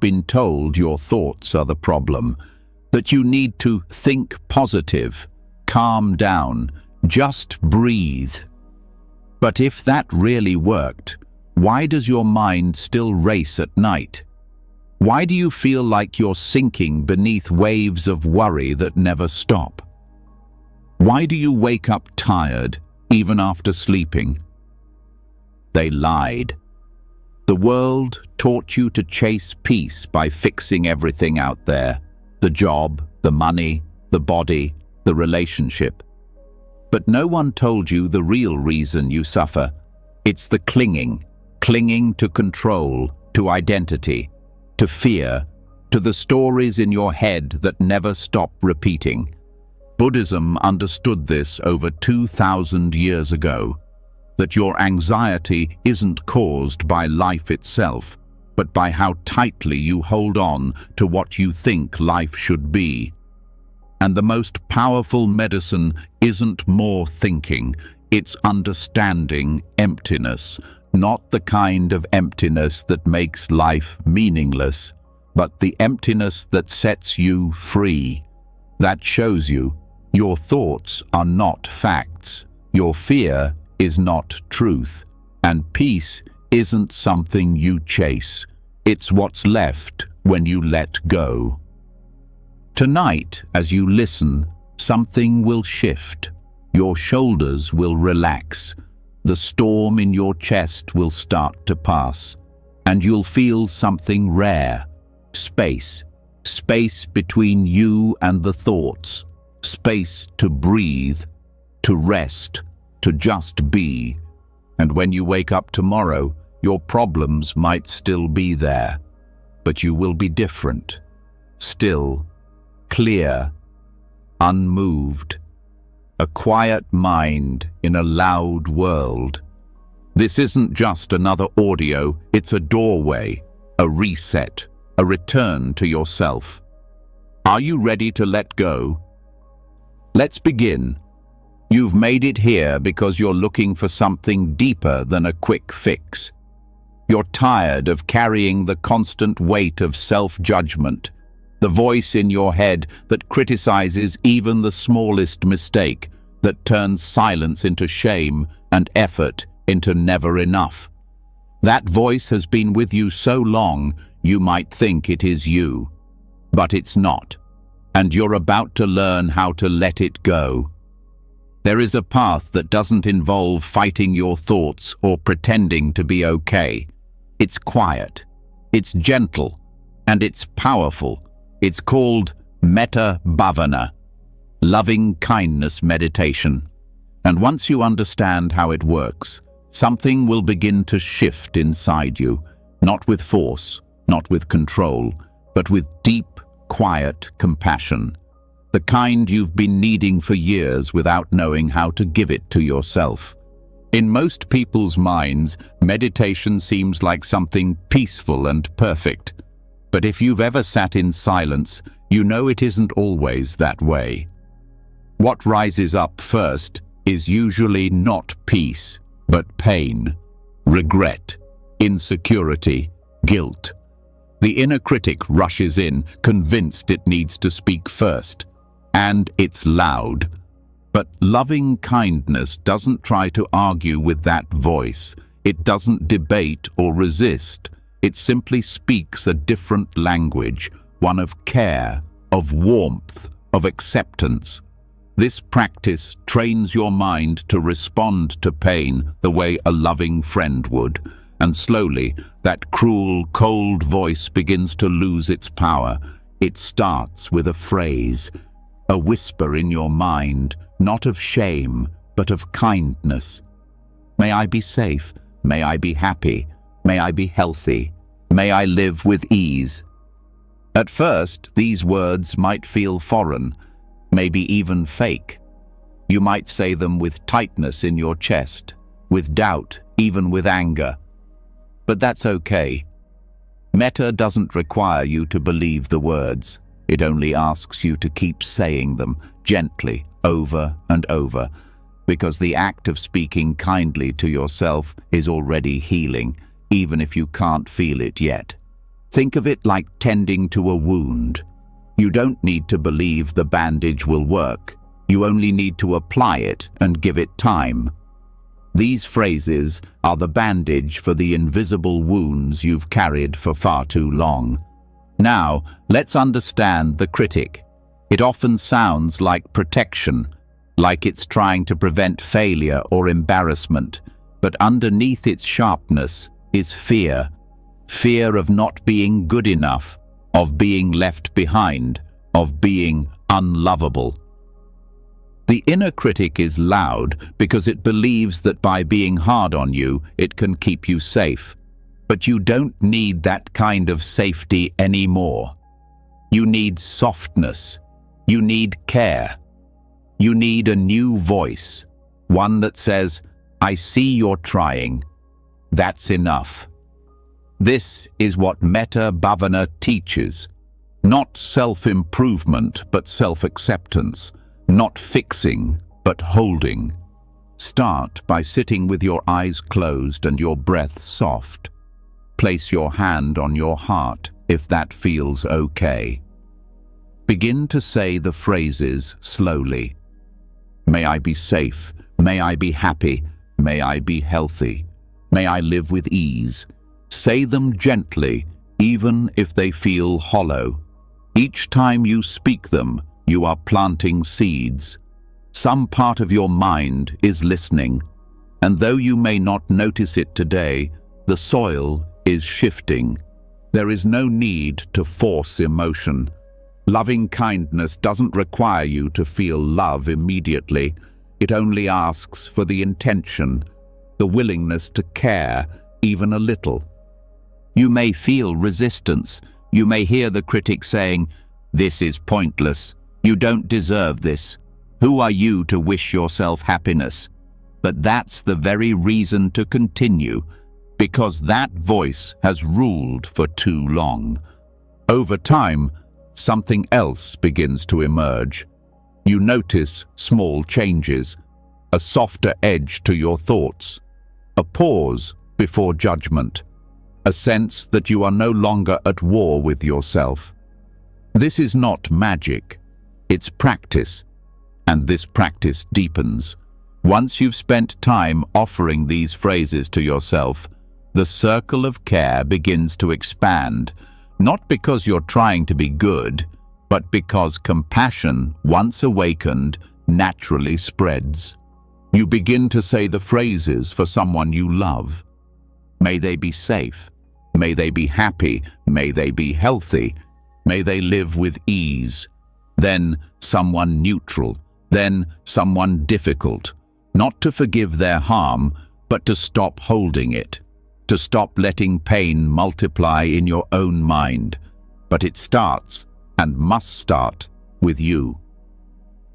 been told your thoughts are the problem, that you need to think positive, calm down, just breathe. But if that really worked, why does your mind still race at night? Why do you feel like you're sinking beneath waves of worry that never stop? Why do you wake up tired, even after sleeping? They lied. The world taught you to chase peace by fixing everything out there: the job, the money, the body, the relationship. But no one told you the real reason you suffer. It's the clinging to control, to identity, to fear, to the stories in your head that never stop repeating. Buddhism understood this over 2,000 years ago, that your anxiety isn't caused by life itself, but by how tightly you hold on to what you think life should be. And the most powerful medicine isn't more thinking, it's understanding emptiness, not the kind of emptiness that makes life meaningless, but the emptiness that sets you free, that shows you your thoughts are not facts, your fear is not truth, and peace isn't something you chase. It's what's left when you let go. Tonight, as you listen, something will shift. Your shoulders will relax. The storm in your chest will start to pass, and you'll feel something rare. Space. Space between you and the thoughts. Space to breathe, to rest, to just be. And when you wake up tomorrow, your problems might still be there, but you will be different. Still, clear, unmoved. A quiet mind in a loud world. This isn't just another audio, it's a doorway, a reset, a return to yourself. Are you ready to let go? Let's begin. You've made it here because you're looking for something deeper than a quick fix. You're tired of carrying the constant weight of self-judgment, the voice in your head that criticizes even the smallest mistake, that turns silence into shame and effort into never enough. That voice has been with you so long, you might think it is you. But it's not. And you're about to learn how to let it go. There is a path that doesn't involve fighting your thoughts or pretending to be okay. It's quiet, it's gentle, and it's powerful. It's called Metta Bhavana, loving kindness meditation. And once you understand how it works, something will begin to shift inside you, not with force, not with control, but with deep, quiet compassion, the kind you've been needing for years without knowing how to give it to yourself. In most people's minds, meditation seems like something peaceful and perfect. But if you've ever sat in silence, you know it isn't always that way. What rises up first is usually not peace, but pain, regret, insecurity, guilt. The inner critic rushes in, convinced it needs to speak first. And it's loud. But loving kindness doesn't try to argue with that voice. It doesn't debate or resist. It simply speaks a different language, one of care, of warmth, of acceptance. This practice trains your mind to respond to pain the way a loving friend would. And slowly, that cruel, cold voice begins to lose its power. It starts with a phrase, a whisper in your mind, not of shame, but of kindness. May I be safe. May I be happy. May I be healthy. May I live with ease. At first, these words might feel foreign, maybe even fake. You might say them with tightness in your chest, with doubt, even with anger. But that's okay. Metta doesn't require you to believe the words. It only asks you to keep saying them gently, over and over, because the act of speaking kindly to yourself is already healing, even if you can't feel it yet. Think of it like tending to a wound. You don't need to believe the bandage will work. You only need to apply it and give it time. These phrases are the bandage for the invisible wounds you've carried for far too long. Now, let's understand the critic. It often sounds like protection, like it's trying to prevent failure or embarrassment, but underneath its sharpness is fear. Fear of not being good enough, of being left behind, of being unlovable. The inner critic is loud because it believes that by being hard on you, it can keep you safe. But you don't need that kind of safety anymore. You need softness. You need care. You need a new voice, one that says, "I see you're trying. That's enough." This is what Metta Bhavana teaches. Not self-improvement, but self-acceptance. Not fixing, but holding. Start by sitting with your eyes closed and your breath soft. Place your hand on your heart if that feels okay. Begin to say the phrases slowly. May I be safe. May I be happy. May I be healthy. May I live with ease. Say them gently, even if they feel hollow. Each time you speak them, you are planting seeds. Some part of your mind is listening, and though you may not notice it today, the soil is shifting. There is no need to force emotion. Loving kindness doesn't require you to feel love immediately. It only asks for the intention, the willingness to care, even a little. You may feel resistance. You may hear the critic saying, "This is pointless. You don't deserve this. Who are you to wish yourself happiness?" But that's the very reason to continue, because that voice has ruled for too long. Over time, something else begins to emerge. You notice small changes, a softer edge to your thoughts, a pause before judgment, a sense that you are no longer at war with yourself. This is not magic, it's practice, and this practice deepens. Once you've spent time offering these phrases to yourself, the circle of care begins to expand, not because you're trying to be good, but because compassion, once awakened, naturally spreads. You begin to say the phrases for someone you love. May they be safe. May they be happy. May they be healthy. May they live with ease. Then someone neutral. Then someone difficult. Not to forgive their harm, but to stop holding it. To stop letting pain multiply in your own mind. But it starts, and must start, with you.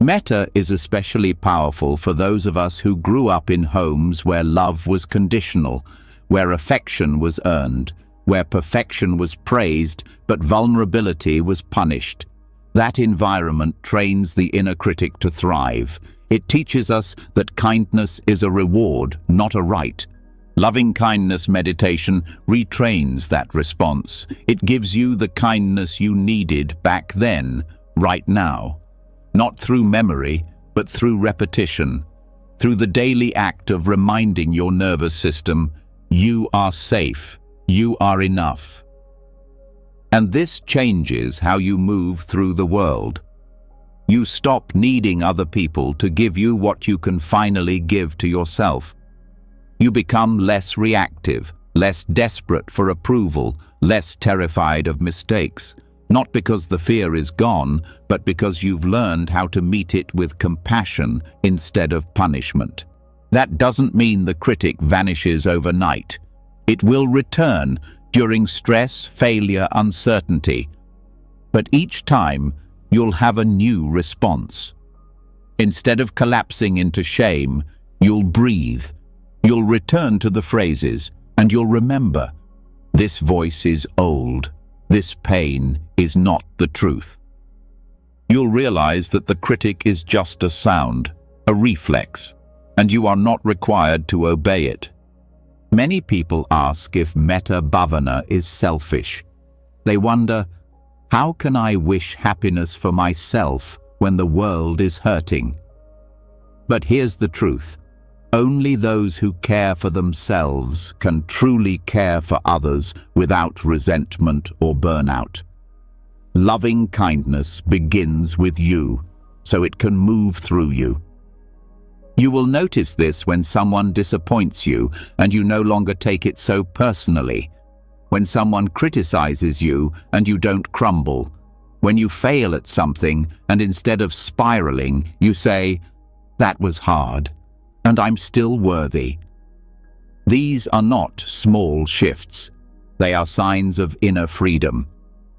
Metta is especially powerful for those of us who grew up in homes where love was conditional, where affection was earned, where perfection was praised, but vulnerability was punished. That environment trains the inner critic to thrive. It teaches us that kindness is a reward, not a right. Loving kindness meditation retrains that response. It gives you the kindness you needed back then, right now. Not through memory, but through repetition. Through the daily act of reminding your nervous system, you are safe, you are enough. And this changes how you move through the world. You stop needing other people to give you what you can finally give to yourself. You become less reactive, less desperate for approval, less terrified of mistakes. Not because the fear is gone, but because you've learned how to meet it with compassion instead of punishment. That doesn't mean the critic vanishes overnight. It will return during stress, failure, uncertainty. But each time, you'll have a new response. Instead of collapsing into shame, you'll breathe. You'll return to the phrases, and you'll remember, this voice is old. This pain is not the truth. You'll realize that the critic is just a sound, a reflex, and you are not required to obey it. Many people ask if Metta Bhavana is selfish. They wonder, how can I wish happiness for myself when the world is hurting? But here's the truth. Only those who care for themselves can truly care for others without resentment or burnout. Loving kindness begins with you, so it can move through you. You will notice this when someone disappoints you and you no longer take it so personally. When someone criticizes you and you don't crumble. When you fail at something and instead of spiraling, you say, "That was hard, and I'm still worthy." These are not small shifts. They are signs of inner freedom.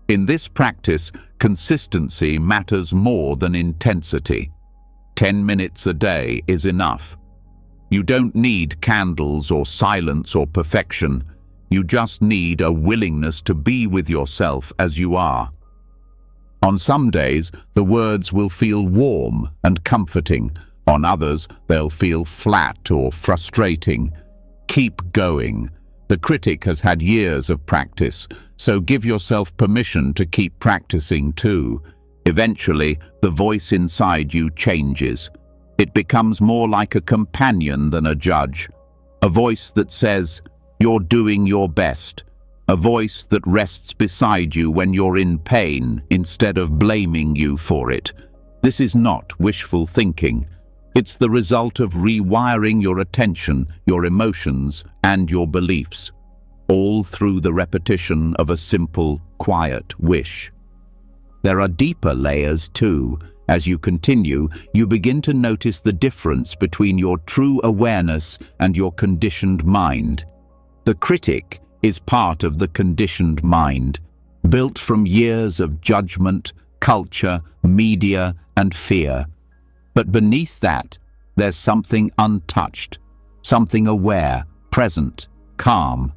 In this practice, consistency matters more than intensity. 10 minutes a day is enough. You don't need candles or silence or perfection. You just need a willingness to be with yourself as you are. On some days, the words will feel warm and comforting. On others, they'll feel flat or frustrating. Keep going. The critic has had years of practice, so give yourself permission to keep practicing too. Eventually, the voice inside you changes. It becomes more like a companion than a judge. A voice that says, "You're doing your best." A voice that rests beside you when you're in pain instead of blaming you for it. This is not wishful thinking. It's the result of rewiring your attention, your emotions, and your beliefs, all through the repetition of a simple, quiet wish. There are deeper layers too. As you continue, you begin to notice the difference between your true awareness and your conditioned mind. The critic is part of the conditioned mind, built from years of judgment, culture, media, and fear. But beneath that, there's something untouched, something aware, present, calm.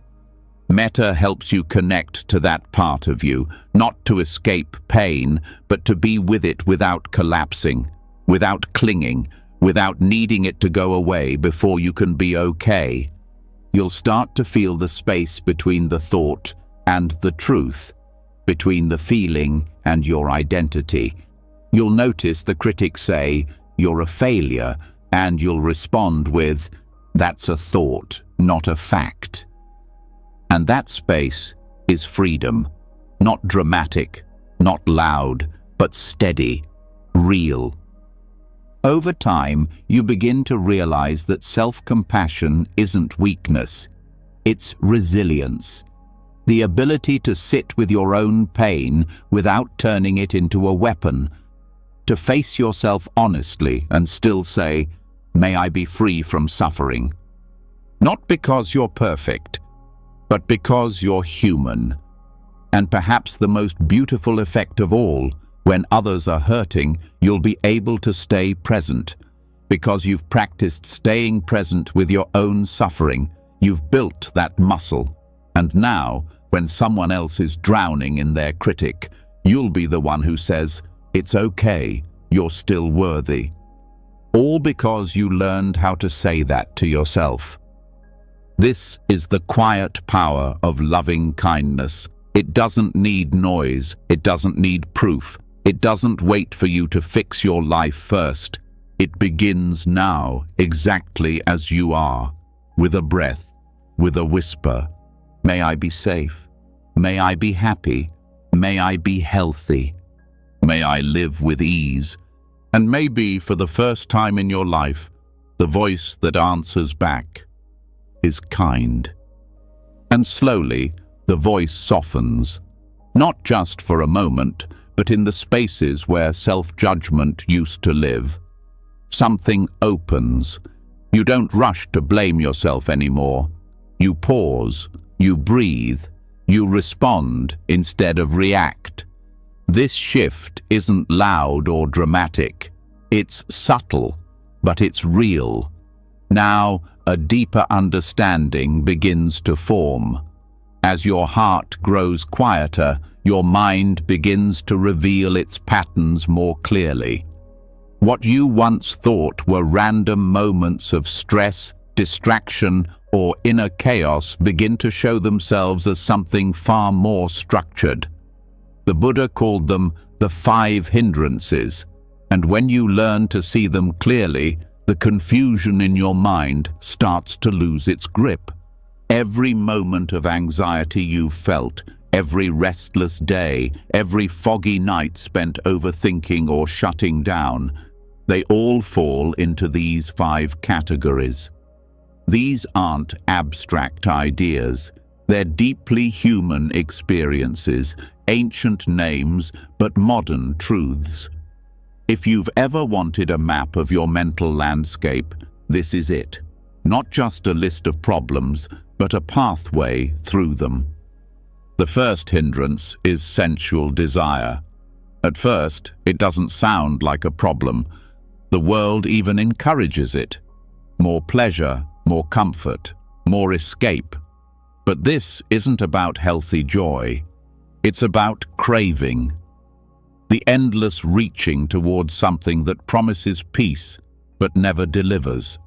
Metta helps you connect to that part of you, not to escape pain, but to be with it without collapsing, without clinging, without needing it to go away before you can be okay. You'll start to feel the space between the thought and the truth, between the feeling and your identity. You'll notice the critics say, "You're a failure," and you'll respond with, "That's a thought, not a fact." And that space is freedom, not dramatic, not loud, but steady, real. Over time, you begin to realize that self-compassion isn't weakness, it's resilience. The ability to sit with your own pain without turning it into a weapon, to face yourself honestly and still say, "May I be free from suffering." Not because you're perfect, but because you're human. And perhaps the most beautiful effect of all, when others are hurting, you'll be able to stay present. Because you've practiced staying present with your own suffering, you've built that muscle. And now, when someone else is drowning in their critic, you'll be the one who says, "It's okay, you're still worthy." All because you learned how to say that to yourself. This is the quiet power of loving kindness. It doesn't need noise, it doesn't need proof. It doesn't wait for you to fix your life first. It begins now, exactly as you are, with a breath, with a whisper. May I be safe. May I be happy. May I be healthy. May I live with ease. And maybe for the first time in your life, the voice that answers back is kind. And slowly, the voice softens, not just for a moment, but in the spaces where self-judgment used to live. Something opens. You don't rush to blame yourself anymore. You pause, you breathe, you respond instead of react. This shift isn't loud or dramatic. It's subtle, but it's real. Now, a deeper understanding begins to form. As your heart grows quieter, your mind begins to reveal its patterns more clearly. What you once thought were random moments of stress, distraction, or inner chaos begin to show themselves as something far more structured. The Buddha called them the 5 hindrances, and when you learn to see them clearly, the confusion in your mind starts to lose its grip. Every moment of anxiety you've felt, every restless day, every foggy night spent overthinking or shutting down, they all fall into these 5 categories. These aren't abstract ideas. They're deeply human experiences, ancient names, but modern truths. If you've ever wanted a map of your mental landscape, this is it. Not just a list of problems, but a pathway through them. The first hindrance is sensual desire. At first, it doesn't sound like a problem. The world even encourages it. More pleasure, more comfort, more escape. But this isn't about healthy joy. It's about craving. The endless reaching towards something that promises peace, but never delivers.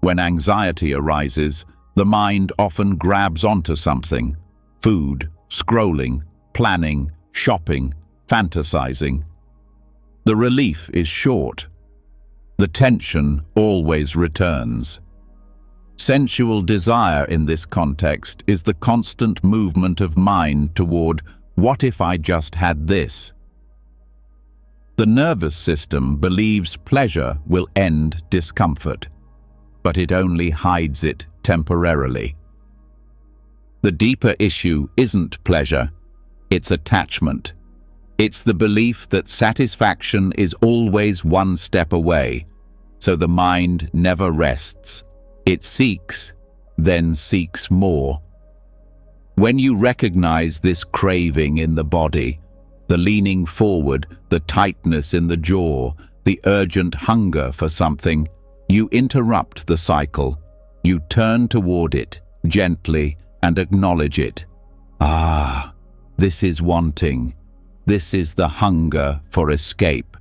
When anxiety arises, the mind often grabs onto something. Food, scrolling, planning, shopping, fantasizing. The relief is short. The tension always returns. Sensual desire in this context is the constant movement of mind toward, what if I just had this? The nervous system believes pleasure will end discomfort, but it only hides it temporarily. The deeper issue isn't pleasure, it's attachment. It's the belief that satisfaction is always one step away, so the mind never rests. It seeks, then seeks more. When you recognize this craving in the body, the leaning forward, the tightness in the jaw, the urgent hunger for something, you interrupt the cycle. You turn toward it, gently, and acknowledge it. Ah, this is wanting. This is the hunger for escape.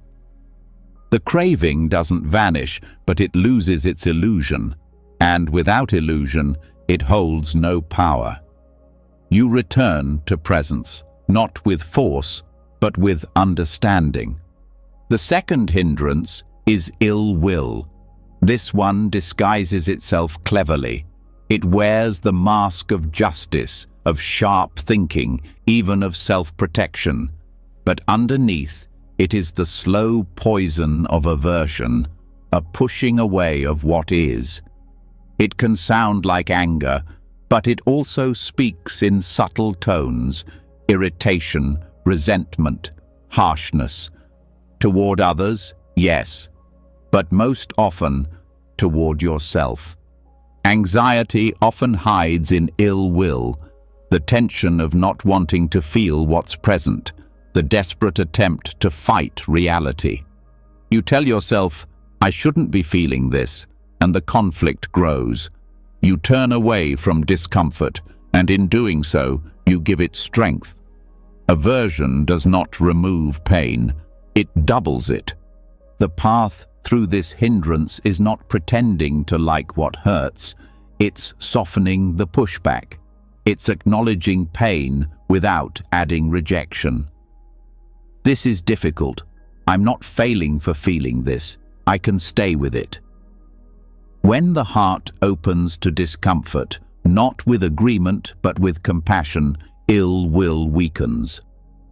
The craving doesn't vanish, but it loses its illusion. And without illusion, it holds no power. You return to presence, not with force, but with understanding. The second hindrance is ill will. This one disguises itself cleverly. It wears the mask of justice, of sharp thinking, even of self-protection. But underneath, it is the slow poison of aversion, a pushing away of what is. It can sound like anger, but it also speaks in subtle tones, irritation, resentment, harshness. Toward others, yes, but most often toward yourself. Anxiety often hides in ill will, the tension of not wanting to feel what's present, the desperate attempt to fight reality. You tell yourself, I shouldn't be feeling this, and the conflict grows. You turn away from discomfort, and in doing so, you give it strength. Aversion does not remove pain, it doubles it. The path through this hindrance is not pretending to like what hurts, it's softening the pushback. It's acknowledging pain without adding rejection. This is difficult. I'm not failing for feeling this. I can stay with it. When the heart opens to discomfort, not with agreement but with compassion, ill will weakens.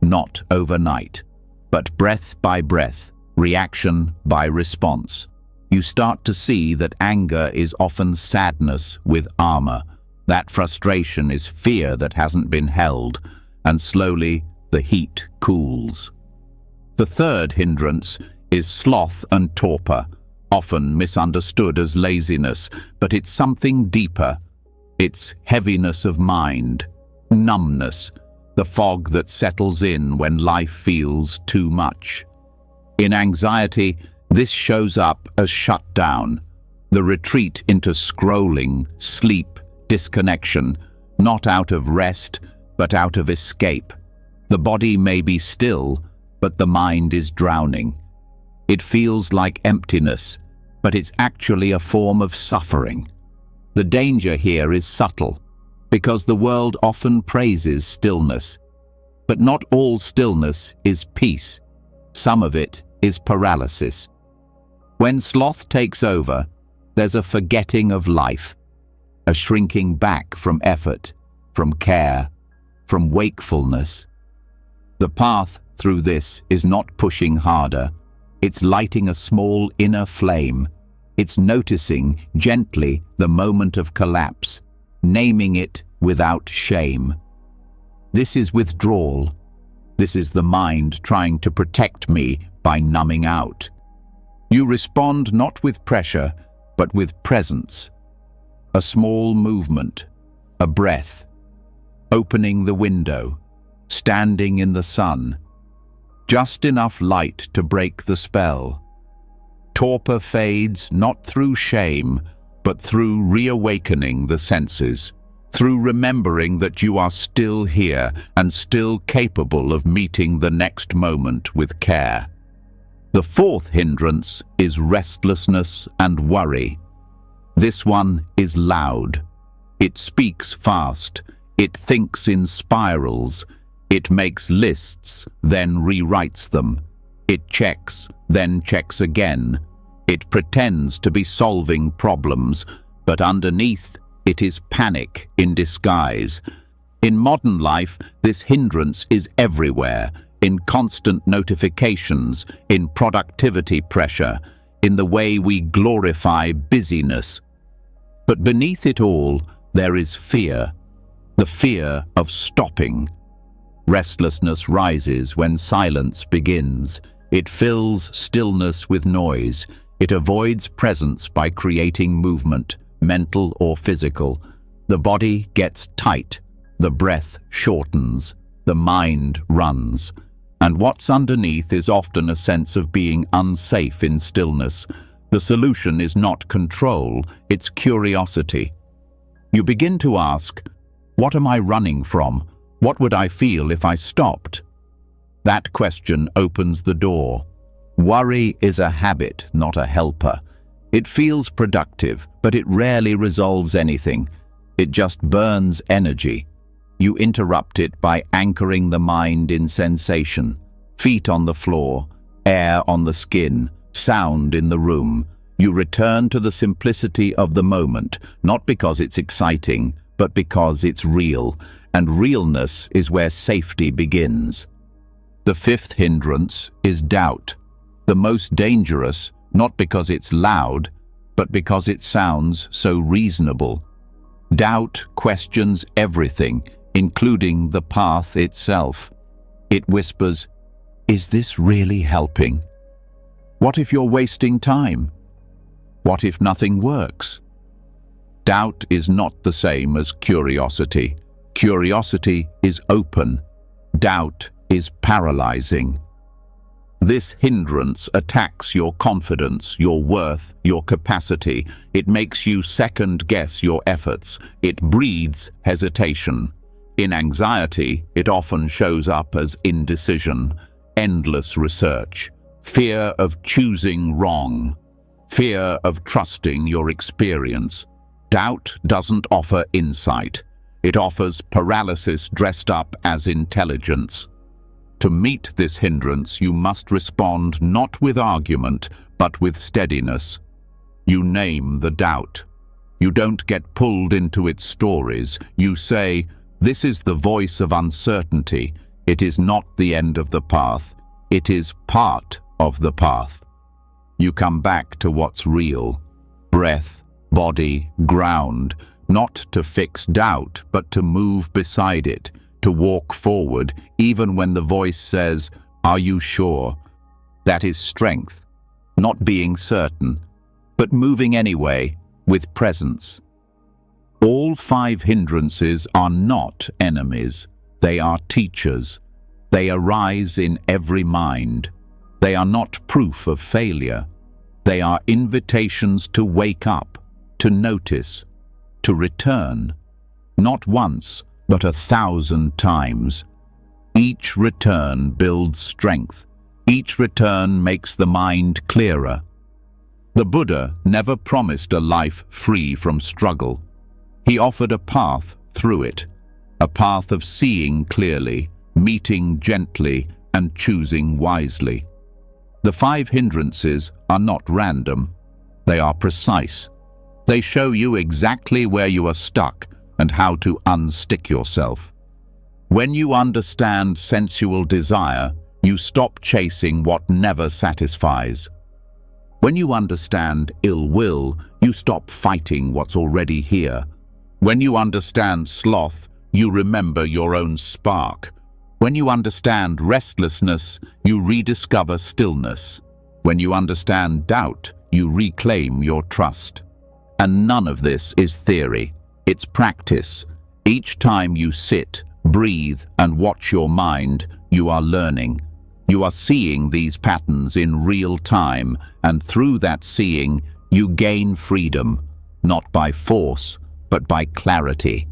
Not overnight, but breath by breath, reaction by response. You start to see that anger is often sadness with armor, that frustration is fear that hasn't been held, and slowly the heat cools. The third hindrance is sloth and torpor, often misunderstood as laziness, but it's something deeper. It's heaviness of mind, numbness, the fog that settles in when life feels too much. In anxiety, this shows up as shutdown, the retreat into scrolling, sleep, disconnection, not out of rest, but out of escape. The body may be still, but the mind is drowning. It feels like emptiness, but it's actually a form of suffering. The danger here is subtle, because the world often praises stillness. But not all stillness is peace. Some of it is paralysis. When sloth takes over, there's a forgetting of life, a shrinking back from effort, from care, from wakefulness. The path through this is not pushing harder. It's lighting a small inner flame. It's noticing gently the moment of collapse, naming it without shame. This is withdrawal. This is the mind trying to protect me by numbing out. You respond not with pressure, but with presence. A small movement, a breath, opening the window, standing in the sun. Just enough light to break the spell. Torpor fades not through shame, but through reawakening the senses, through remembering that you are still here and still capable of meeting the next moment with care. The fourth hindrance is restlessness and worry. This one is loud. It speaks fast. It thinks in spirals. It makes lists, then rewrites them. It checks, then checks again. It pretends to be solving problems, but underneath it is panic in disguise. In modern life, this hindrance is everywhere, in constant notifications, in productivity pressure, in the way we glorify busyness. But beneath it all, there is fear, the fear of stopping. Restlessness rises when silence begins. It fills stillness with noise. It avoids presence by creating movement, mental or physical. The body gets tight. The breath shortens. The mind runs. And what's underneath is often a sense of being unsafe in stillness. The solution is not control, it's curiosity. You begin to ask, what am I running from? What would I feel if I stopped? That question opens the door. Worry is a habit, not a helper. It feels productive, but it rarely resolves anything. It just burns energy. You interrupt it by anchoring the mind in sensation. Feet on the floor, air on the skin, sound in the room. You return to the simplicity of the moment, not because it's exciting, but because it's real. And realness is where safety begins. The fifth hindrance is doubt. The most dangerous, not because it's loud, but because it sounds so reasonable. Doubt questions everything, including the path itself. It whispers, is this really helping? What if you're wasting time? What if nothing works? Doubt is not the same as curiosity. Curiosity is open. Doubt is paralyzing. This hindrance attacks your confidence, your worth, your capacity. It makes you second-guess your efforts. It breeds hesitation. In anxiety, it often shows up as indecision, endless research, fear of choosing wrong, fear of trusting your experience. Doubt doesn't offer insight. It offers paralysis dressed up as intelligence. To meet this hindrance, you must respond not with argument, but with steadiness. You name the doubt. You don't get pulled into its stories. You say, this is the voice of uncertainty. It is not the end of the path. It is part of the path. You come back to what's real. Breath, body, ground. Not to fix doubt, but to move beside it, to walk forward, even when the voice says, are you sure? That is strength, not being certain, but moving anyway, with presence. All 5 hindrances are not enemies. They are teachers. They arise in every mind. They are not proof of failure. They are invitations to wake up, to notice, to return, not once, but 1,000 times. Each return builds strength. Each return makes the mind clearer. The Buddha never promised a life free from struggle. He offered a path through it, a path of seeing clearly, meeting gently and choosing wisely. The 5 hindrances are not random. They are precise. They show you exactly where you are stuck and how to unstick yourself. When you understand sensual desire, you stop chasing what never satisfies. When you understand ill will, you stop fighting what's already here. When you understand sloth, you remember your own spark. When you understand restlessness, you rediscover stillness. When you understand doubt, you reclaim your trust. And none of this is theory. It's practice. Each time you sit, breathe, and watch your mind, you are learning. You are seeing these patterns in real time, and through that seeing, you gain freedom, not by force, but by clarity.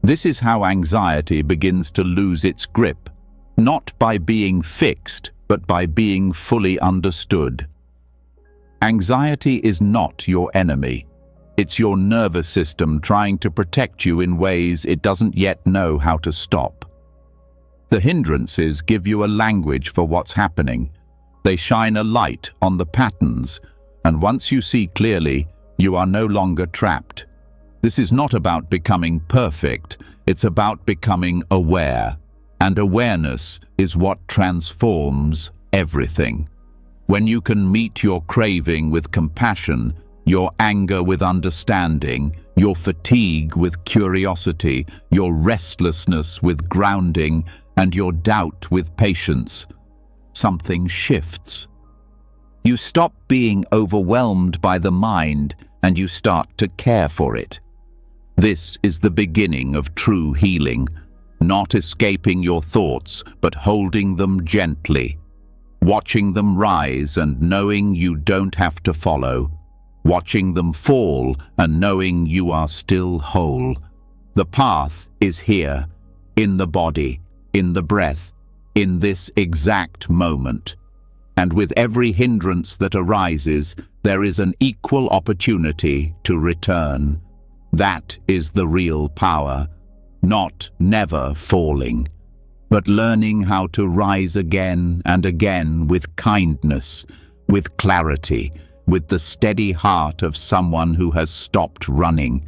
This is how anxiety begins to lose its grip, not by being fixed, but by being fully understood. Anxiety is not your enemy. It's your nervous system trying to protect you in ways it doesn't yet know how to stop. The hindrances give you a language for what's happening. They shine a light on the patterns, and once you see clearly, you are no longer trapped. This is not about becoming perfect, it's about becoming aware. And awareness is what transforms everything. When you can meet your craving with compassion, your anger with understanding, your fatigue with curiosity, your restlessness with grounding, and your doubt with patience, something shifts. You stop being overwhelmed by the mind and you start to care for it. This is the beginning of true healing, not escaping your thoughts, but holding them gently, watching them rise and knowing you don't have to follow, watching them fall and knowing you are still whole. The path is here, in the body, in the breath, in this exact moment. And with every hindrance that arises, there is an equal opportunity to return. That is the real power, not never falling, but learning how to rise again and again with kindness, with clarity, with the steady heart of someone who has stopped running.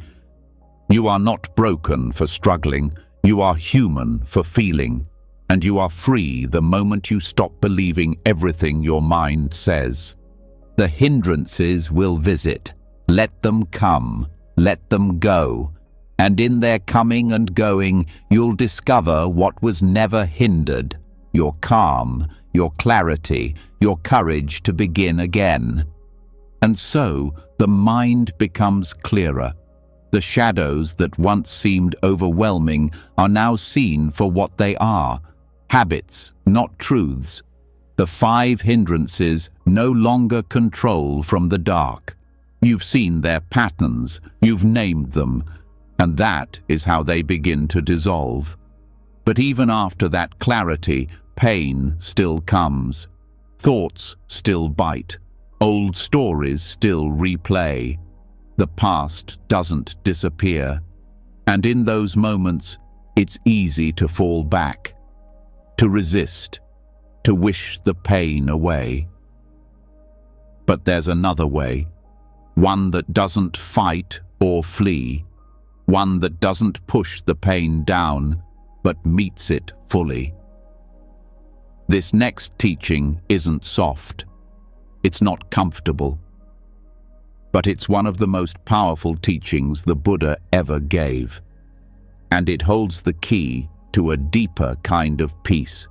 You are not broken for struggling, you are human for feeling, and you are free the moment you stop believing everything your mind says. The hindrances will visit. Let them come, let them go, and in their coming and going, you'll discover what was never hindered: your calm, your clarity, your courage to begin again. And so, the mind becomes clearer. The shadows that once seemed overwhelming are now seen for what they are: habits, not truths. The 5 hindrances no longer control from the dark. You've seen their patterns, you've named them, and that is how they begin to dissolve. But even after that clarity, pain still comes. Thoughts still bite. Old stories still replay. The past doesn't disappear. And in those moments, it's easy to fall back, to resist, to wish the pain away. But there's another way, one that doesn't fight or flee, one that doesn't push the pain down, but meets it fully. This next teaching isn't soft. It's not comfortable. But it's one of the most powerful teachings the Buddha ever gave. And it holds the key to a deeper kind of peace.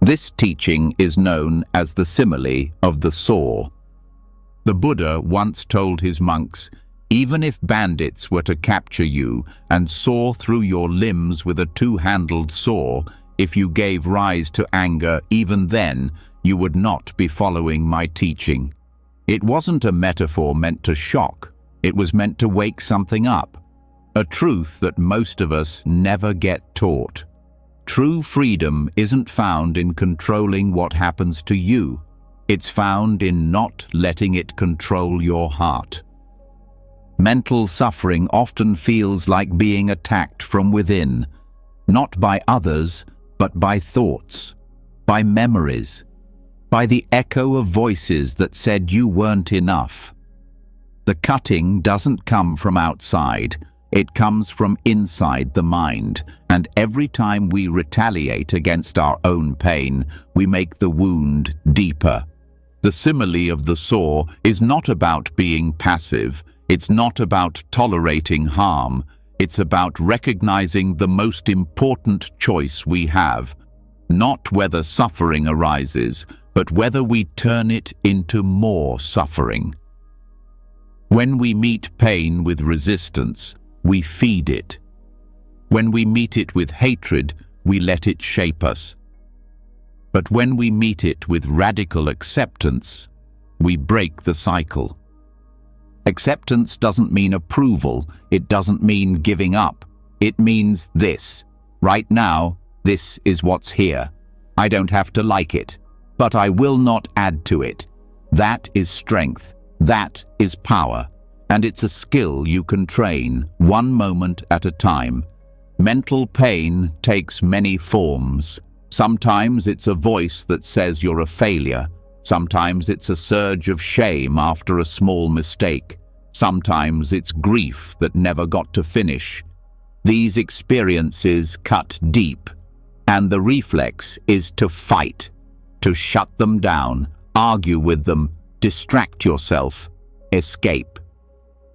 This teaching is known as the simile of the saw. The Buddha once told his monks, even if bandits were to capture you and saw through your limbs with a 2-handled saw, if you gave rise to anger even then, you would not be following my teaching. It wasn't a metaphor meant to shock. It was meant to wake something up. A truth that most of us never get taught. True freedom isn't found in controlling what happens to you. It's found in not letting it control your heart. Mental suffering often feels like being attacked from within. not by others, but by thoughts, by memories, by the echo of voices that said you weren't enough. The cutting doesn't come from outside, it comes from inside the mind, and every time we retaliate against our own pain, we make the wound deeper. The simile of the saw is not about being passive, it's not about tolerating harm, it's about recognizing the most important choice we have, not whether suffering arises, but whether we turn it into more suffering. When we meet pain with resistance, we feed it. When we meet it with hatred, we let it shape us. But when we meet it with radical acceptance, we break the cycle. Acceptance doesn't mean approval, it doesn't mean giving up. It means this. Right now, this is what's here. I don't have to like it, but I will not add to it. That is strength. That is power. And it's a skill you can train, one moment at a time. Mental pain takes many forms. Sometimes it's a voice that says you're a failure. Sometimes it's a surge of shame after a small mistake. Sometimes it's grief that never got to finish. These experiences cut deep, and the reflex is to fight, to shut them down, argue with them, distract yourself, escape.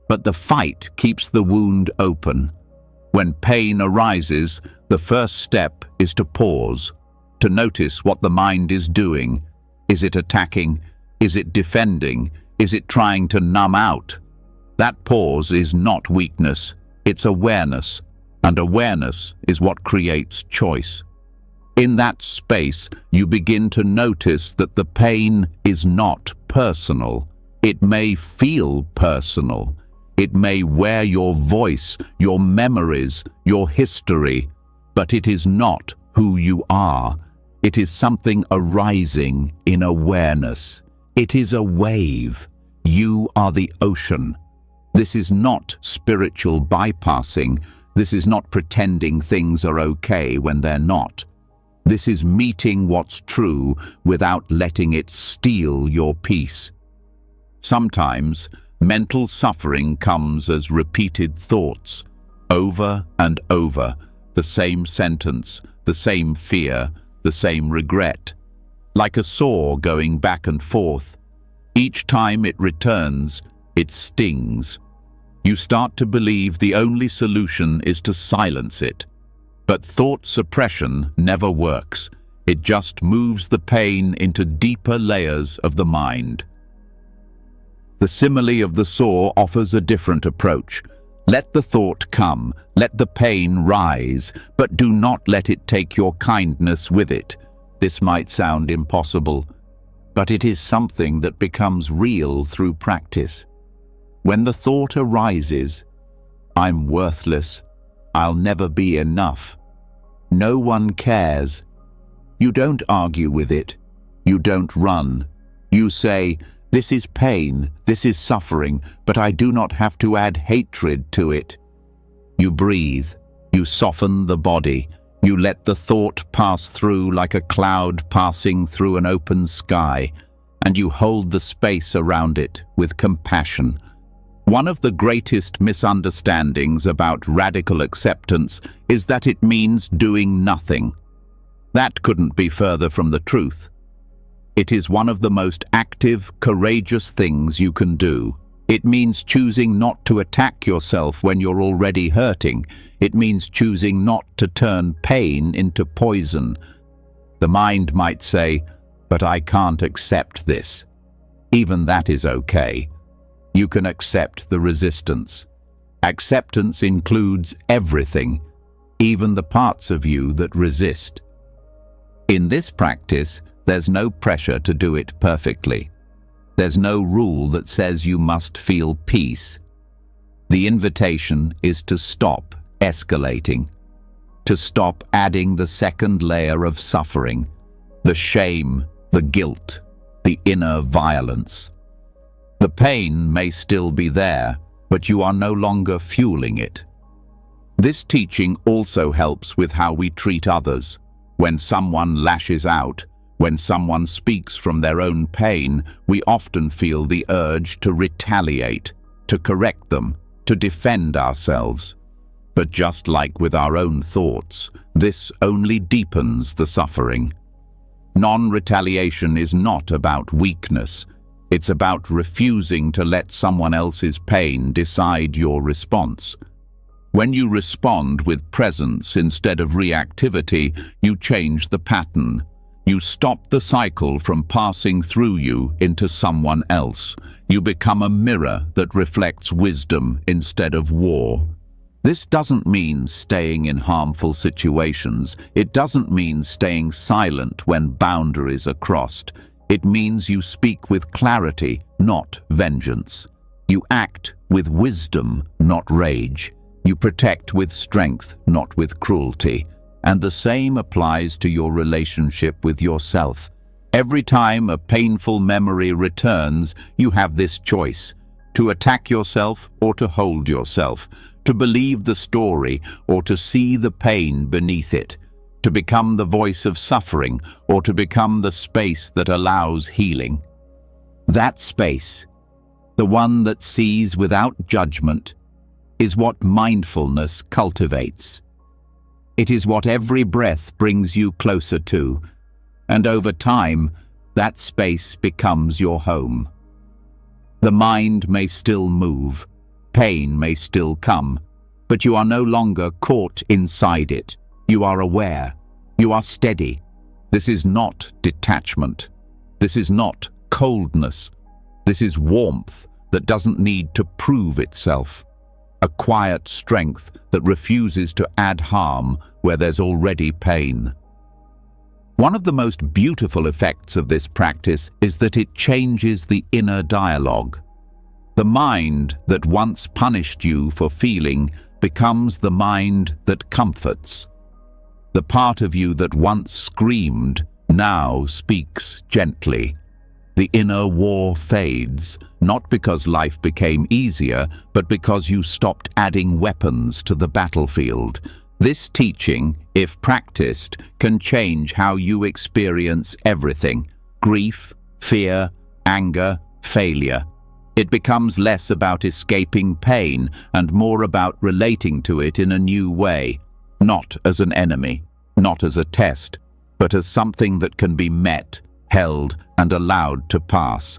But the fight keeps the wound open. When pain arises, the first step is to pause, to notice what the mind is doing. Is it attacking? Is it defending? Is it trying to numb out? That pause is not weakness, it's awareness, and awareness is what creates choice. In that space, you begin to notice that the pain is not personal. It may feel personal. It may wear your voice, your memories, your history, but it is not who you are. It is something arising in awareness. It is a wave. You are the ocean. This is not spiritual bypassing. This is not pretending things are okay when they're not. This is meeting what's true without letting it steal your peace. Sometimes, mental suffering comes as repeated thoughts, over and over, the same sentence, the same fear, the same regret. Like a saw going back and forth, each time it returns, it stings. You start to believe the only solution is to silence it. But thought suppression never works. It just moves the pain into deeper layers of the mind. The simile of the saw offers a different approach. Let the thought come, let the pain rise, but do not let it take your kindness with it. This might sound impossible, but it is something that becomes real through practice. When the thought arises, I'm worthless, I'll never be enough, no one cares, you don't argue with it, you don't run. You say, this is pain, this is suffering, but I do not have to add hatred to it. You breathe, you soften the body, you let the thought pass through like a cloud passing through an open sky, and you hold the space around it with compassion. One of the greatest misunderstandings about radical acceptance is that it means doing nothing. That couldn't be further from the truth. It is one of the most active, courageous things you can do. It means choosing not to attack yourself when you're already hurting. It means choosing not to turn pain into poison. The mind might say, but I can't accept this. Even that is okay. You can accept the resistance. Acceptance includes everything, even the parts of you that resist. In this practice, there's no pressure to do it perfectly. There's no rule that says you must feel peace. The invitation is to stop escalating, to stop adding the second layer of suffering, the shame, the guilt, the inner violence. The pain may still be there, but you are no longer fueling it. This teaching also helps with how we treat others. When someone lashes out, when someone speaks from their own pain, we often feel the urge to retaliate, to correct them, to defend ourselves. But just like with our own thoughts, this only deepens the suffering. Non-retaliation is not about weakness. It's about refusing to let someone else's pain decide your response. When you respond with presence instead of reactivity, you change the pattern. You stop the cycle from passing through you into someone else. You become a mirror that reflects wisdom instead of war. This doesn't mean staying in harmful situations. It doesn't mean staying silent when boundaries are crossed. It means you speak with clarity, not vengeance. You act with wisdom, not rage. You protect with strength, not with cruelty. And the same applies to your relationship with yourself. Every time a painful memory returns, you have this choice: to attack yourself or to hold yourself, to believe the story or to see the pain beneath it, to become the voice of suffering or to become the space that allows healing. That space, the one that sees without judgment, is what mindfulness cultivates. It is what every breath brings you closer to, and over time, that space becomes your home. The mind may still move, pain may still come, but you are no longer caught inside it. You are aware. You are steady. This is not detachment. This is not coldness. This is warmth that doesn't need to prove itself. A quiet strength that refuses to add harm where there's already pain. One of the most beautiful effects of this practice is that it changes the inner dialogue. The mind that once punished you for feeling becomes the mind that comforts. The part of you that once screamed now speaks gently. The inner war fades, not because life became easier, but because you stopped adding weapons to the battlefield. This teaching, if practiced, can change how you experience everything: grief, fear, anger, failure. It becomes less about escaping pain and more about relating to it in a new way, not as an enemy, not as a test, but as something that can be met, held, and allowed to pass.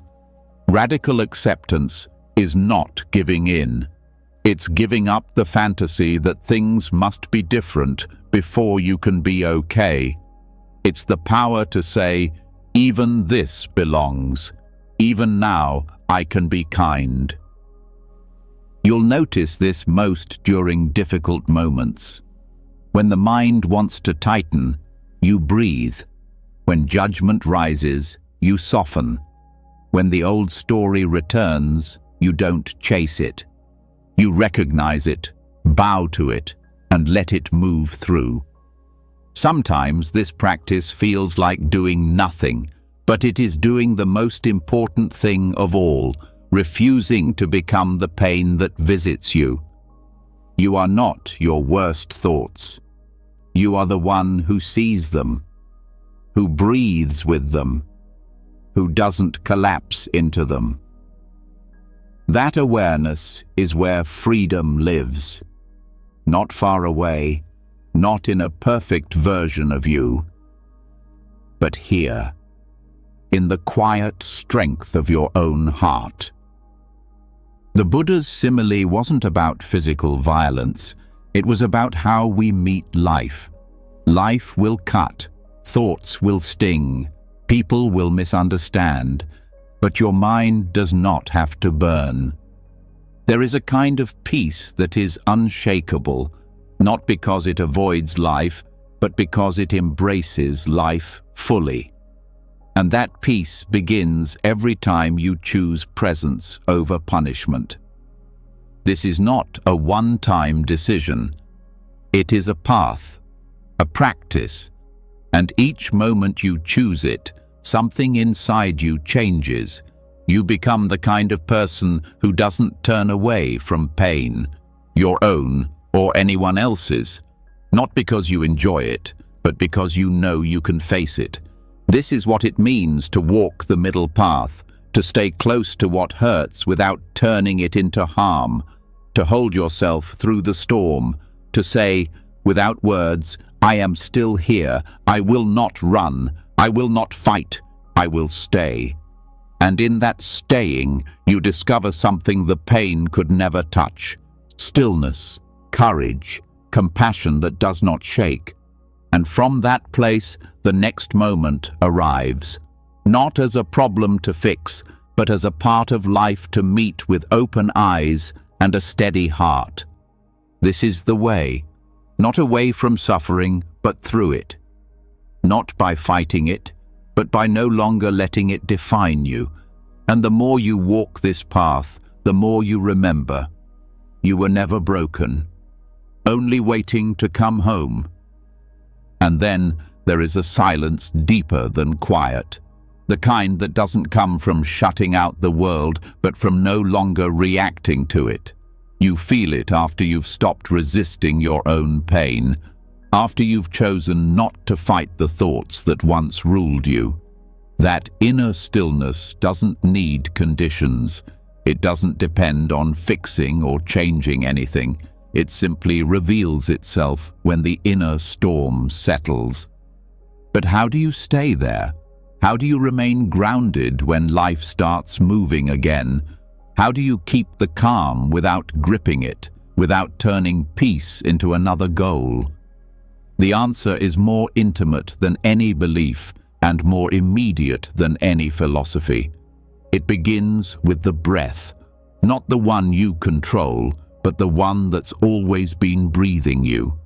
Radical acceptance is not giving in. It's giving up the fantasy that things must be different before you can be okay. It's the power to say, even this belongs. Even now, I can be kind. You'll notice this most during difficult moments. When the mind wants to tighten, you breathe. When judgment rises, you soften. When the old story returns, you don't chase it. You recognize it, bow to it, and let it move through. Sometimes this practice feels like doing nothing, but it is doing the most important thing of all, refusing to become the pain that visits you. You are not your worst thoughts. You are the one who sees them, who breathes with them, who doesn't collapse into them. That awareness is where freedom lives. Not far away, not in a perfect version of you, but here, in the quiet strength of your own heart. The Buddha's simile wasn't about physical violence. It was about how we meet life. Life will cut, thoughts will sting, people will misunderstand, but your mind does not have to burn. There is a kind of peace that is unshakable, not because it avoids life, but because it embraces life fully. And that peace begins every time you choose presence over punishment. This is not a one-time decision. It is a path, a practice, and each moment you choose it, something inside you changes. You become the kind of person who doesn't turn away from pain, your own or anyone else's. Not because you enjoy it, but because you know you can face it. This is what it means to walk the middle path, to stay close to what hurts without turning it into harm, to hold yourself through the storm, to say, without words, I am still here, I will not run, I will not fight, I will stay. And in that staying, you discover something the pain could never touch: stillness, courage, compassion that does not shake. And from that place, the next moment arrives, not as a problem to fix, but as a part of life to meet with open eyes and a steady heart. This is the way, not away from suffering, but through it. Not by fighting it, but by no longer letting it define you. And the more you walk this path, the more you remember. You were never broken, only waiting to come home. And then there is a silence deeper than quiet, the kind that doesn't come from shutting out the world, but from no longer reacting to it. You feel it after you've stopped resisting your own pain, after you've chosen not to fight the thoughts that once ruled you. That inner stillness doesn't need conditions. It doesn't depend on fixing or changing anything. It simply reveals itself when the inner storm settles. But how do you stay there? How do you remain grounded when life starts moving again? How do you keep the calm without gripping it, without turning peace into another goal? The answer is more intimate than any belief and more immediate than any philosophy. It begins with the breath, not the one you control, but the one that's always been breathing you.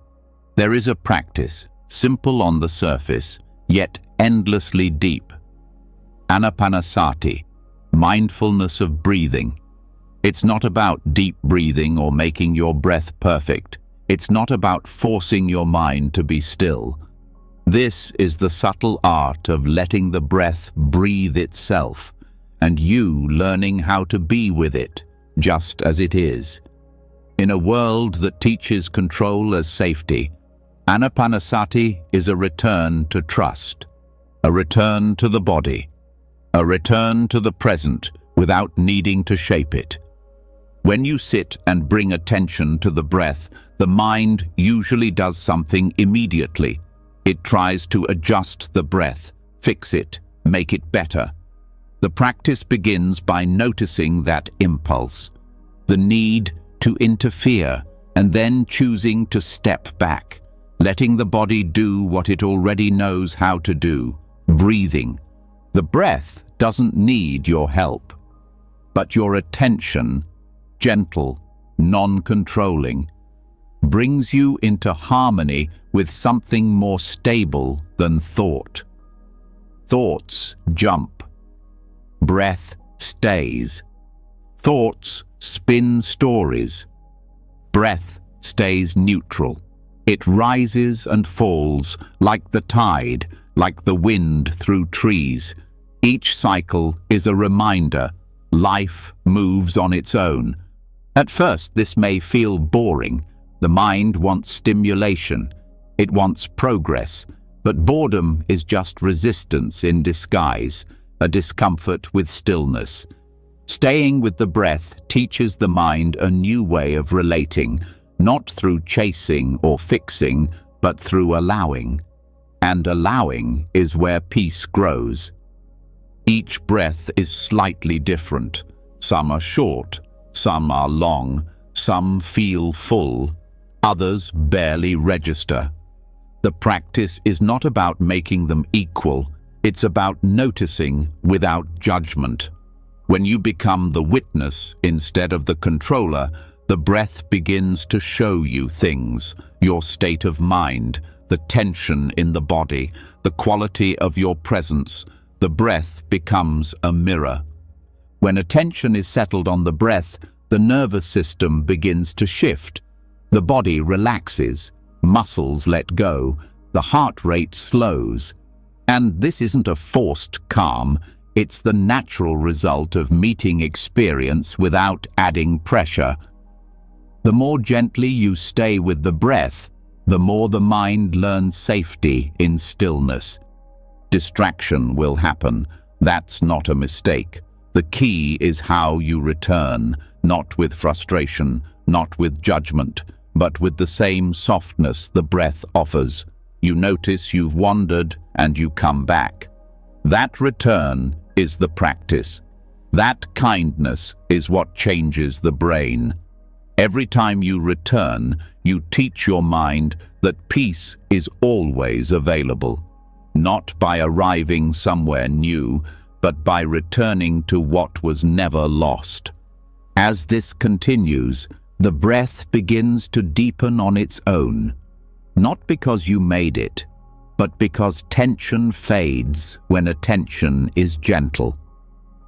There is a practice, simple on the surface, yet endlessly deep. Anapanasati, mindfulness of breathing. It's not about deep breathing or making your breath perfect. It's not about forcing your mind to be still. This is the subtle art of letting the breath breathe itself, and you learning how to be with it, just as it is. In a world that teaches control as safety, Anapanasati is a return to trust, a return to the body, a return to the present without needing to shape it. When you sit and bring attention to the breath, the mind usually does something immediately. It tries to adjust the breath, fix it, make it better. The practice begins by noticing that impulse, the need to interfere, and then choosing to step back, letting the body do what it already knows how to do, breathing. The breath doesn't need your help, but your attention, gentle, non-controlling, brings you into harmony with something more stable than thought. Thoughts jump. Breath stays. Thoughts spin stories. Breath stays neutral. It rises and falls like the tide, like the wind through trees. Each cycle is a reminder. Life moves on its own. At first, this may feel boring. The mind wants stimulation. It wants progress. But boredom is just resistance in disguise, a discomfort with stillness. Staying with the breath teaches the mind a new way of relating, not through chasing or fixing, but through allowing. And allowing is where peace grows. Each breath is slightly different. Some are short, some are long, some feel full, others barely register. The practice is not about making them equal, it's about noticing without judgment. When you become the witness instead of the controller, the breath begins to show you things, your state of mind, the tension in the body, the quality of your presence. The breath becomes a mirror. When attention is settled on the breath, the nervous system begins to shift. The body relaxes, muscles let go, the heart rate slows. And this isn't a forced calm, it's the natural result of meeting experience without adding pressure. The more gently you stay with the breath, the more the mind learns safety in stillness. Distraction will happen. That's not a mistake. The key is how you return, not with frustration, not with judgment, but with the same softness the breath offers. You notice you've wandered and you come back. That return is the practice. That kindness is what changes the brain. Every time you return, you teach your mind that peace is always available, not by arriving somewhere new, but by returning to what was never lost. As this continues, the breath begins to deepen on its own, not because you made it, but because tension fades when attention is gentle.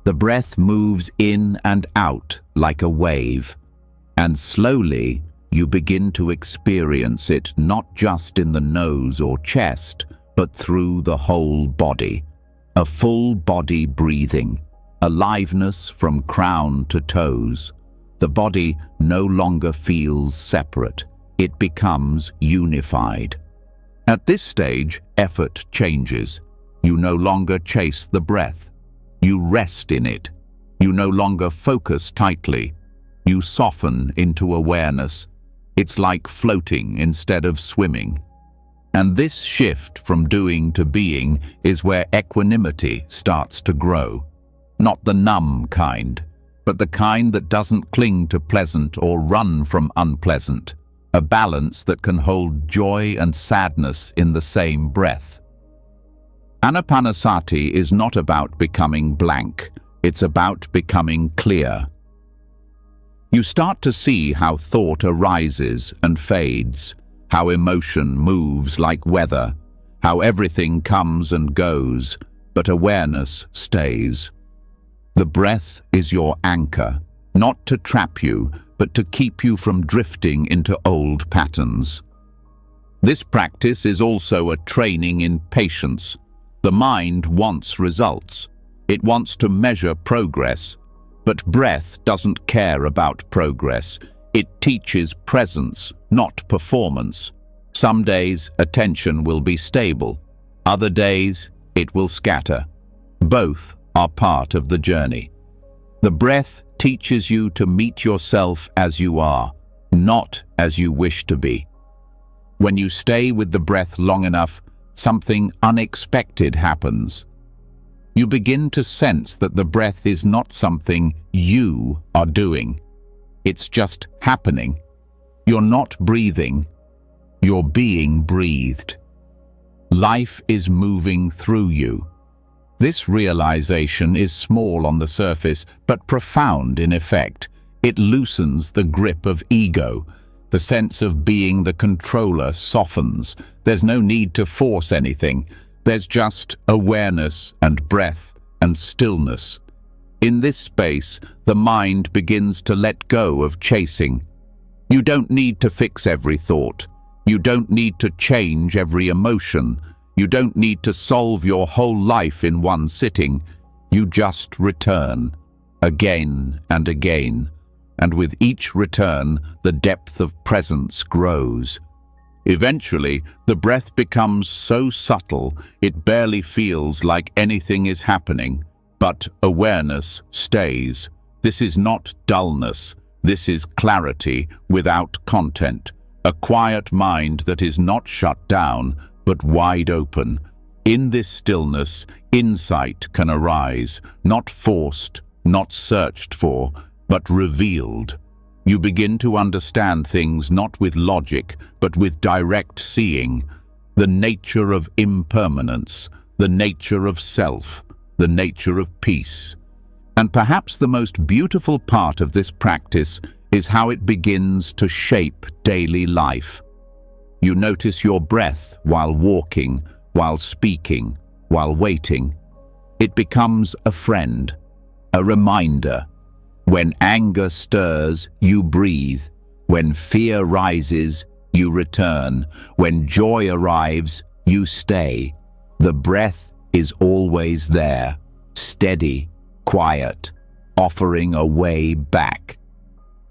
The breath moves in and out like a wave, and slowly you begin to experience it not just in the nose or chest, but through the whole body. A full body breathing, aliveness from crown to toes. The body no longer feels separate. It becomes unified. At this stage, effort changes. You no longer chase the breath. You rest in it. You no longer focus tightly. You soften into awareness. It's like floating instead of swimming. And this shift from doing to being is where equanimity starts to grow. Not the numb kind, but the kind that doesn't cling to pleasant or run from unpleasant. A balance that can hold joy and sadness in the same breath. Anapanasati is not about becoming blank. It's about becoming clear. You start to see how thought arises and fades, how emotion moves like weather, how everything comes and goes, but awareness stays. The breath is your anchor, not to trap you, but to keep you from drifting into old patterns. This practice is also a training in patience. The mind wants results. It wants to measure progress, but breath doesn't care about progress. It teaches presence, not performance. Some days, attention will be stable. Other days, it will scatter. Both are part of the journey. The breath teaches you to meet yourself as you are, not as you wish to be. When you stay with the breath long enough, something unexpected happens. You begin to sense that the breath is not something you are doing. It's just happening. You're not breathing. You're being breathed. Life is moving through you. This realization is small on the surface, but profound in effect. It loosens the grip of ego. The sense of being the controller softens. There's no need to force anything. There's just awareness and breath and stillness. In this space, the mind begins to let go of chasing. You don't need to fix every thought. You don't need to change every emotion. You don't need to solve your whole life in one sitting. You just return, again and again. And with each return, the depth of presence grows. Eventually, the breath becomes so subtle, it barely feels like anything is happening. But awareness stays. This is not dullness. This is clarity without content. A quiet mind that is not shut down, but wide open. In this stillness, insight can arise, not forced, not searched for, but revealed. You begin to understand things not with logic, but with direct seeing. The nature of impermanence, the nature of self, the nature of peace. And perhaps the most beautiful part of this practice is how it begins to shape daily life. You notice your breath while walking, while speaking, while waiting. It becomes a friend, a reminder. When anger stirs, you breathe. When fear rises, you return. When joy arrives, you stay. The breath is always there, steady, quiet, offering a way back.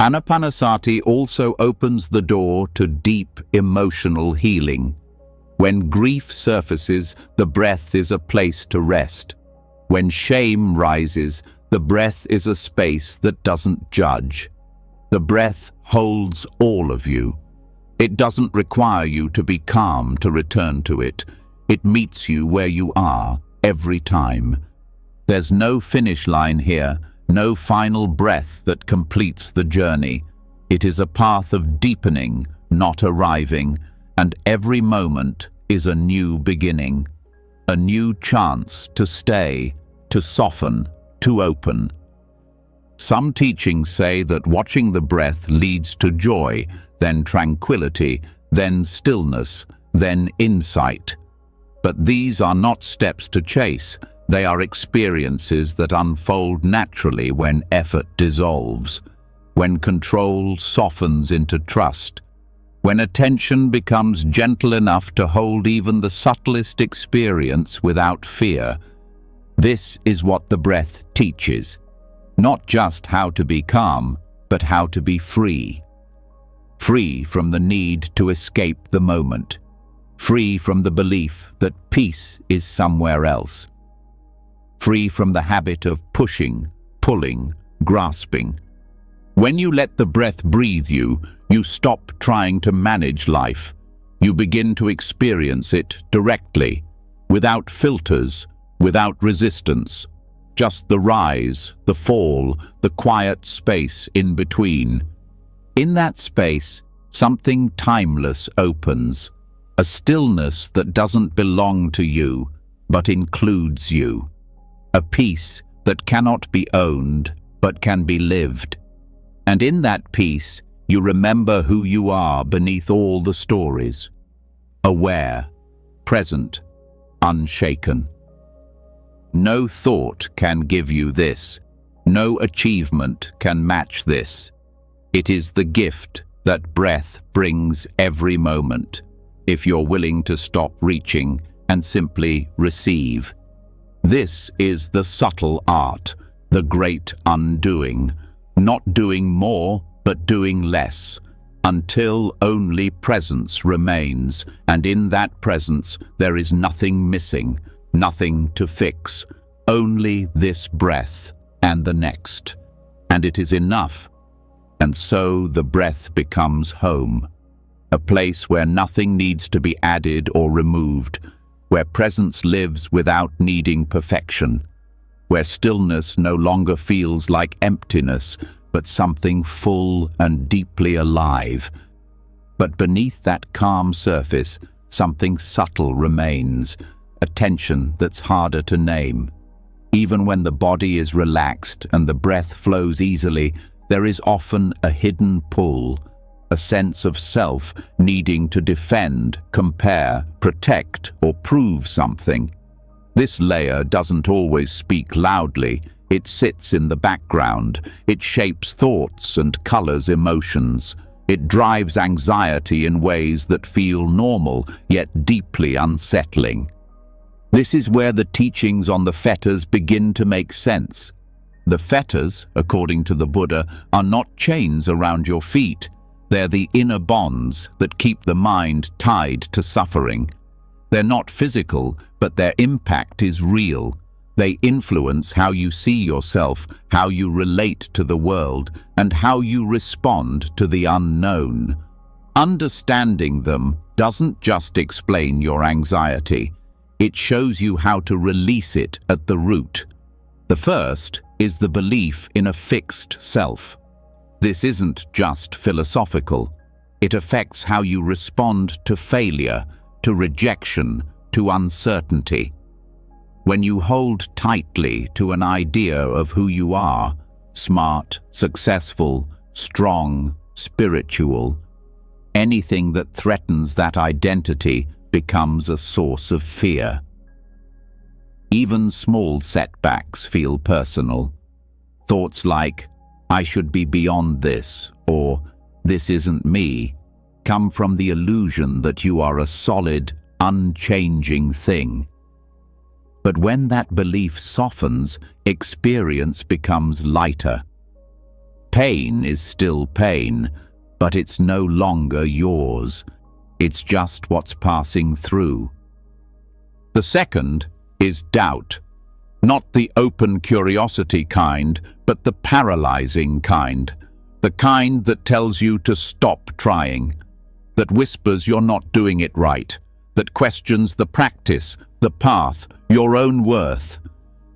Anapanasati also opens the door to deep emotional healing. When grief surfaces, the breath is a place to rest. When shame rises, the breath is a space that doesn't judge. The breath holds all of you. It doesn't require you to be calm to return to it. It meets you where you are, every time. There's no finish line here, no final breath that completes the journey. It is a path of deepening, not arriving, and every moment is a new beginning, a new chance to stay, to soften, to open. Some teachings say that watching the breath leads to joy, then tranquility, then stillness, then insight. But these are not steps to chase. They are experiences that unfold naturally when effort dissolves, when control softens into trust, when attention becomes gentle enough to hold even the subtlest experience without fear. This is what the breath teaches. Not just how to be calm, but how to be free. Free from the need to escape the moment. Free from the belief that peace is somewhere else. Free from the habit of pushing, pulling, grasping. When you let the breath breathe you, you stop trying to manage life. You begin to experience it directly, without filters, without resistance. Just the rise, the fall, the quiet space in between. In that space, something timeless opens, a stillness that doesn't belong to you, but includes you. A peace that cannot be owned, but can be lived. And in that peace, you remember who you are beneath all the stories. Aware, present, unshaken. No thought can give you this. No achievement can match this. It is the gift that breath brings every moment, if you're willing to stop reaching and simply receive. This is the subtle art, the great undoing, not doing more, but doing less, until only presence remains, and in that presence there is nothing missing, nothing to fix, only this breath and the next, and it is enough. And so the breath becomes home, a place where nothing needs to be added or removed, where presence lives without needing perfection, where stillness no longer feels like emptiness, but something full and deeply alive. But beneath that calm surface, something subtle remains, a tension that's harder to name. Even when the body is relaxed and the breath flows easily, there is often a hidden pull, a sense of self needing to defend, compare, protect, or prove something. This layer doesn't always speak loudly. It sits in the background. It shapes thoughts and colors emotions. It drives anxiety in ways that feel normal, yet deeply unsettling. This is where the teachings on the fetters begin to make sense. The fetters, according to the Buddha, are not chains around your feet. They're the inner bonds that keep the mind tied to suffering. They're not physical, but their impact is real. They influence how you see yourself, how you relate to the world, and how you respond to the unknown. Understanding them doesn't just explain your anxiety. It shows you how to release it at the root. The first is the belief in a fixed self. This isn't just philosophical. It affects how you respond to failure, to rejection, to uncertainty. When you hold tightly to an idea of who you are, smart, successful, strong, spiritual, anything that threatens that identity becomes a source of fear. Even small setbacks feel personal. Thoughts like, "I should be beyond this," or "this isn't me," come from the illusion that you are a solid, unchanging thing. But when that belief softens, experience becomes lighter. Pain is still pain, but it's no longer yours. It's just what's passing through. The second is doubt. Not the open curiosity kind, but the paralyzing kind. The kind that tells you to stop trying, that whispers you're not doing it right, that questions the practice, the path, your own worth.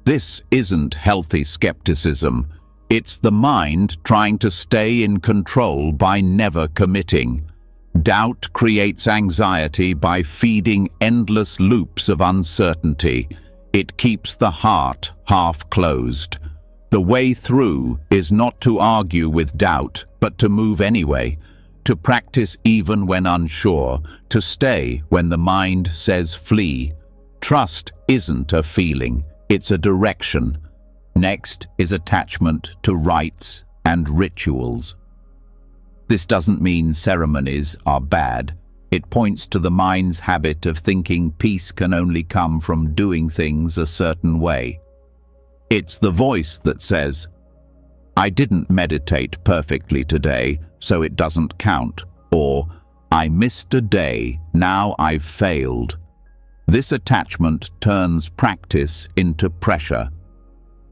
This isn't healthy skepticism. It's the mind trying to stay in control by never committing. Doubt creates anxiety by feeding endless loops of uncertainty. It keeps the heart half closed. The way through is not to argue with doubt, but to move anyway, to practice even when unsure, to stay when the mind says flee. Trust isn't a feeling, it's a direction. Next is attachment to rites and rituals. This doesn't mean ceremonies are bad. It points to the mind's habit of thinking peace can only come from doing things a certain way. It's the voice that says, "I didn't meditate perfectly today, so it doesn't count," or "I missed a day, now I've failed." This attachment turns practice into pressure.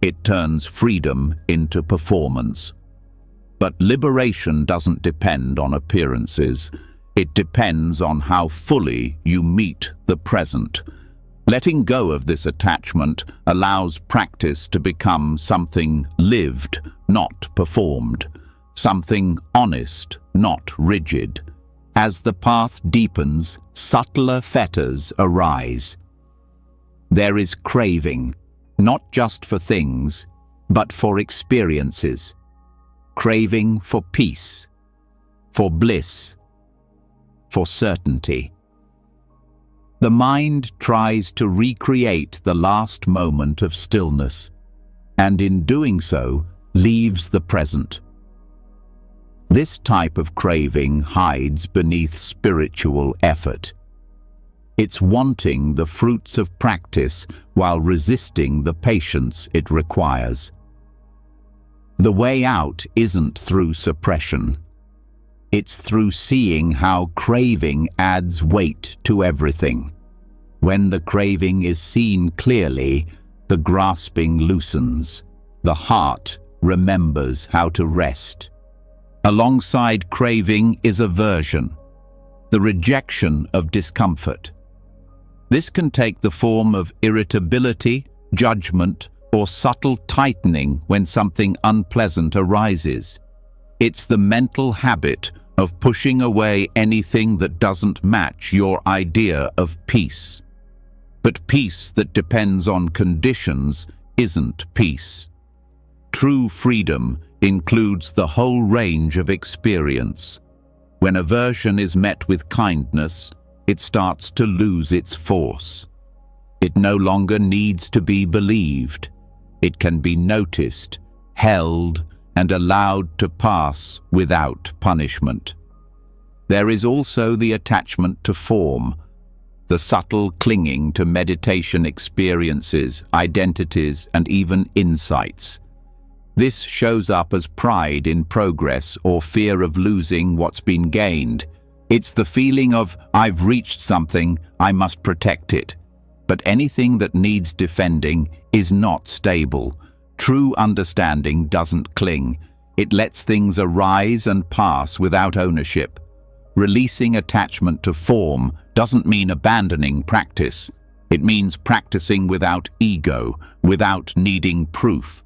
It turns freedom into performance. But liberation doesn't depend on appearances. It depends on how fully you meet the present. Letting go of this attachment allows practice to become something lived, not performed, something honest, not rigid. As the path deepens, subtler fetters arise. There is craving, not just for things, but for experiences. Craving for peace, for bliss, for certainty. The mind tries to recreate the last moment of stillness, and in doing so, leaves the present. This type of craving hides beneath spiritual effort. It's wanting the fruits of practice while resisting the patience it requires. The way out isn't through suppression. It's through seeing how craving adds weight to everything. When the craving is seen clearly, the grasping loosens. The heart remembers how to rest. Alongside craving is aversion, the rejection of discomfort. This can take the form of irritability, judgment, or subtle tightening when something unpleasant arises. It's the mental habit of pushing away anything that doesn't match your idea of peace. But peace that depends on conditions isn't peace. True freedom includes the whole range of experience. When aversion is met with kindness, it starts to lose its force. It no longer needs to be believed. It can be noticed, held, and allowed to pass without punishment. There is also the attachment to form, the subtle clinging to meditation experiences, identities, and even insights. This shows up as pride in progress or fear of losing what's been gained. It's the feeling of, "I've reached something, I must protect it." But anything that needs defending is not stable. True understanding doesn't cling. It lets things arise and pass without ownership. Releasing attachment to form doesn't mean abandoning practice. It means practicing without ego, without needing proof.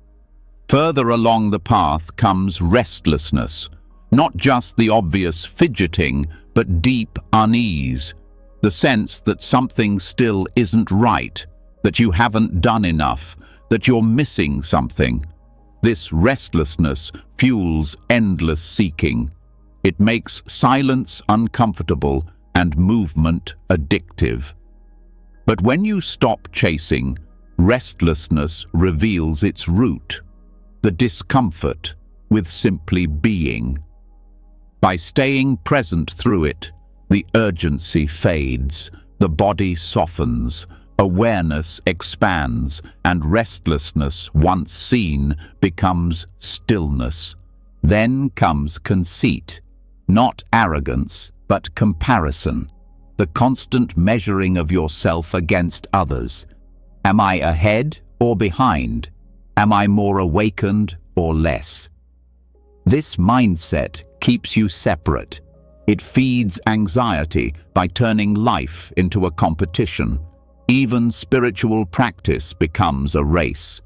Further along the path comes restlessness, not just the obvious fidgeting, but deep unease, the sense that something still isn't right, that you haven't done enough, that you're missing something. This restlessness fuels endless seeking. It makes silence uncomfortable and movement addictive. But when you stop chasing, restlessness reveals its root, the discomfort with simply being. By staying present through it, the urgency fades, the body softens, awareness expands, and restlessness, once seen, becomes stillness. Then comes conceit, not arrogance, but comparison, the constant measuring of yourself against others. Am I ahead or behind? Am I more awakened or less? This mindset keeps you separate. It feeds anxiety by turning life into a competition. Even spiritual practice becomes a race.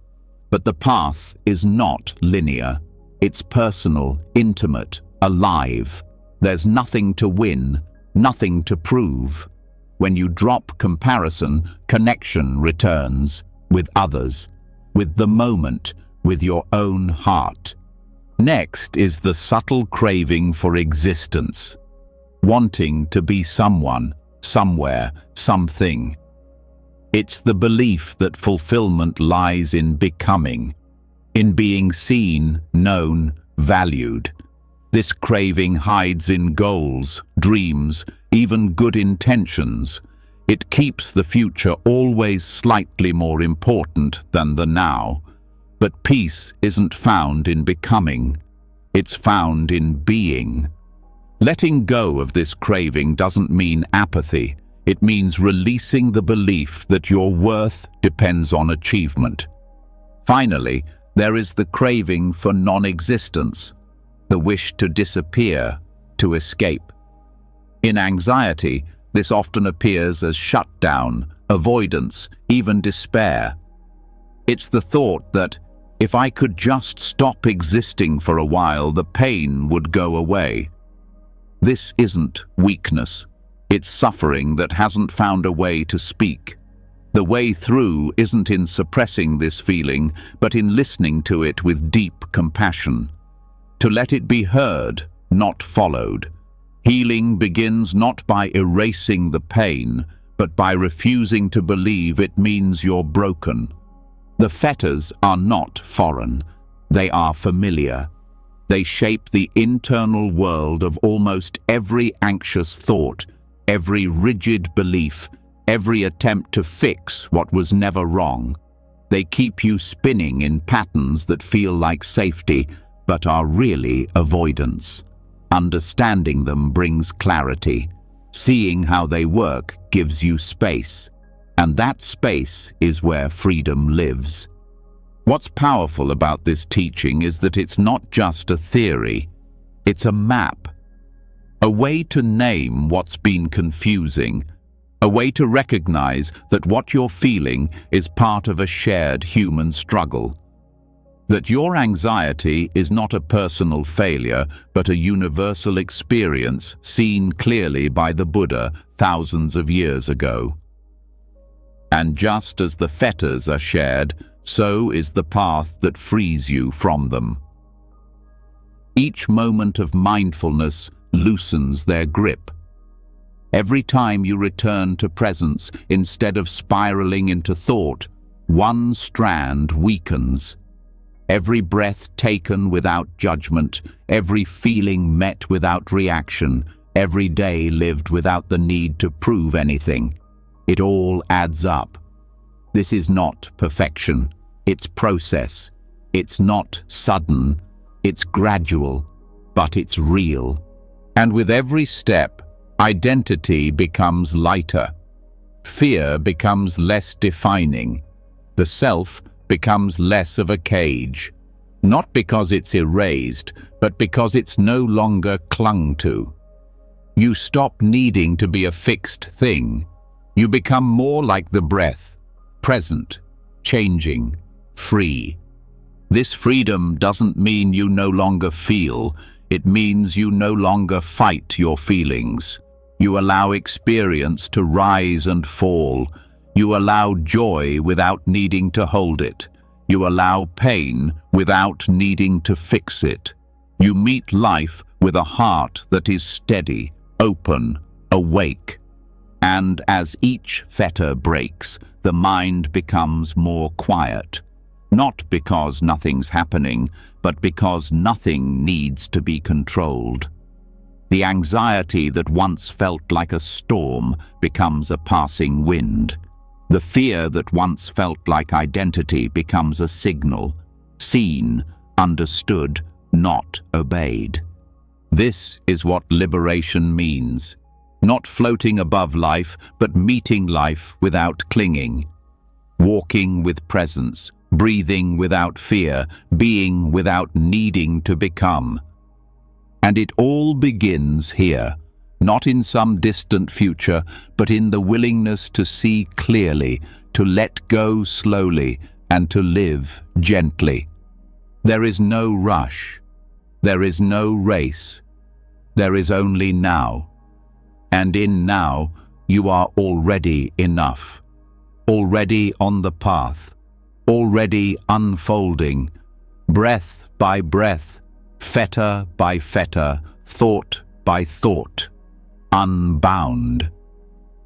But the path is not linear. It's personal, intimate, alive. There's nothing to win, nothing to prove. When you drop comparison, connection returns with others, with the moment, with your own heart. Next is the subtle craving for existence, wanting to be someone, somewhere, something. It's the belief that fulfillment lies in becoming, in being seen, known, valued. This craving hides in goals, dreams, even good intentions. It keeps the future always slightly more important than the now. But peace isn't found in becoming. It's found in being. Letting go of this craving doesn't mean apathy. It means releasing the belief that your worth depends on achievement. Finally, there is the craving for non-existence, the wish to disappear, to escape. In anxiety, this often appears as shutdown, avoidance, even despair. It's the thought that if I could just stop existing for a while, the pain would go away. This isn't weakness. It's suffering that hasn't found a way to speak. The way through isn't in suppressing this feeling, but in listening to it with deep compassion. To let it be heard, not followed. Healing begins not by erasing the pain, but by refusing to believe it means you're broken. The fetters are not foreign. They are familiar. They shape the internal world of almost every anxious thought, every rigid belief, every attempt to fix what was never wrong. They keep you spinning in patterns that feel like safety, but are really avoidance. Understanding them brings clarity. Seeing how they work gives you space. And that space is where freedom lives. What's powerful about this teaching is that it's not just a theory. It's a map. A way to name what's been confusing. A way to recognize that what you're feeling is part of a shared human struggle. That your anxiety is not a personal failure, but a universal experience seen clearly by the Buddha thousands of years ago. And just as the fetters are shared, so is the path that frees you from them. Each moment of mindfulness loosens their grip. Every time you return to presence instead of spiraling into thought, one strand weakens. Every breath taken without judgment, every feeling met without reaction, every day lived without the need to prove anything. It all adds up. This is not perfection. It's process. It's not sudden. It's gradual, but it's real. And with every step, identity becomes lighter. Fear becomes less defining. The self becomes less of a cage. Not because it's erased, but because it's no longer clung to. You stop needing to be a fixed thing. You become more like the breath, present, changing, free. This freedom doesn't mean you no longer feel. It means you no longer fight your feelings. You allow experience to rise and fall. You allow joy without needing to hold it. You allow pain without needing to fix it. You meet life with a heart that is steady, open, awake. And as each fetter breaks, the mind becomes more quiet. Not because nothing's happening, but because nothing needs to be controlled. The anxiety that once felt like a storm becomes a passing wind. The fear that once felt like identity becomes a signal, seen, understood, not obeyed. This is what liberation means. Not floating above life, but meeting life without clinging. Walking with presence, breathing without fear, being without needing to become. And it all begins here, not in some distant future, but in the willingness to see clearly, to let go slowly, and to live gently. There is no rush. There is no race. There is only now. And in now, you are already enough. Already on the path. Already unfolding. Breath by breath. Fetter by fetter. Thought by thought. Unbound.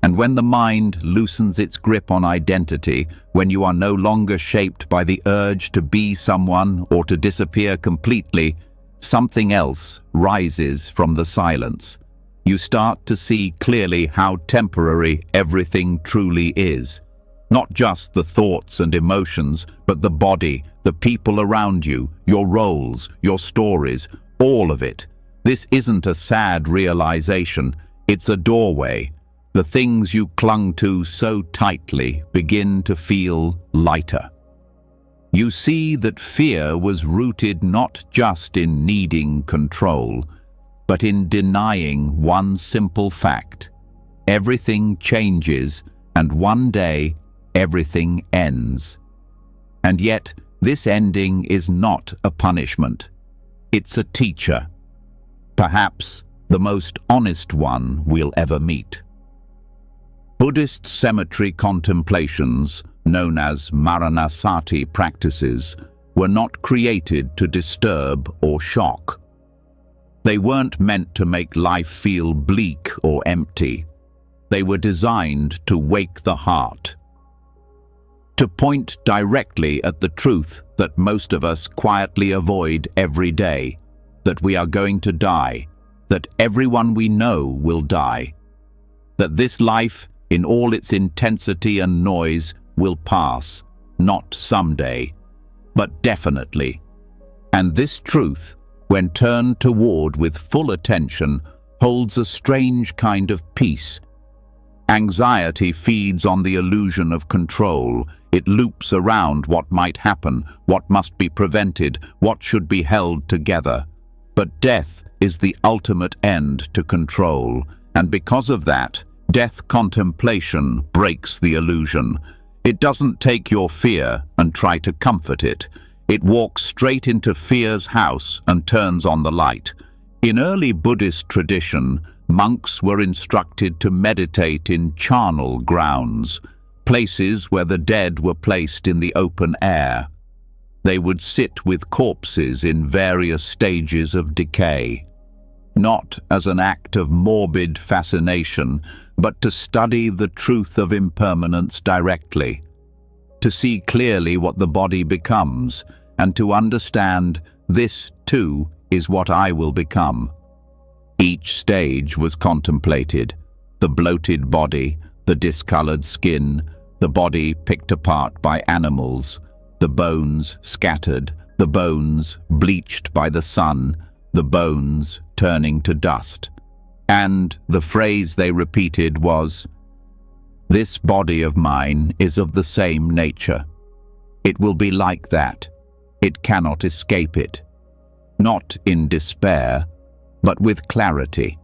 And when the mind loosens its grip on identity, when you are no longer shaped by the urge to be someone or to disappear completely, something else rises from the silence. You start to see clearly how temporary everything truly is. Not just the thoughts and emotions, but the body, the people around you, your roles, your stories, all of it. This isn't a sad realization, it's a doorway. The things you clung to so tightly begin to feel lighter. You see that fear was rooted not just in needing control, but in denying one simple fact. Everything changes, and one day, everything ends. And yet, this ending is not a punishment. It's a teacher. Perhaps the most honest one we'll ever meet. Buddhist cemetery contemplations, known as Maranasati practices, were not created to disturb or shock. They weren't meant to make life feel bleak or empty. They were designed to wake the heart. To point directly at the truth that most of us quietly avoid every day, that we are going to die, that everyone we know will die, that this life, in all its intensity and noise, will pass, not someday, but definitely. And this truth, when turned toward with full attention, holds a strange kind of peace. Anxiety feeds on the illusion of control. It loops around what might happen, what must be prevented, what should be held together. But death is the ultimate end to control, and because of that, death contemplation breaks the illusion. It doesn't take your fear and try to comfort it. It walks straight into fear's house and turns on the light. In early Buddhist tradition, monks were instructed to meditate in charnel grounds, places where the dead were placed in the open air. They would sit with corpses in various stages of decay, not as an act of morbid fascination, but to study the truth of impermanence directly, to see clearly what the body becomes, and to understand this, too, is what I will become. Each stage was contemplated: the bloated body, the discolored skin, the body picked apart by animals, the bones scattered, the bones bleached by the sun, the bones turning to dust. And the phrase they repeated was, "This body of mine is of the same nature. It will be like that. It cannot escape it." Not in despair, but with clarity.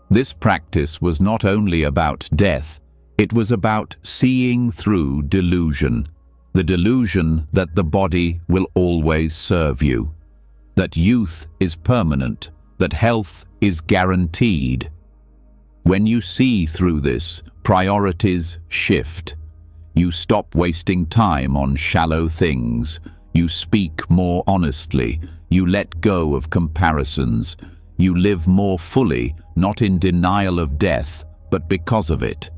This practice was not only about death, it was about seeing through delusion. The delusion that the body will always serve you, that youth is permanent, that health is guaranteed. When you see through this, priorities shift. You stop wasting time on shallow things. You speak more honestly. You let go of comparisons. You live more fully, not in denial of death, but because of it.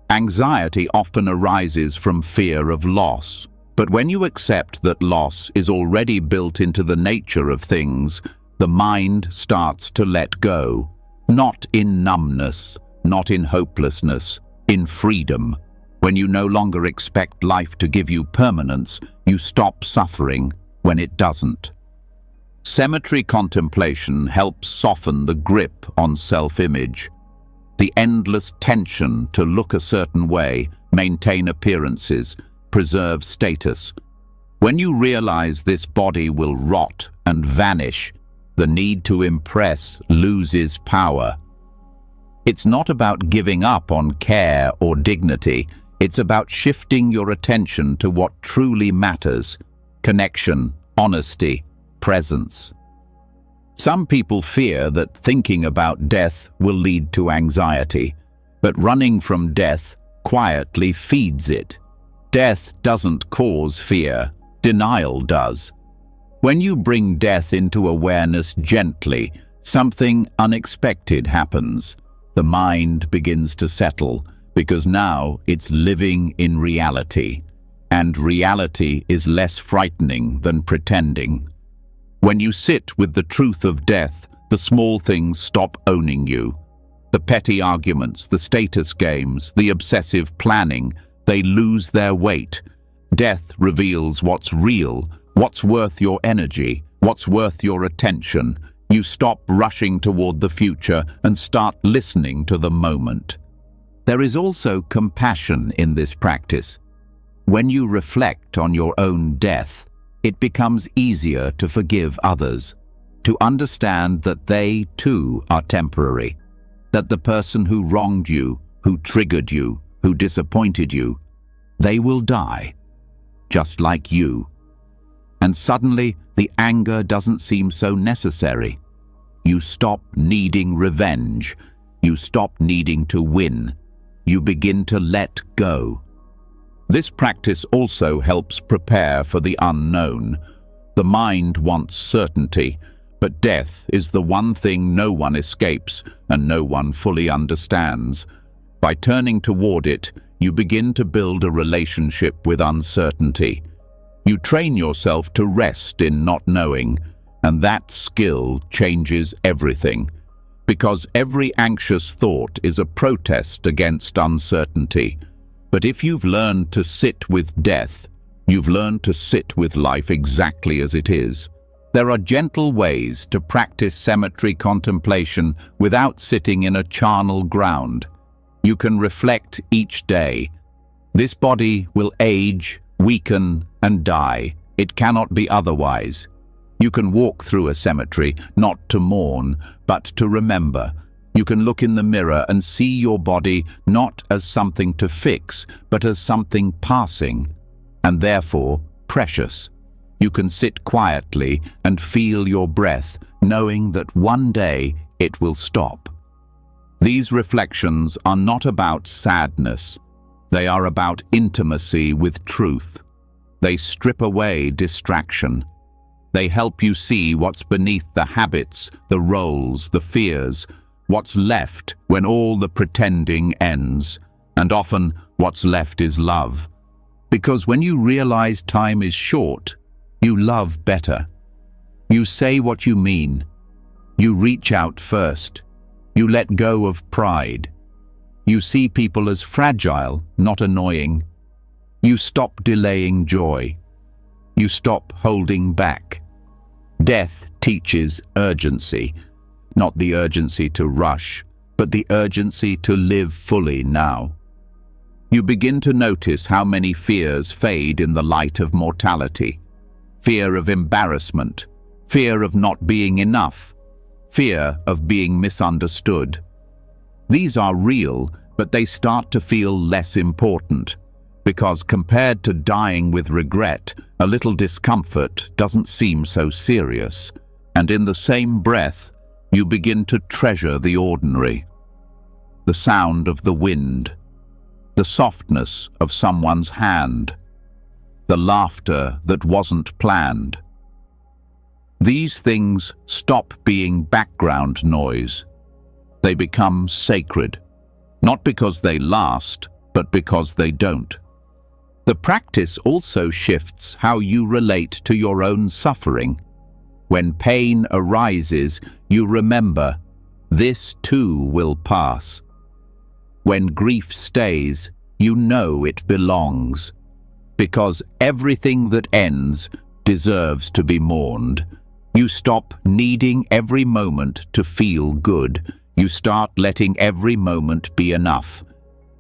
Anxiety often arises from fear of loss. But when you accept that loss is already built into the nature of things, the mind starts to let go. Not in numbness, not in hopelessness, in freedom. When you no longer expect life to give you permanence, you stop suffering when it doesn't. Cemetery contemplation helps soften the grip on self-image, the endless tension to look a certain way, maintain appearances, preserve status. When you realize this body will rot and vanish, the need to impress loses power. It's not about giving up on care or dignity. It's about shifting your attention to what truly matters: connection, honesty, presence. Some people fear that thinking about death will lead to anxiety, but running from death quietly feeds it. Death doesn't cause fear, denial does. When you bring death into awareness gently, something unexpected happens. The mind begins to settle, because now it's living in reality, and reality is less frightening than pretending. When you sit with the truth of death, the small things stop owning you. The petty arguments, the status games, the obsessive planning, they lose their weight. Death reveals what's real, what's worth your energy, what's worth your attention. You stop rushing toward the future and start listening to the moment. There is also compassion in this practice. When you reflect on your own death, it becomes easier to forgive others, to understand that they too are temporary, that the person who wronged you, who triggered you, who disappointed you, they will die, just like you. And suddenly, the anger doesn't seem so necessary. You stop needing revenge. You stop needing to win. You begin to let go. This practice also helps prepare for the unknown. The mind wants certainty, but death is the one thing no one escapes and no one fully understands. By turning toward it, you begin to build a relationship with uncertainty. You train yourself to rest in not knowing, and that skill changes everything. Because every anxious thought is a protest against uncertainty. But if you've learned to sit with death, you've learned to sit with life exactly as it is. There are gentle ways to practice cemetery contemplation without sitting in a charnel ground. You can reflect each day. This body will age, weaken, and die. It cannot be otherwise. You can walk through a cemetery, not to mourn, but to remember. You can look in the mirror and see your body not as something to fix, but as something passing, and therefore precious. You can sit quietly and feel your breath, knowing that one day it will stop. These reflections are not about sadness. They are about intimacy with truth. They strip away distraction. They help you see what's beneath the habits, the roles, the fears, what's left when all the pretending ends, and often what's left is love. Because when you realize time is short, you love better. You say what you mean. You reach out first. You let go of pride. You see people as fragile, not annoying. You stop delaying joy. You stop holding back. Death teaches urgency, not the urgency to rush, but the urgency to live fully now. You begin to notice how many fears fade in the light of mortality. Fear of embarrassment, fear of not being enough, fear of being misunderstood. These are real, but they start to feel less important, because compared to dying with regret, a little discomfort doesn't seem so serious. And in the same breath, you begin to treasure the ordinary. The sound of the wind, the softness of someone's hand, the laughter that wasn't planned. These things stop being background noise. They become sacred, not because they last, but because they don't. The practice also shifts how you relate to your own suffering. When pain arises, you remember, this too will pass. When grief stays, you know it belongs, because everything that ends deserves to be mourned. You stop needing every moment to feel good. You start letting every moment be enough.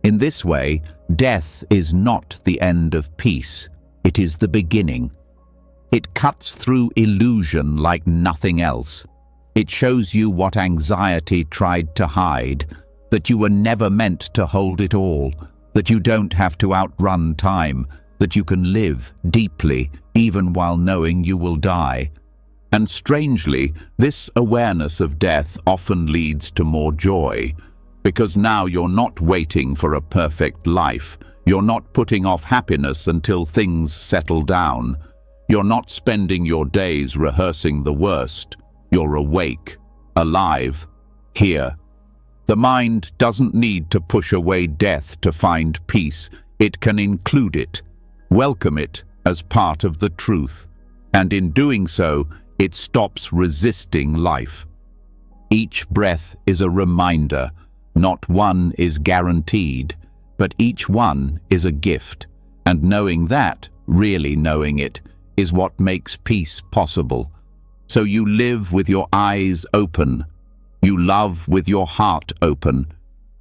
In this way, death is not the end of peace. It is the beginning. It cuts through illusion like nothing else. It shows you what anxiety tried to hide, that you were never meant to hold it all, that you don't have to outrun time, that you can live deeply even while knowing you will die. And strangely, this awareness of death often leads to more joy, because now you're not waiting for a perfect life. You're not putting off happiness until things settle down. You're not spending your days rehearsing the worst. You're awake, alive, here. The mind doesn't need to push away death to find peace. It can include it, welcome it as part of the truth. And in doing so, it stops resisting life. Each breath is a reminder. Not one is guaranteed, but each one is a gift. And knowing that, really knowing it, is what makes peace possible. So you live with your eyes open. You love with your heart open.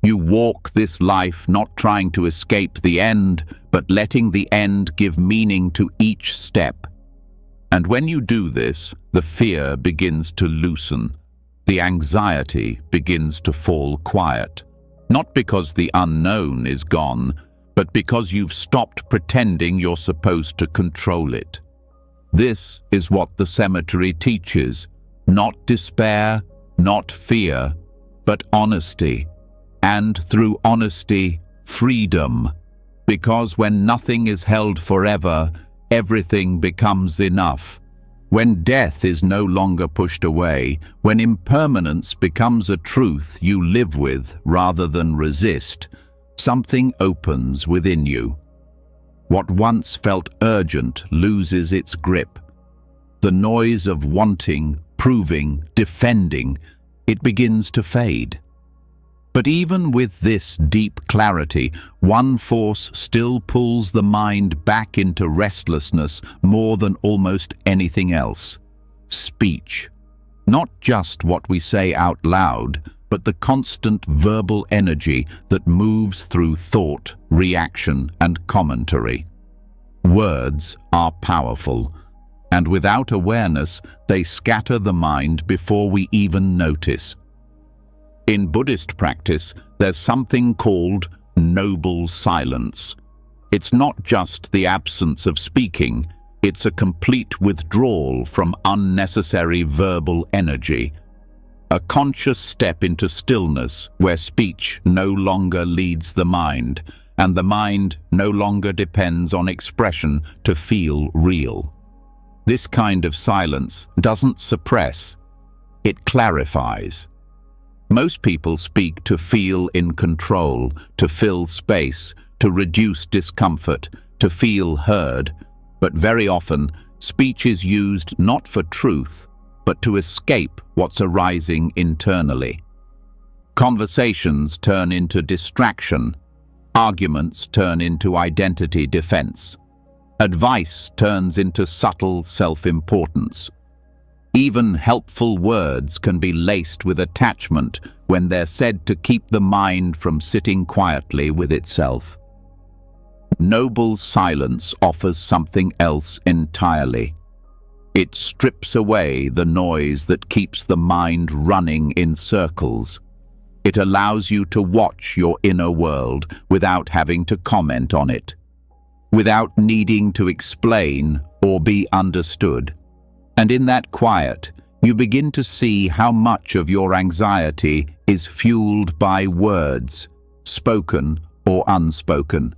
You walk this life not trying to escape the end, but letting the end give meaning to each step. And when you do this, the fear begins to loosen. The anxiety begins to fall quiet. Not because the unknown is gone, but because you've stopped pretending you're supposed to control it. This is what the cemetery teaches. Not despair, not fear, but honesty. And through honesty, freedom. Because when nothing is held forever, everything becomes enough. When death is no longer pushed away, when impermanence becomes a truth you live with rather than resist, something opens within you. What once felt urgent loses its grip. The noise of wanting, proving, defending, it begins to fade. But even with this deep clarity, one force still pulls the mind back into restlessness more than almost anything else. Speech. Not just what we say out loud, but the constant verbal energy that moves through thought, reaction, and commentary. Words are powerful, and without awareness, they scatter the mind before we even notice. In Buddhist practice, there's something called noble silence. It's not just the absence of speaking, it's a complete withdrawal from unnecessary verbal energy. A conscious step into stillness where speech no longer leads the mind, and the mind no longer depends on expression to feel real. This kind of silence doesn't suppress, it clarifies. Most people speak to feel in control, to fill space, to reduce discomfort, to feel heard, but very often speech is used not for truth, but to escape what's arising internally. Conversations turn into distraction, arguments turn into identity defense, advice turns into subtle self-importance. Even helpful words can be laced with attachment when they're said to keep the mind from sitting quietly with itself. Noble silence offers something else entirely. It strips away the noise that keeps the mind running in circles. It allows you to watch your inner world without having to comment on it, without needing to explain or be understood. And in that quiet, you begin to see how much of your anxiety is fueled by words, spoken or unspoken.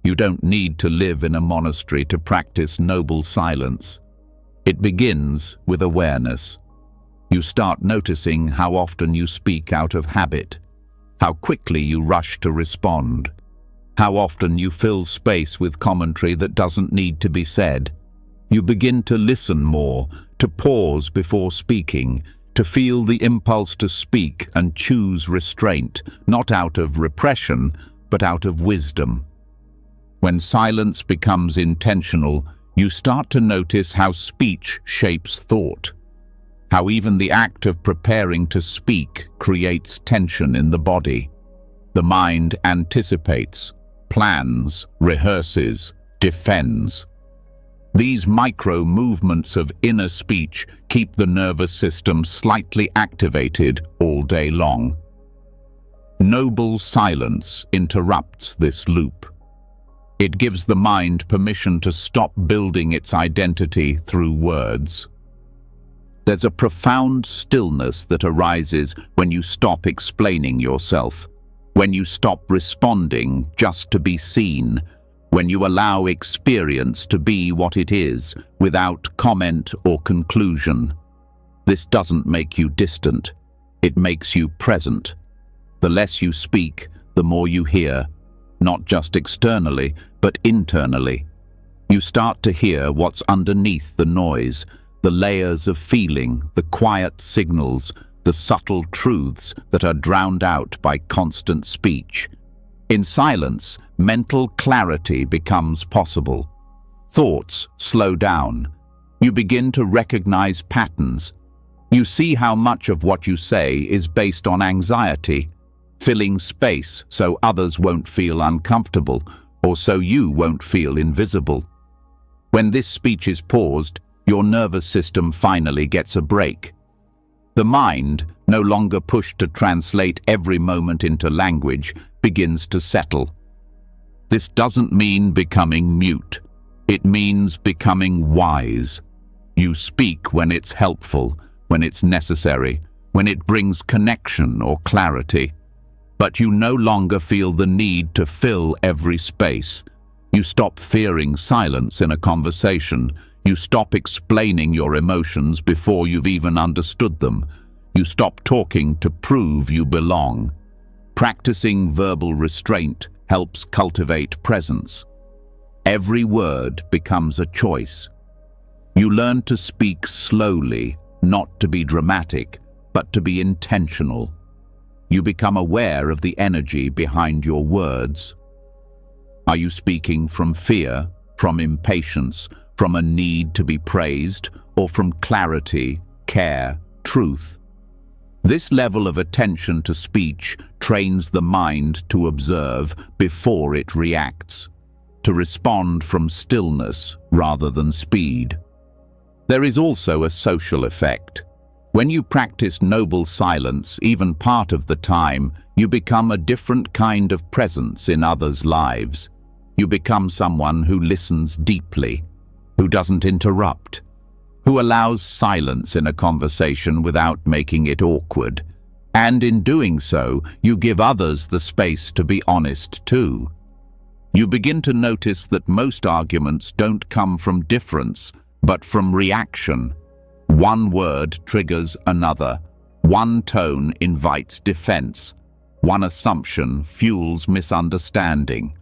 You don't need to live in a monastery to practice noble silence. It begins with awareness. You start noticing how often you speak out of habit, how quickly you rush to respond, how often you fill space with commentary that doesn't need to be said. You begin to listen more, to pause before speaking, to feel the impulse to speak and choose restraint, not out of repression, but out of wisdom. When silence becomes intentional, you start to notice how speech shapes thought. how even the act of preparing to speak creates tension in the body. The mind anticipates, plans, rehearses, defends. These micro-movements of inner speech keep the nervous system slightly activated all day long. Noble silence interrupts this loop. It gives the mind permission to stop building its identity through words. There's a profound stillness that arises when you stop explaining yourself, when you stop responding just to be seen, when you allow experience to be what it is, without comment or conclusion. This doesn't make you distant. It makes you present. The less you speak, the more you hear, not just externally, but internally. You start to hear what's underneath the noise, the layers of feeling, the quiet signals, the subtle truths that are drowned out by constant speech. In silence, mental clarity becomes possible. Thoughts slow down. You begin to recognize patterns. You see how much of what you say is based on anxiety, filling space so others won't feel uncomfortable, or so you won't feel invisible. When this speech is paused, your nervous system finally gets a break. The mind, no longer pushed to translate every moment into language, begins to settle. This doesn't mean becoming mute. It means becoming wise. You speak when it's helpful, when it's necessary, when it brings connection or clarity. But you no longer feel the need to fill every space. You stop fearing silence in a conversation. You stop explaining your emotions before you've even understood them. You stop talking to prove you belong. Practicing verbal restraint helps cultivate presence. Every word becomes a choice. You learn to speak slowly, not to be dramatic, but to be intentional. You become aware of the energy behind your words. Are you speaking from fear, from impatience, from a need to be praised, or from clarity, care, truth? This level of attention to speech trains the mind to observe before it reacts, to respond from stillness rather than speed. There is also a social effect. When you practice noble silence, even part of the time, you become a different kind of presence in others' lives. You become someone who listens deeply, who doesn't interrupt, who allows silence in a conversation without making it awkward. And in doing so, you give others the space to be honest too. You begin to notice that most arguments don't come from difference, but from reaction. One word triggers another. One tone invites defense. One assumption fuels misunderstanding.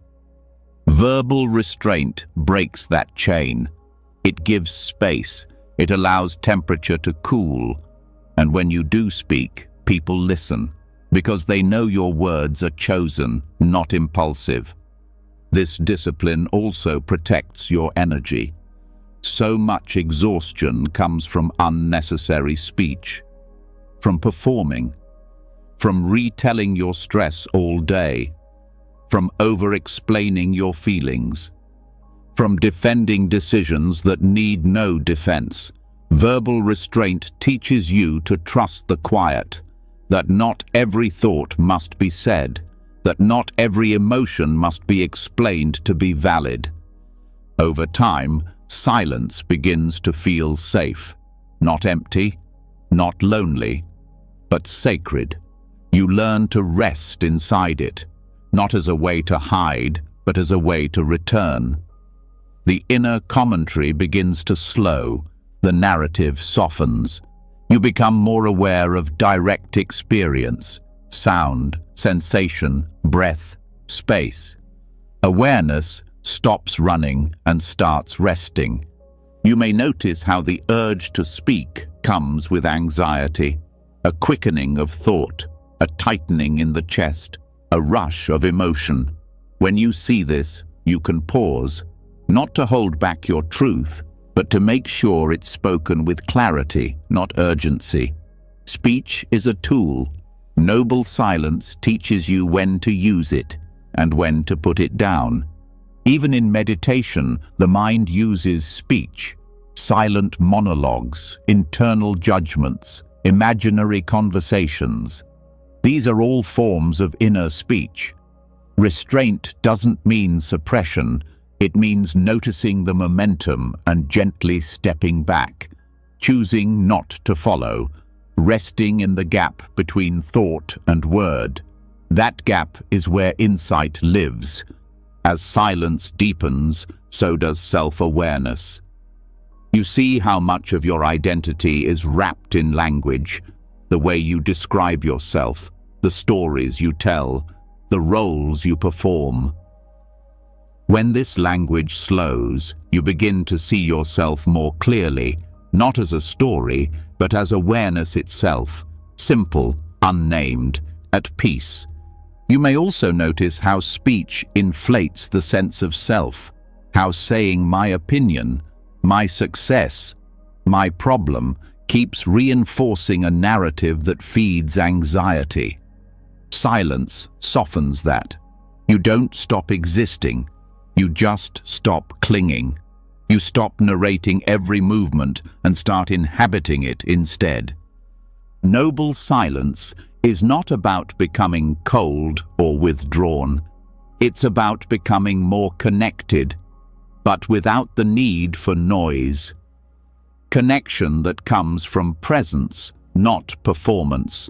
Verbal restraint breaks that chain. It gives space. It allows temperature to cool. And when you do speak, people listen, because they know your words are chosen, not impulsive. This discipline also protects your energy. So much exhaustion comes from unnecessary speech, from performing, from retelling your stress all day, from over-explaining your feelings, from defending decisions that need no defense. Verbal restraint teaches you to trust the quiet, that not every thought must be said, that not every emotion must be explained to be valid. Over time, silence begins to feel safe, not empty, not lonely, but sacred. You learn to rest inside it, not as a way to hide, but as a way to return. The inner commentary begins to slow, the narrative softens. You become more aware of direct experience, sound, sensation, breath, space. Awareness stops running and starts resting. You may notice how the urge to speak comes with anxiety, a quickening of thought, a tightening in the chest, a rush of emotion. When you see this, you can pause, not to hold back your truth, but to make sure it's spoken with clarity, not urgency. Speech is a tool. Noble silence teaches you when to use it and when to put it down. Even in meditation, the mind uses speech, silent monologues, internal judgments, imaginary conversations. These are all forms of inner speech. Restraint doesn't mean suppression. It means noticing the momentum and gently stepping back, choosing not to follow, resting in the gap between thought and word. That gap is where insight lives. As silence deepens, so does self-awareness. You see how much of your identity is wrapped in language, the way you describe yourself, the stories you tell, the roles you perform. When this language slows, you begin to see yourself more clearly, not as a story, but as awareness itself, simple, unnamed, at peace. You may also notice how speech inflates the sense of self, how saying my opinion, my success, my problem keeps reinforcing a narrative that feeds anxiety. Silence softens that. You don't stop existing. You just stop clinging. You stop narrating every movement and start inhabiting it instead. Noble silence is not about becoming cold or withdrawn. It's about becoming more connected, but without the need for noise. Connection that comes from presence, not performance.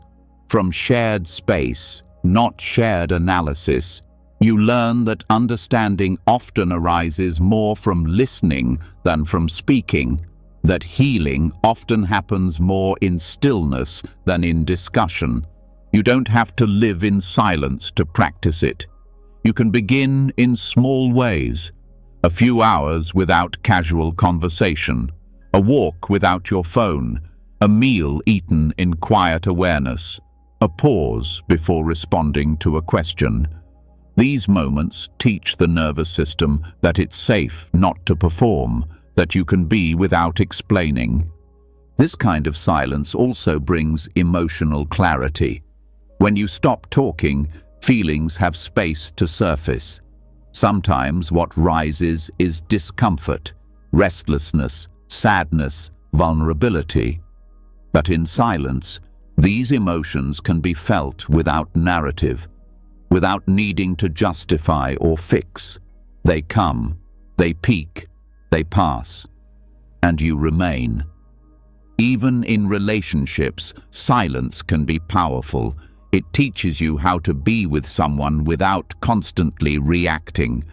From shared space, not shared analysis. You learn that understanding often arises more from listening than from speaking, that healing often happens more in stillness than in discussion. You don't have to live in silence to practice it. You can begin in small ways. A few hours without casual conversation, a walk without your phone, a meal eaten in quiet awareness, a pause before responding to a question. These moments teach the nervous system that it's safe not to perform, that you can be without explaining. This kind of silence also brings emotional clarity. When you stop talking, feelings have space to surface. Sometimes what rises is discomfort, restlessness, sadness, vulnerability. But in silence, these emotions can be felt without narrative, without needing to justify or fix. They come, they peak, they pass, and you remain. Even in relationships, silence can be powerful. It teaches you how to be with someone without constantly reacting,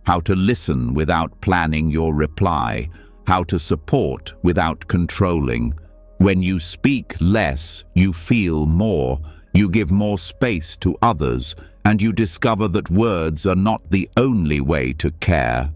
how to listen without planning your reply, how to support without controlling. When you speak less, you feel more, you give more space to others, and you discover that words are not the only way to care.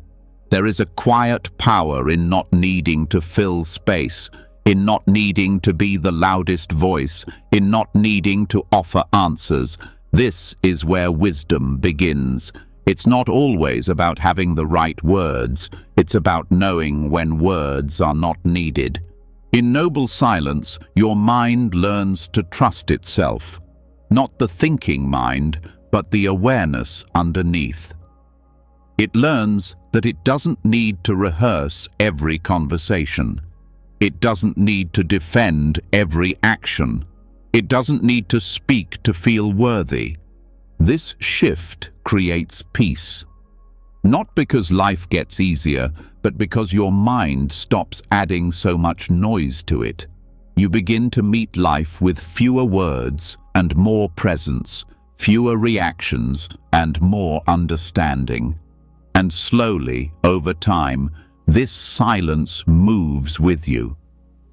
There is a quiet power in not needing to fill space, in not needing to be the loudest voice, in not needing to offer answers. This is where wisdom begins. It's not always about having the right words. It's about knowing when words are not needed. In noble silence, your mind learns to trust itself. Not the thinking mind, but the awareness underneath. It learns that it doesn't need to rehearse every conversation. It doesn't need to defend every action. It doesn't need to speak to feel worthy. This shift creates peace. Not because life gets easier, but because your mind stops adding so much noise to it. You begin to meet life with fewer words and more presence, fewer reactions and more understanding. And slowly, over time, this silence moves with you.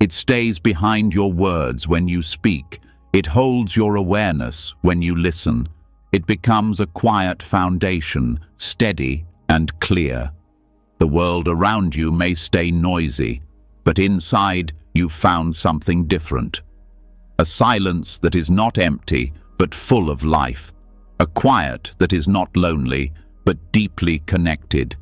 It stays behind your words when you speak. It holds your awareness when you listen. It becomes a quiet foundation, steady and clear. The world around you may stay noisy, but inside you've found something different. A silence that is not empty, but full of life. A quiet that is not lonely, but deeply connected.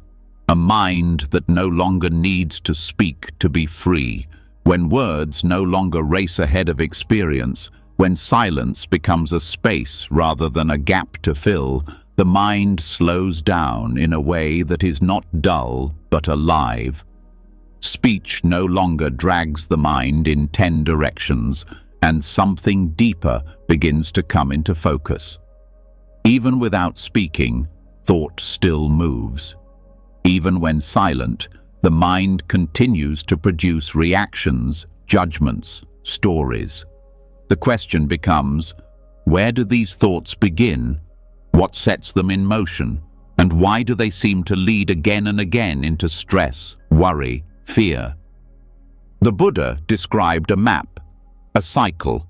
a mind that no longer needs to speak to be free, when words no longer race ahead of experience, when silence becomes a space rather than a gap to fill, the mind slows down in a way that is not dull but alive. Speech no longer drags the mind in 10 directions, and something deeper begins to come into focus. Even without speaking, thought still moves. Even when silent, the mind continues to produce reactions, judgments, stories. The question becomes, where do these thoughts begin? What sets them in motion? And why do they seem to lead again and again into stress, worry, fear? The Buddha described a map, a cycle,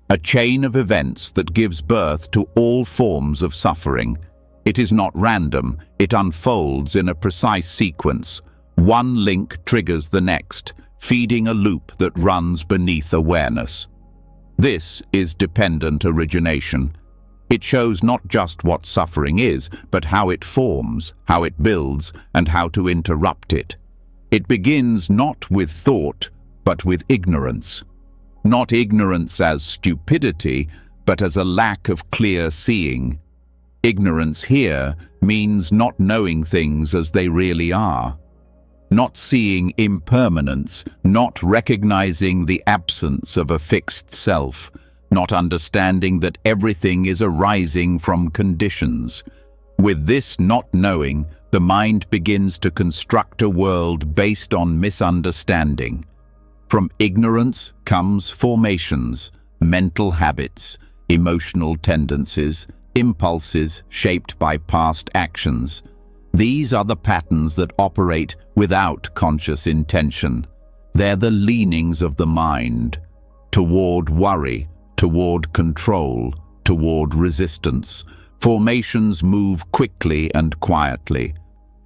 a chain of events that gives birth to all forms of suffering. It is not random, it unfolds in a precise sequence. One link triggers the next, feeding a loop that runs beneath awareness. This is dependent origination. It shows not just what suffering is, but how it forms, how it builds, and how to interrupt it. It begins not with thought, but with ignorance. Not ignorance as stupidity, but as a lack of clear seeing. Ignorance here means not knowing things as they really are. Not seeing impermanence, not recognizing the absence of a fixed self, not understanding that everything is arising from conditions. With this not knowing, the mind begins to construct a world based on misunderstanding. From ignorance comes formations, mental habits, emotional tendencies, impulses shaped by past actions. These are the patterns that operate without conscious intention. They're the leanings of the mind, toward worry, toward control, toward resistance. Formations move quickly and quietly.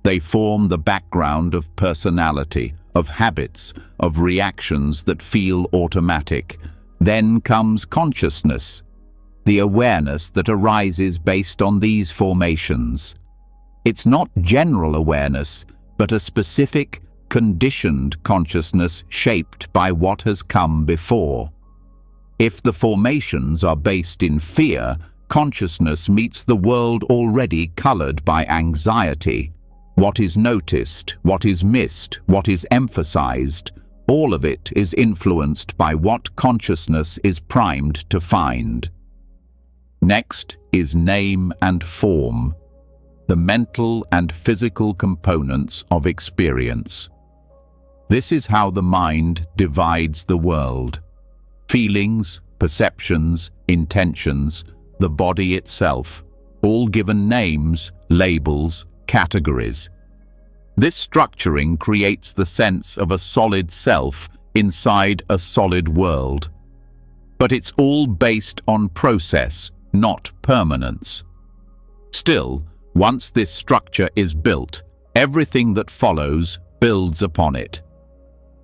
They form the background of personality, of habits, of reactions that feel automatic. Then comes consciousness, the awareness that arises based on these formations. It's not general awareness, but a specific, conditioned consciousness shaped by what has come before. If the formations are based in fear, consciousness meets the world already colored by anxiety. What is noticed, what is missed, what is emphasized, all of it is influenced by what consciousness is primed to find. Next is name and form, the mental and physical components of experience. This is how the mind divides the world. Feelings, perceptions, intentions, the body itself, all given names, labels, categories. This structuring creates the sense of a solid self inside a solid world. But it's all based on process, not permanence. Still, once this structure is built, everything that follows builds upon it.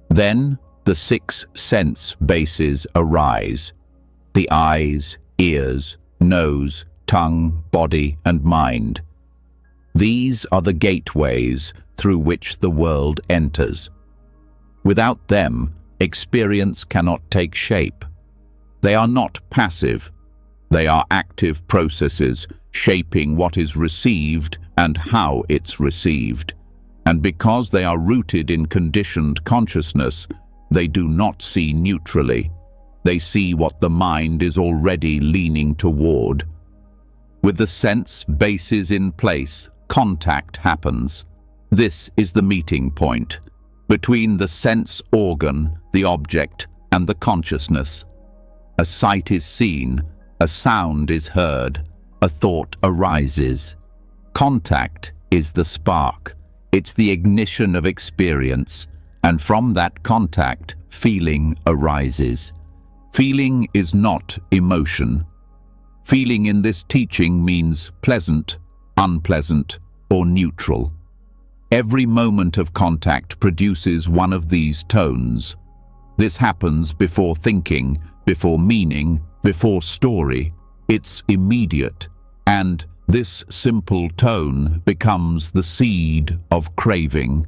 Then the 6 sense bases arise: the eyes, ears, nose, tongue, body, and mind. These are the gateways through which the world enters. Without them, experience cannot take shape. They are not passive. They are active processes shaping what is received and how it's received. And because they are rooted in conditioned consciousness, they do not see neutrally. They see what the mind is already leaning toward. With the sense bases in place, contact happens. This is the meeting point between the sense organ, the object, and the consciousness. A sight is seen, a sound is heard, a thought arises. Contact is the spark. It's the ignition of experience, and from that contact, feeling arises. Feeling is not emotion. Feeling in this teaching means pleasant, unpleasant, or neutral. Every moment of contact produces one of these tones. This happens before thinking, before meaning, before story. It's immediate, and This simple tone becomes the seed of craving.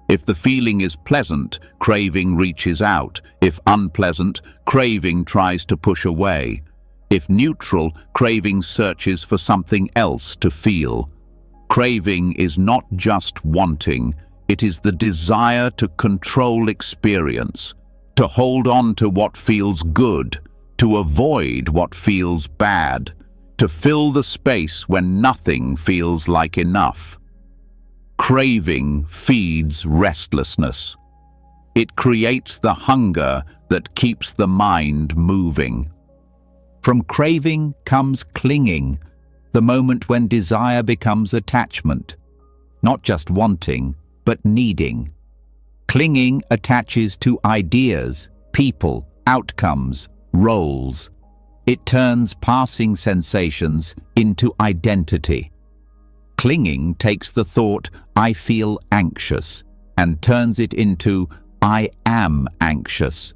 If the feeling is pleasant, craving reaches out. If unpleasant, craving tries to push away. If neutral, craving searches for something else to feel. Craving is not just wanting, it is the desire to control experience, to hold on to what feels good, to avoid what feels bad, to fill the space when nothing feels like enough. Craving feeds restlessness. It creates the hunger that keeps the mind moving. From craving comes clinging, the moment when desire becomes attachment, not just wanting, but needing. Clinging attaches to ideas, people, outcomes, roles. It turns passing sensations into identity. Clinging takes the thought, "I feel anxious," and turns it into, "I am anxious."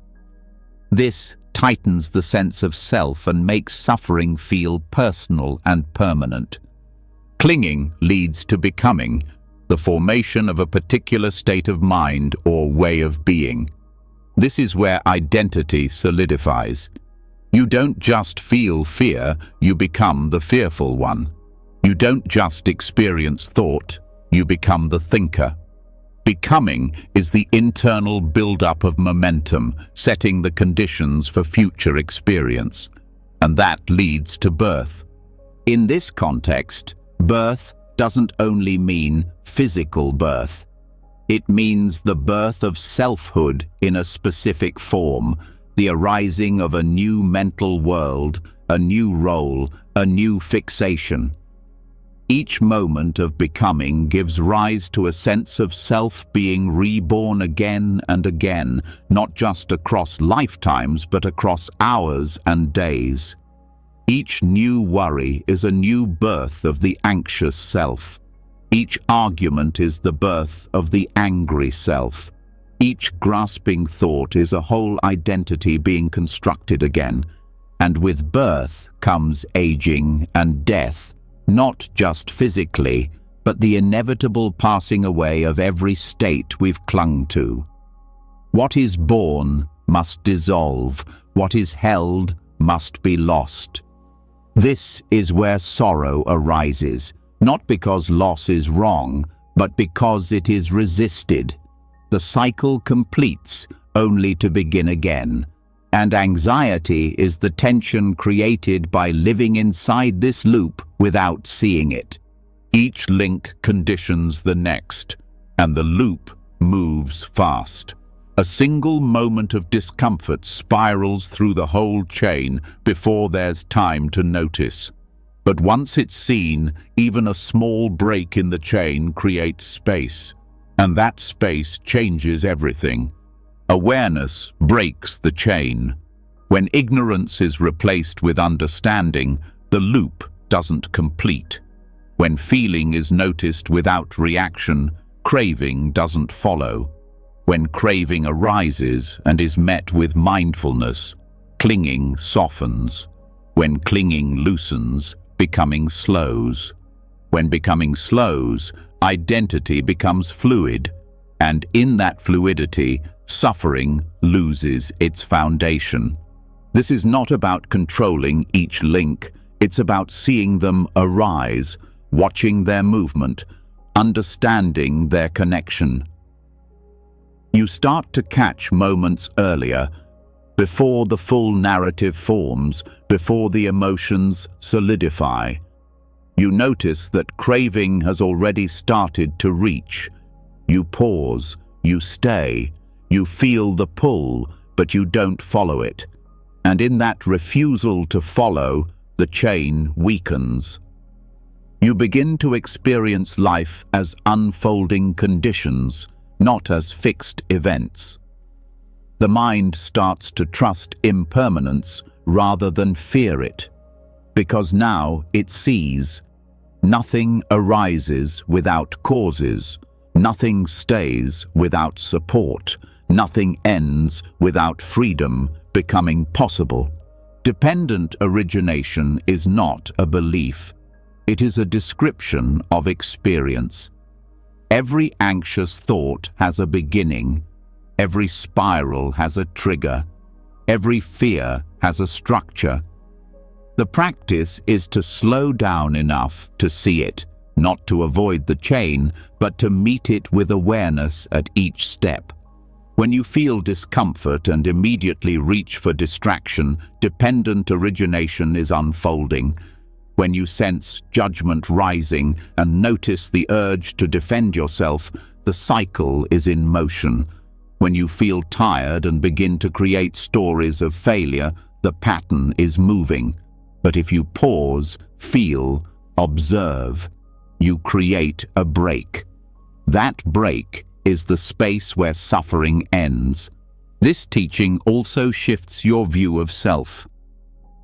This tightens the sense of self and makes suffering feel personal and permanent. Clinging leads to becoming, the formation of a particular state of mind or way of being. This is where identity solidifies. You don't just feel fear, you become the fearful one. You don't just experience thought, you become the thinker. Becoming is the internal build-up of momentum, setting the conditions for future experience. And that leads to birth. In this context, birth doesn't only mean physical birth. It means the birth of selfhood in a specific form, the arising of a new mental world, a new role, a new fixation. Each moment of becoming gives rise to a sense of self being reborn again and again, not just across lifetimes, but across hours and days. Each new worry is a new birth of the anxious self. Each argument is the birth of the angry self. Each grasping thought is a whole identity being constructed again. And with birth comes aging and death, not just physically, but the inevitable passing away of every state we've clung to. What is born must dissolve, what is held must be lost. This is where sorrow arises, not because loss is wrong, but because it is resisted. The cycle completes, only to begin again. And anxiety is the tension created by living inside this loop without seeing it. Each link conditions the next, and the loop moves fast. A single moment of discomfort spirals through the whole chain before there's time to notice. But once it's seen, even a small break in the chain creates space, and that space changes everything. Awareness breaks the chain. When ignorance is replaced with understanding, the loop doesn't complete. When feeling is noticed without reaction, craving doesn't follow. When craving arises and is met with mindfulness, clinging softens. When clinging loosens, becoming slows. When becoming slows, identity becomes fluid, and in that fluidity, suffering loses its foundation. This is not about controlling each link, it's about seeing them arise, watching their movement, understanding their connection. You start to catch moments earlier, before the full narrative forms, before the emotions solidify. You notice that craving has already started to reach. You pause, you stay, you feel the pull, but you don't follow it. And in that refusal to follow, the chain weakens. You begin to experience life as unfolding conditions, not as fixed events. The mind starts to trust impermanence rather than fear it, because now it sees. Nothing arises without causes. Nothing stays without support. Nothing ends without freedom becoming possible. Dependent origination is not a belief. It is a description of experience. Every anxious thought has a beginning. Every spiral has a trigger. Every fear has a structure. The practice is to slow down enough to see it, not to avoid the chain, but to meet it with awareness at each step. When you feel discomfort and immediately reach for distraction, dependent origination is unfolding. When you sense judgment rising and notice the urge to defend yourself, the cycle is in motion. When you feel tired and begin to create stories of failure, the pattern is moving. But if you pause, feel, observe, you create a break. That break is the space where suffering ends. This teaching also shifts your view of self.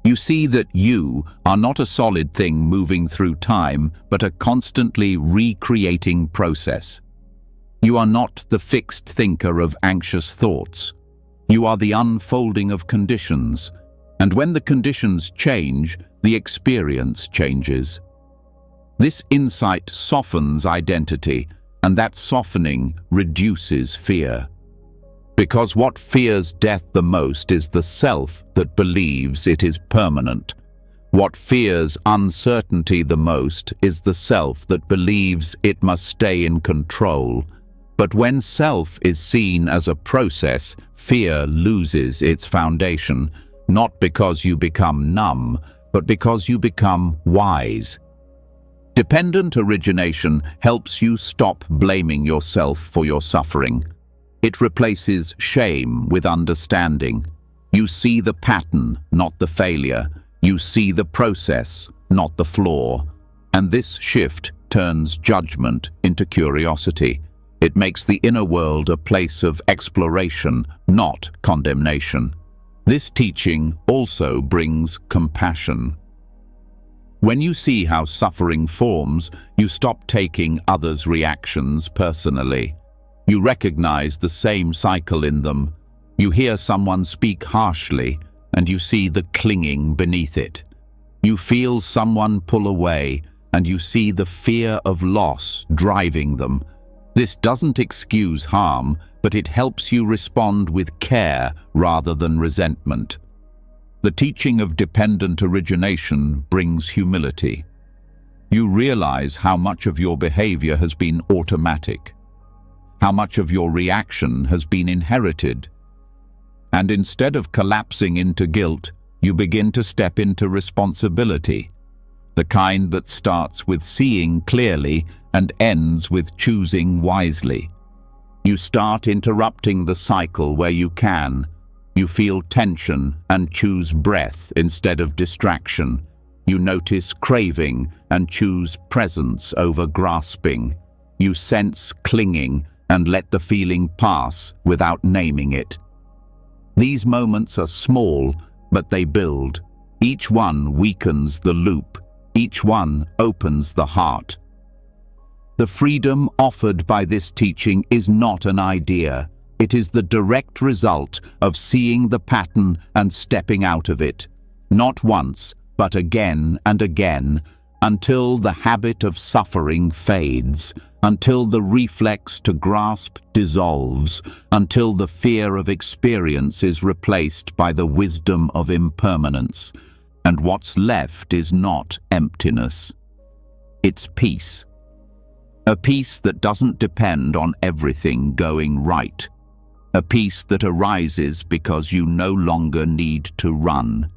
You see that you are not a solid thing moving through time, but a constantly recreating process. You are not the fixed thinker of anxious thoughts. You are the unfolding of conditions, and when the conditions change, the experience changes. This insight softens identity, and that softening reduces fear. Because what fears death the most is the self that believes it is permanent. What fears uncertainty the most is the self that believes it must stay in control. But when self is seen as a process, fear loses its foundation, not because you become numb, but because you become wise. Dependent origination helps you stop blaming yourself for your suffering. It replaces shame with understanding. You see the pattern, not the failure. You see the process, not the flaw. And this shift turns judgment into curiosity. It makes the inner world a place of exploration, not condemnation. This teaching also brings compassion. When you see how suffering forms, you stop taking others' reactions personally. You recognize the same cycle in them. You hear someone speak harshly, and you see the clinging beneath it. You feel someone pull away, and you see the fear of loss driving them. This doesn't excuse harm, but it helps you respond with care rather than resentment. The teaching of dependent origination brings humility. You realize how much of your behavior has been automatic, how much of your reaction has been inherited. And instead of collapsing into guilt, you begin to step into responsibility, the kind that starts with seeing clearly and ends with choosing wisely. You start interrupting the cycle where you can. You feel tension and choose breath instead of distraction. You notice craving and choose presence over grasping. You sense clinging and let the feeling pass without naming it. These moments are small, but they build. Each one weakens the loop. Each one opens the heart. The freedom offered by this teaching is not an idea. It is the direct result of seeing the pattern and stepping out of it, not once, but again and again, until the habit of suffering fades, until the reflex to grasp dissolves, until the fear of experience is replaced by the wisdom of impermanence, and what's left is not emptiness. It's peace. A peace that doesn't depend on everything going right. A peace that arises because you no longer need to run.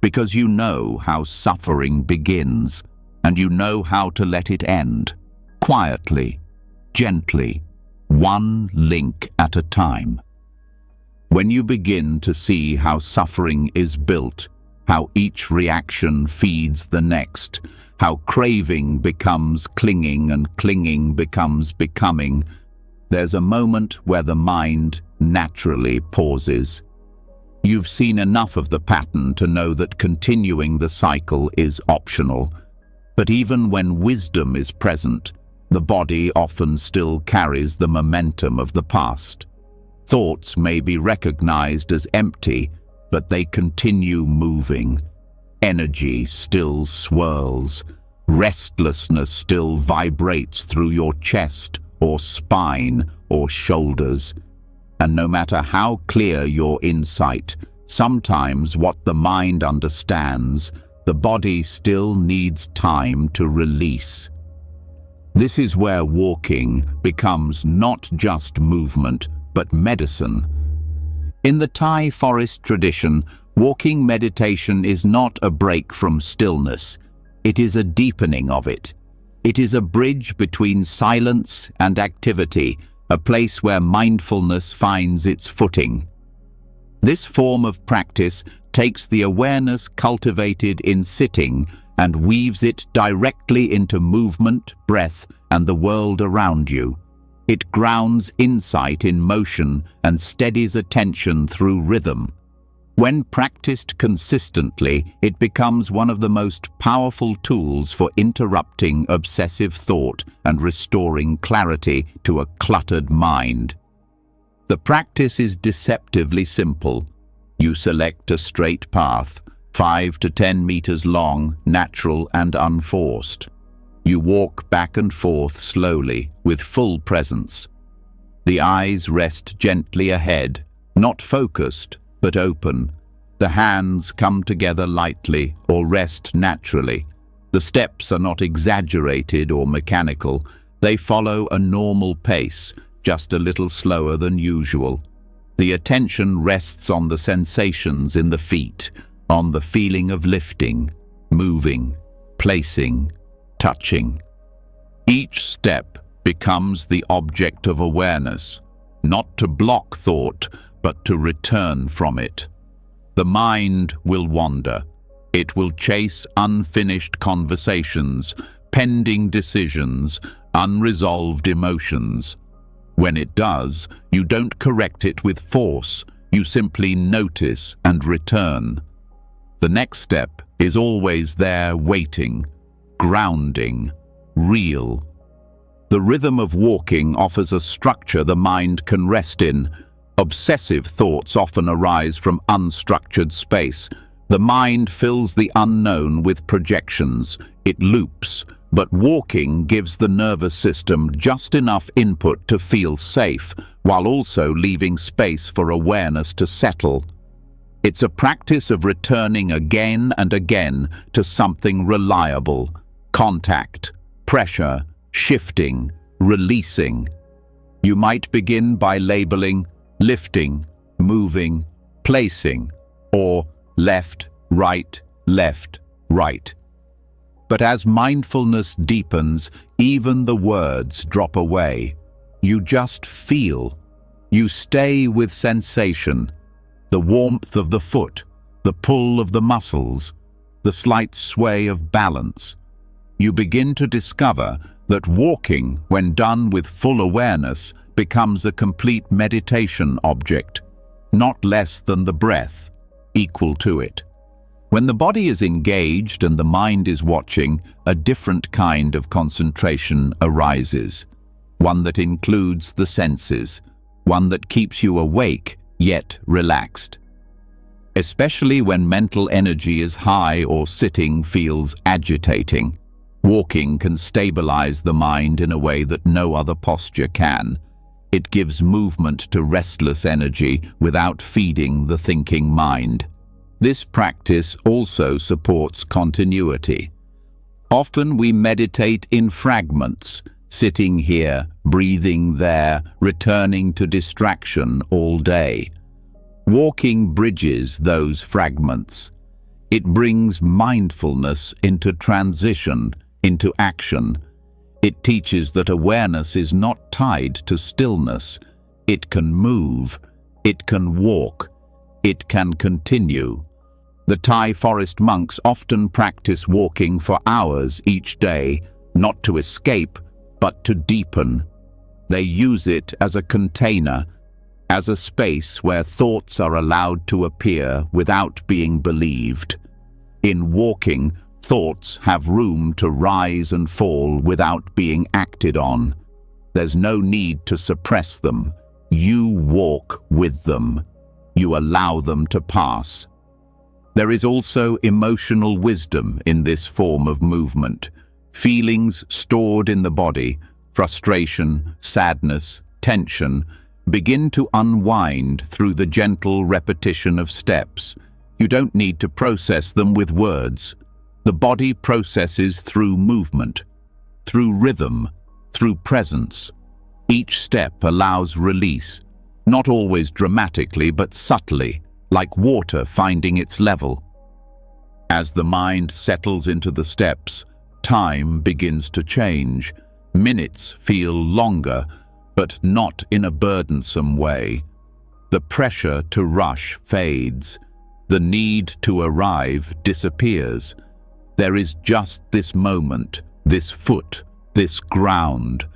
Because you know how suffering begins, and you know how to let it end. Quietly, gently, one link at a time. When you begin to see how suffering is built, how each reaction feeds the next, how craving becomes clinging and clinging becomes becoming, there's a moment where the mind naturally pauses. You've seen enough of the pattern to know that continuing the cycle is optional. But even when wisdom is present, the body often still carries the momentum of the past. Thoughts may be recognized as empty, but they continue moving. Energy still swirls. Restlessness still vibrates through your chest or spine or shoulders. And no matter how clear your insight, sometimes what the mind understands, the body still needs time to release. This is where walking becomes not just movement, but medicine. In the Thai forest tradition, walking meditation is not a break from stillness. It is a deepening of it. It is a bridge between silence and activity, a place where mindfulness finds its footing. This form of practice takes the awareness cultivated in sitting and weaves it directly into movement, breath, and the world around you. It grounds insight in motion and steadies attention through rhythm. When practiced consistently, it becomes one of the most powerful tools for interrupting obsessive thought and restoring clarity to a cluttered mind. The practice is deceptively simple. You select a straight path, 5 to 10 meters long, natural and unforced. You walk back and forth slowly, with full presence. The eyes rest gently ahead, not focused, but open. The hands come together lightly or rest naturally. The steps are not exaggerated or mechanical. They follow a normal pace, just a little slower than usual. The attention rests on the sensations in the feet, on the feeling of lifting, moving, placing, touching. Each step becomes the object of awareness, not to block thought, but to return from it. The mind will wander. It will chase unfinished conversations, pending decisions, unresolved emotions. When it does, you don't correct it with force. You simply notice and return. The next step is always there, waiting, grounding, real. The rhythm of walking offers a structure the mind can rest in. Obsessive thoughts often arise from unstructured space. The mind fills the unknown with projections. It loops, but walking gives the nervous system just enough input to feel safe, while also leaving space for awareness to settle. It's a practice of returning again and again to something reliable. Contact, pressure, shifting, releasing. You might begin by labeling lifting, moving, placing, or left, right, left, right. But as mindfulness deepens, even the words drop away. You just feel. You stay with sensation, the warmth of the foot, the pull of the muscles, the slight sway of balance. You begin to discover that walking, when done with full awareness, becomes a complete meditation object, not less than the breath, equal to it. When the body is engaged and the mind is watching, a different kind of concentration arises, one that includes the senses, one that keeps you awake yet relaxed. Especially when mental energy is high or sitting feels agitating, walking can stabilize the mind in a way that no other posture can. It gives movement to restless energy without feeding the thinking mind. This practice also supports continuity. Often we meditate in fragments, sitting here, breathing there, returning to distraction all day. Walking bridges those fragments. It brings mindfulness into transition, into action. It teaches that awareness is not tied to stillness. It can move, it can walk, it can continue. The Thai forest monks often practice walking for hours each day, not to escape, but to deepen. They use it as a container, as a space where thoughts are allowed to appear without being believed. In walking, thoughts have room to rise and fall without being acted on. There's no need to suppress them. You walk with them. You allow them to pass. There is also emotional wisdom in this form of movement. Feelings stored in the body, frustration, sadness, tension, begin to unwind through the gentle repetition of steps. You don't need to process them with words. The body processes through movement, through rhythm, through presence. Each step allows release, not always dramatically but subtly, like water finding its level. As the mind settles into the steps, time begins to change. Minutes feel longer, but not in a burdensome way. The pressure to rush fades. The need to arrive disappears. There is just this moment, this foot, this ground.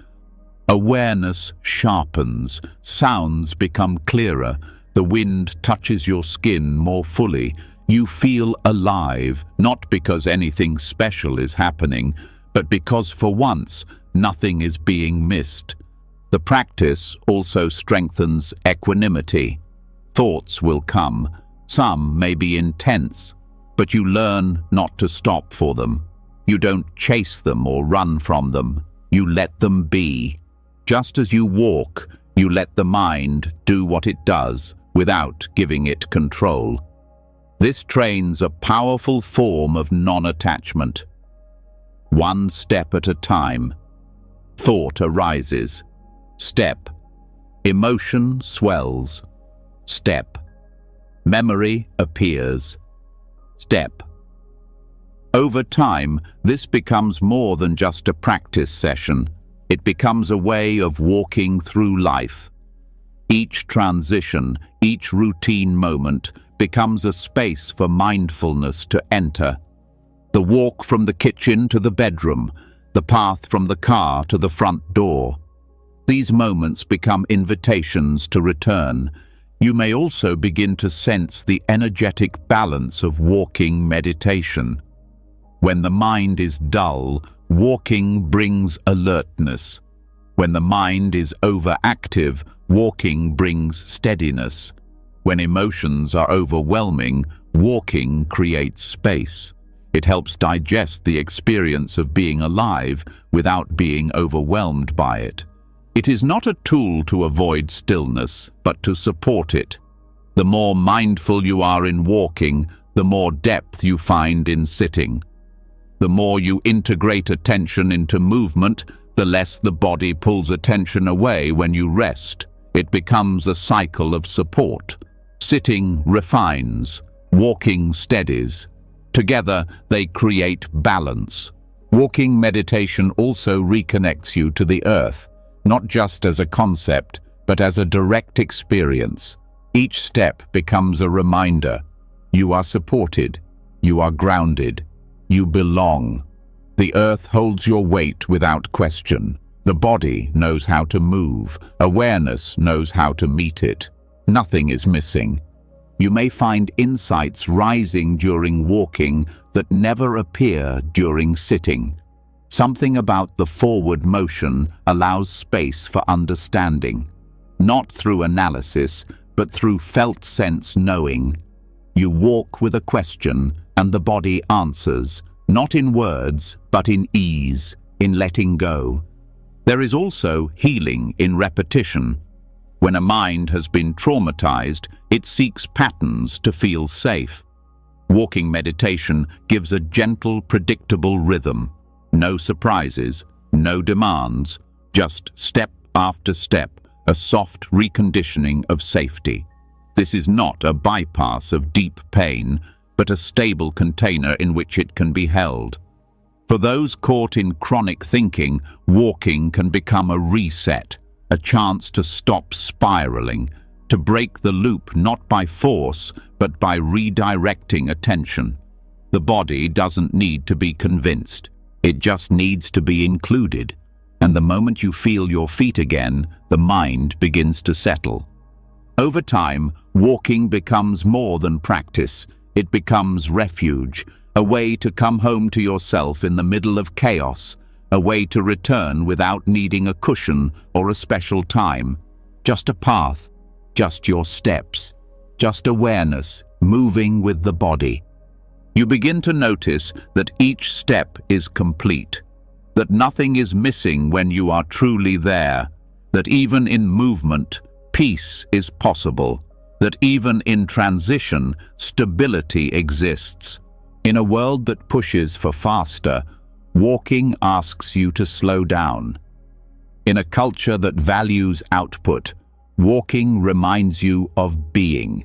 Awareness sharpens, sounds become clearer, the wind touches your skin more fully. You feel alive, not because anything special is happening, but because for once, nothing is being missed. The practice also strengthens equanimity. Thoughts will come. Some may be intense, but you learn not to stop for them. You don't chase them or run from them. You let them be. Just as you walk, you let the mind do what it does without giving it control. This trains a powerful form of non-attachment. One step at a time. Thought arises. Step. Emotion swells. Step. Memory appears. Step. Over time, this becomes more than just a practice session. It becomes a way of walking through life. Each transition, each routine moment, becomes a space for mindfulness to enter. The walk from the kitchen to the bedroom, the path from the car to the front door. These moments become invitations to return. You may also begin to sense the energetic balance of walking meditation. When the mind is dull, walking brings alertness. When the mind is overactive, walking brings steadiness. When emotions are overwhelming, walking creates space. It helps digest the experience of being alive without being overwhelmed by it. It is not a tool to avoid stillness, but to support it. The more mindful you are in walking, the more depth you find in sitting. The more you integrate attention into movement, the less the body pulls attention away when you rest. It becomes a cycle of support. Sitting refines, walking steadies. Together, they create balance. Walking meditation also reconnects you to the earth, not just as a concept, but as a direct experience. Each step becomes a reminder. You are supported. You are grounded. You belong. The earth holds your weight without question. The body knows how to move. Awareness knows how to meet it. Nothing is missing. You may find insights rising during walking that never appear during sitting. Something about the forward motion allows space for understanding. Not through analysis, but through felt sense knowing. You walk with a question, and the body answers, not in words, but in ease, in letting go. There is also healing in repetition. When a mind has been traumatized, it seeks patterns to feel safe. Walking meditation gives a gentle, predictable rhythm. No surprises, no demands, just step after step, a soft reconditioning of safety. This is not a bypass of deep pain, but a stable container in which it can be held. For those caught in chronic thinking, walking can become a reset, a chance to stop spiraling, to break the loop not by force, but by redirecting attention. The body doesn't need to be convinced. It just needs to be included. And the moment you feel your feet again, the mind begins to settle. Over time, walking becomes more than practice. It becomes refuge, a way to come home to yourself in the middle of chaos, a way to return without needing a cushion or a special time. Just a path, just your steps, just awareness, moving with the body. You begin to notice that each step is complete. that nothing is missing when you are truly there, that even in movement, peace is possible, that even in transition, stability exists. In a world that pushes for faster, walking asks you to slow down. In a culture that values output, walking reminds you of being.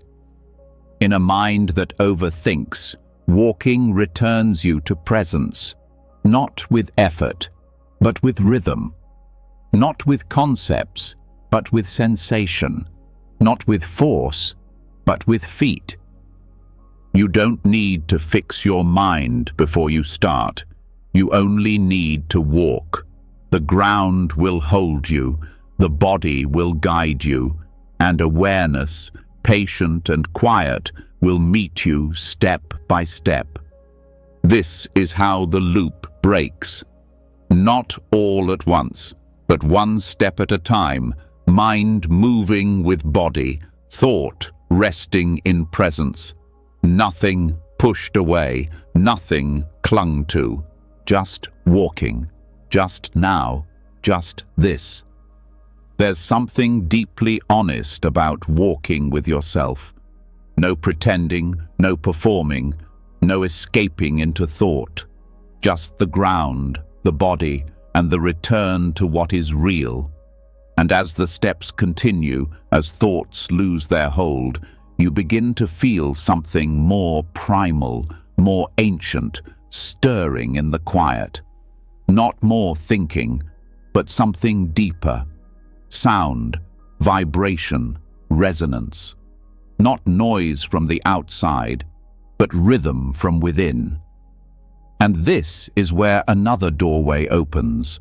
In a mind that overthinks, walking returns you to presence, not with effort, but with rhythm, not with concepts, but with sensation, not with force, but with feet. You don't need to fix your mind before you start. You only need to walk. The ground will hold you, the body will guide you, and awareness, patient and quiet, will meet you step by step. This is how the loop breaks. Not all at once, but one step at a time, mind moving with body, thought resting in presence. Nothing pushed away, nothing clung to, just walking, just now, just this. There's something deeply honest about walking with yourself. No pretending, no performing, no escaping into thought. Just the ground, the body, and the return to what is real. And as the steps continue, as thoughts lose their hold, you begin to feel something more primal, more ancient, stirring in the quiet. Not more thinking, but something deeper. Sound, vibration, resonance. Not noise from the outside, but rhythm from within. And this is where another doorway opens.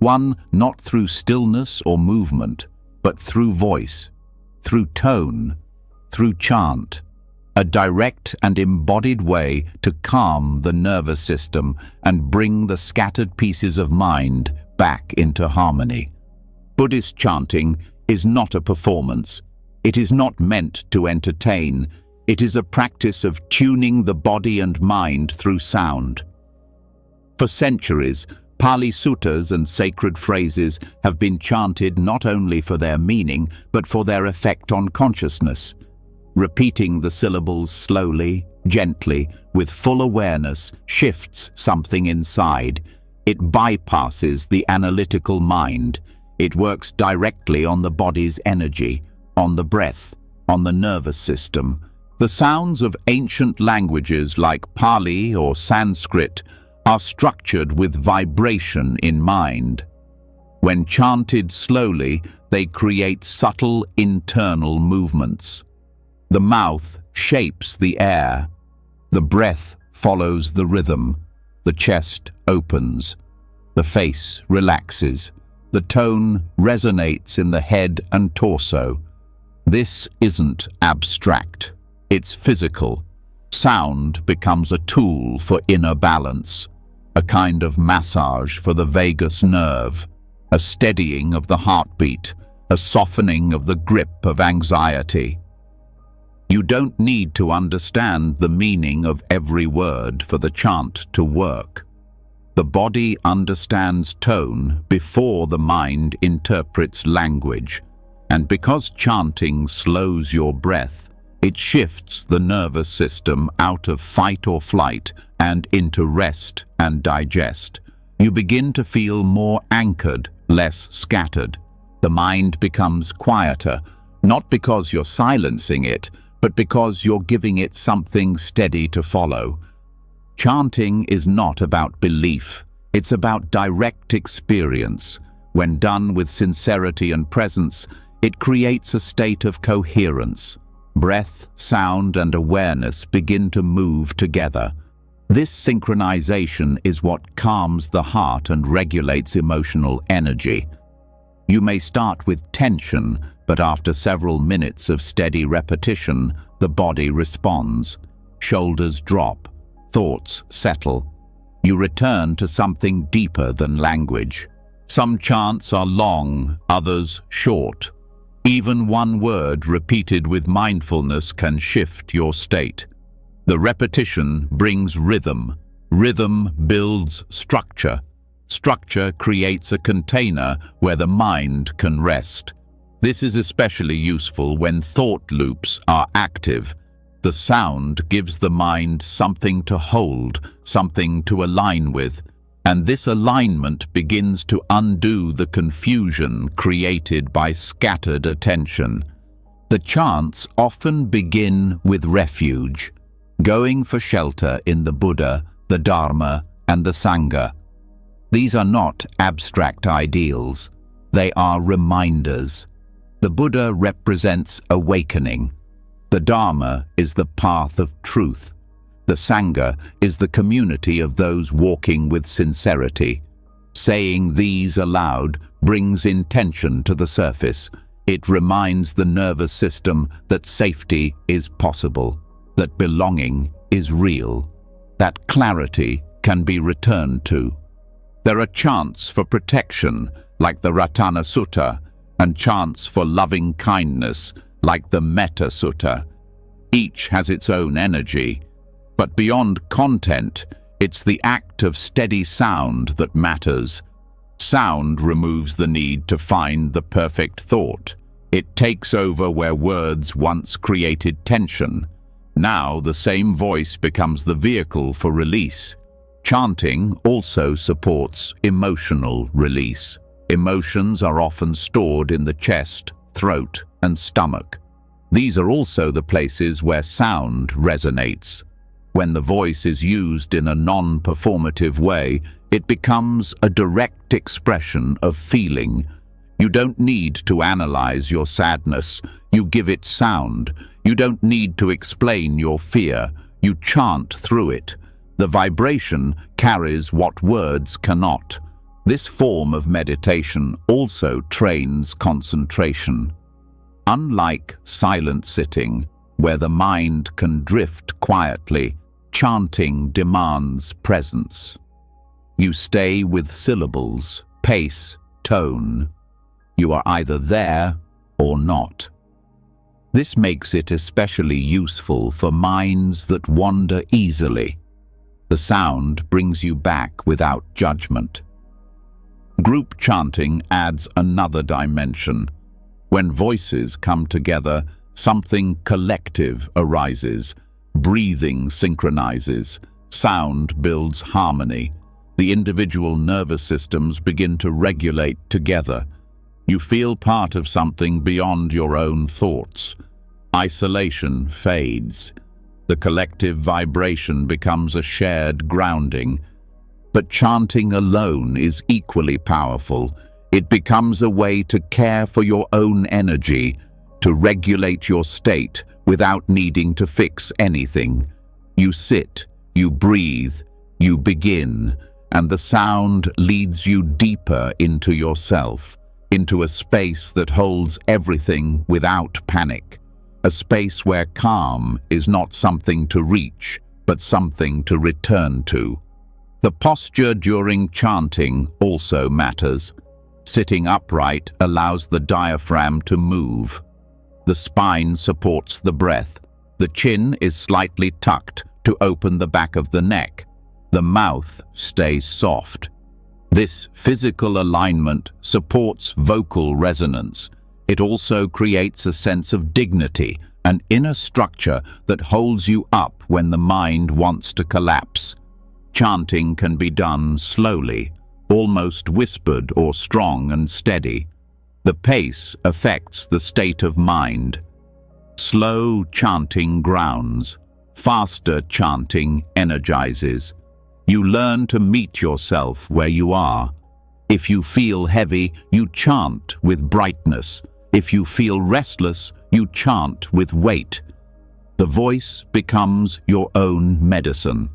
One not through stillness or movement, but through voice, through tone, through chant. A direct and embodied way to calm the nervous system and bring the scattered pieces of mind back into harmony. Buddhist chanting is not a performance. It is not meant to entertain. It is a practice of tuning the body and mind through sound. For centuries, Pali suttas and sacred phrases have been chanted not only for their meaning, but for their effect on consciousness. Repeating the syllables slowly, gently, with full awareness shifts something inside. It bypasses the analytical mind. It works directly on the body's energy, on the breath, on the nervous system. The sounds of ancient languages like Pali or Sanskrit are structured with vibration in mind. When chanted slowly, they create subtle internal movements. The mouth shapes the air. The breath follows the rhythm. The chest opens. The face relaxes. The tone resonates in the head and torso. This isn't abstract. It's physical. Sound becomes a tool for inner balance, a kind of massage for the vagus nerve, a steadying of the heartbeat, a softening of the grip of anxiety. You don't need to understand the meaning of every word for the chant to work. The body understands tone before the mind interprets language, and because chanting slows your breath, it shifts the nervous system out of fight or flight and into rest and digest. You begin to feel more anchored, less scattered. The mind becomes quieter, not because you're silencing it, but because you're giving it something steady to follow. Chanting is not about belief. It's about direct experience. When done with sincerity and presence, it creates a state of coherence. Breath, sound, and awareness begin to move together. This synchronization is what calms the heart and regulates emotional energy. You may start with tension, but after several minutes of steady repetition, the body responds. Shoulders drop, thoughts settle. You return to something deeper than language. Some chants are long, others short. Even one word repeated with mindfulness can shift your state. The repetition brings rhythm. Rhythm builds structure. Structure creates a container where the mind can rest. This is especially useful when thought loops are active. The sound gives the mind something to hold, something to align with, and this alignment begins to undo the confusion created by scattered attention. The chants often begin with refuge, going for shelter in the Buddha, the Dharma, and the Sangha. These are not abstract ideals. They are reminders. The Buddha represents awakening. The Dharma is the path of truth. The Sangha is the community of those walking with sincerity. Saying these aloud brings intention to the surface. It reminds the nervous system that safety is possible, that belonging is real, that clarity can be returned to. There are chants for protection, like the Ratana Sutta, and chants for loving kindness, like the Metta Sutta. Each has its own energy, but beyond content, it's the act of steady sound that matters. Sound removes the need to find the perfect thought. It takes over where words once created tension. Now the same voice becomes the vehicle for release. Chanting also supports emotional release. Emotions are often stored in the chest, throat, and stomach. These are also the places where sound resonates. When the voice is used in a non-performative way, it becomes a direct expression of feeling. You don't need to analyze your sadness. You give it sound. You don't need to explain your fear. You chant through it. The vibration carries what words cannot. This form of meditation also trains concentration. Unlike silent sitting, where the mind can drift quietly, chanting demands presence. You stay with syllables, pace, tone. You are either there or not. This makes it especially useful for minds that wander easily. The sound brings you back without judgment. Group chanting adds another dimension. When voices come together, something collective arises. Breathing synchronizes. Sound builds harmony. The individual nervous systems begin to regulate together. You feel part of something beyond your own thoughts. Isolation fades. The collective vibration becomes a shared grounding. But chanting alone is equally powerful. It becomes a way to care for your own energy, to regulate your state without needing to fix anything. You sit, you breathe, you begin, and the sound leads you deeper into yourself, into a space that holds everything without panic. A space where calm is not something to reach, but something to return to. The posture during chanting also matters. Sitting upright allows the diaphragm to move. The spine supports the breath. The chin is slightly tucked to open the back of the neck. The mouth stays soft. This physical alignment supports vocal resonance. It also creates a sense of dignity, an inner structure that holds you up when the mind wants to collapse. Chanting can be done slowly, almost whispered or strong and steady. The pace affects the state of mind. Slow chanting grounds. Faster chanting energizes. You learn to meet yourself where you are. If you feel heavy, you chant with brightness. If you feel restless, you chant with weight. The voice becomes your own medicine.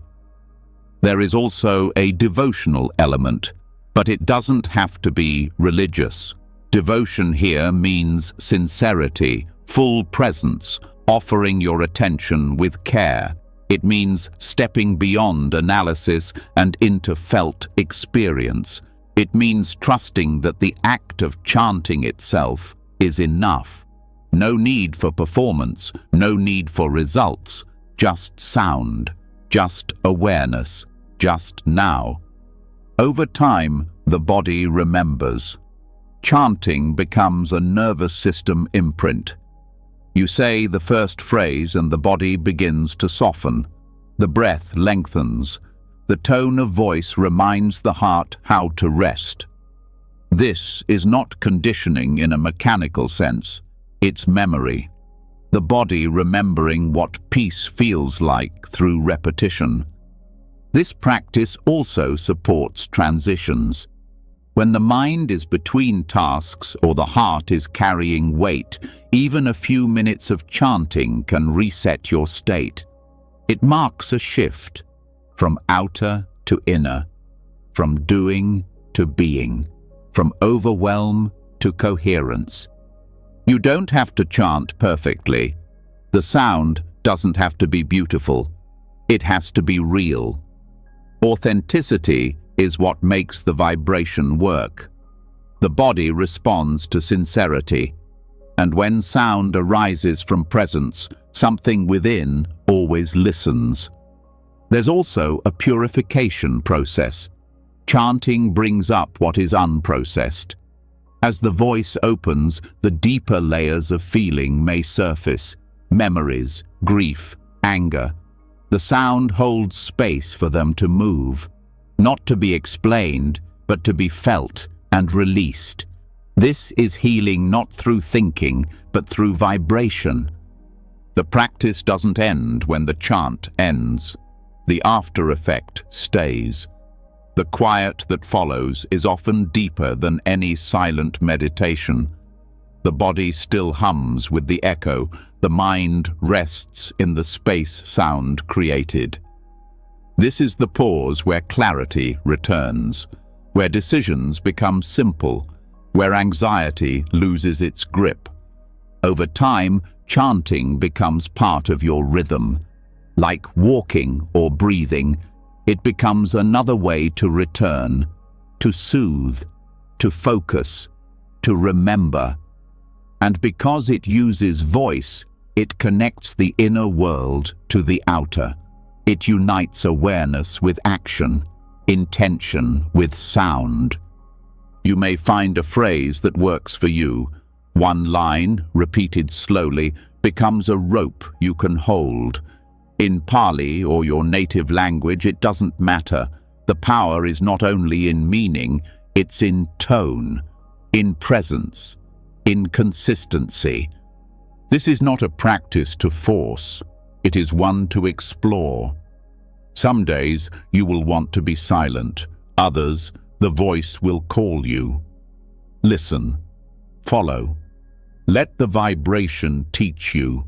There is also a devotional element, but it doesn't have to be religious. Devotion here means sincerity, full presence, offering your attention with care. It means stepping beyond analysis and into felt experience. It means trusting that the act of chanting itself is enough. No need for performance, no need for results, just sound, just awareness, just now. Over time, the body remembers. Chanting becomes a nervous system imprint. You say the first phrase and the body begins to soften. The breath lengthens. The tone of voice reminds the heart how to rest. This is not conditioning in a mechanical sense. It's memory. The body remembering what peace feels like through repetition. This practice also supports transitions. When the mind is between tasks or the heart is carrying weight, even a few minutes of chanting can reset your state. It marks a shift from outer to inner, from doing to being, from overwhelm to coherence. You don't have to chant perfectly. The sound doesn't have to be beautiful. It has to be real. Authenticity is what makes the vibration work. The body responds to sincerity, and when sound arises from presence, something within always listens. There's also a purification process. Chanting brings up what is unprocessed. As the voice opens, the deeper layers of feeling may surface: memories, grief, anger. The sound holds space for them to move, not to be explained, but to be felt and released. This is healing not through thinking, but through vibration. The practice doesn't end when the chant ends. The after effect stays. The quiet that follows is often deeper than any silent meditation. The body still hums with the echo. The mind rests in the space sound created. This is the pause where clarity returns, where decisions become simple, where anxiety loses its grip. Over time, chanting becomes part of your rhythm. Like walking or breathing, it becomes another way to return, to soothe, to focus, to remember. And because it uses voice, it connects the inner world to the outer. It unites awareness with action, intention with sound. You may find a phrase that works for you. One line, repeated slowly, becomes a rope you can hold. In Pali or your native language, it doesn't matter. The power is not only in meaning, it's in tone, in presence, in consistency. This is not a practice to force. It is one to explore. Some days you will want to be silent. Others, the voice will call you. Listen. Follow. Let the vibration teach you.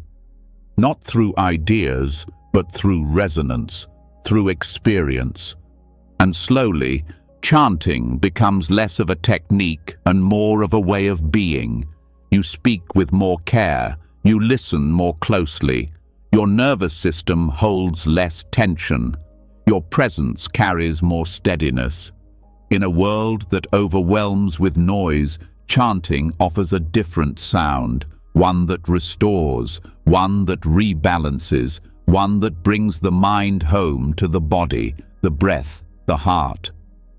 Not through ideas, but through resonance, through experience. And slowly, chanting becomes less of a technique and more of a way of being. You speak with more care. You listen more closely. Your nervous system holds less tension. Your presence carries more steadiness. In a world that overwhelms with noise, chanting offers a different sound, one that restores, one that rebalances, one that brings the mind home to the body, the breath, the heart.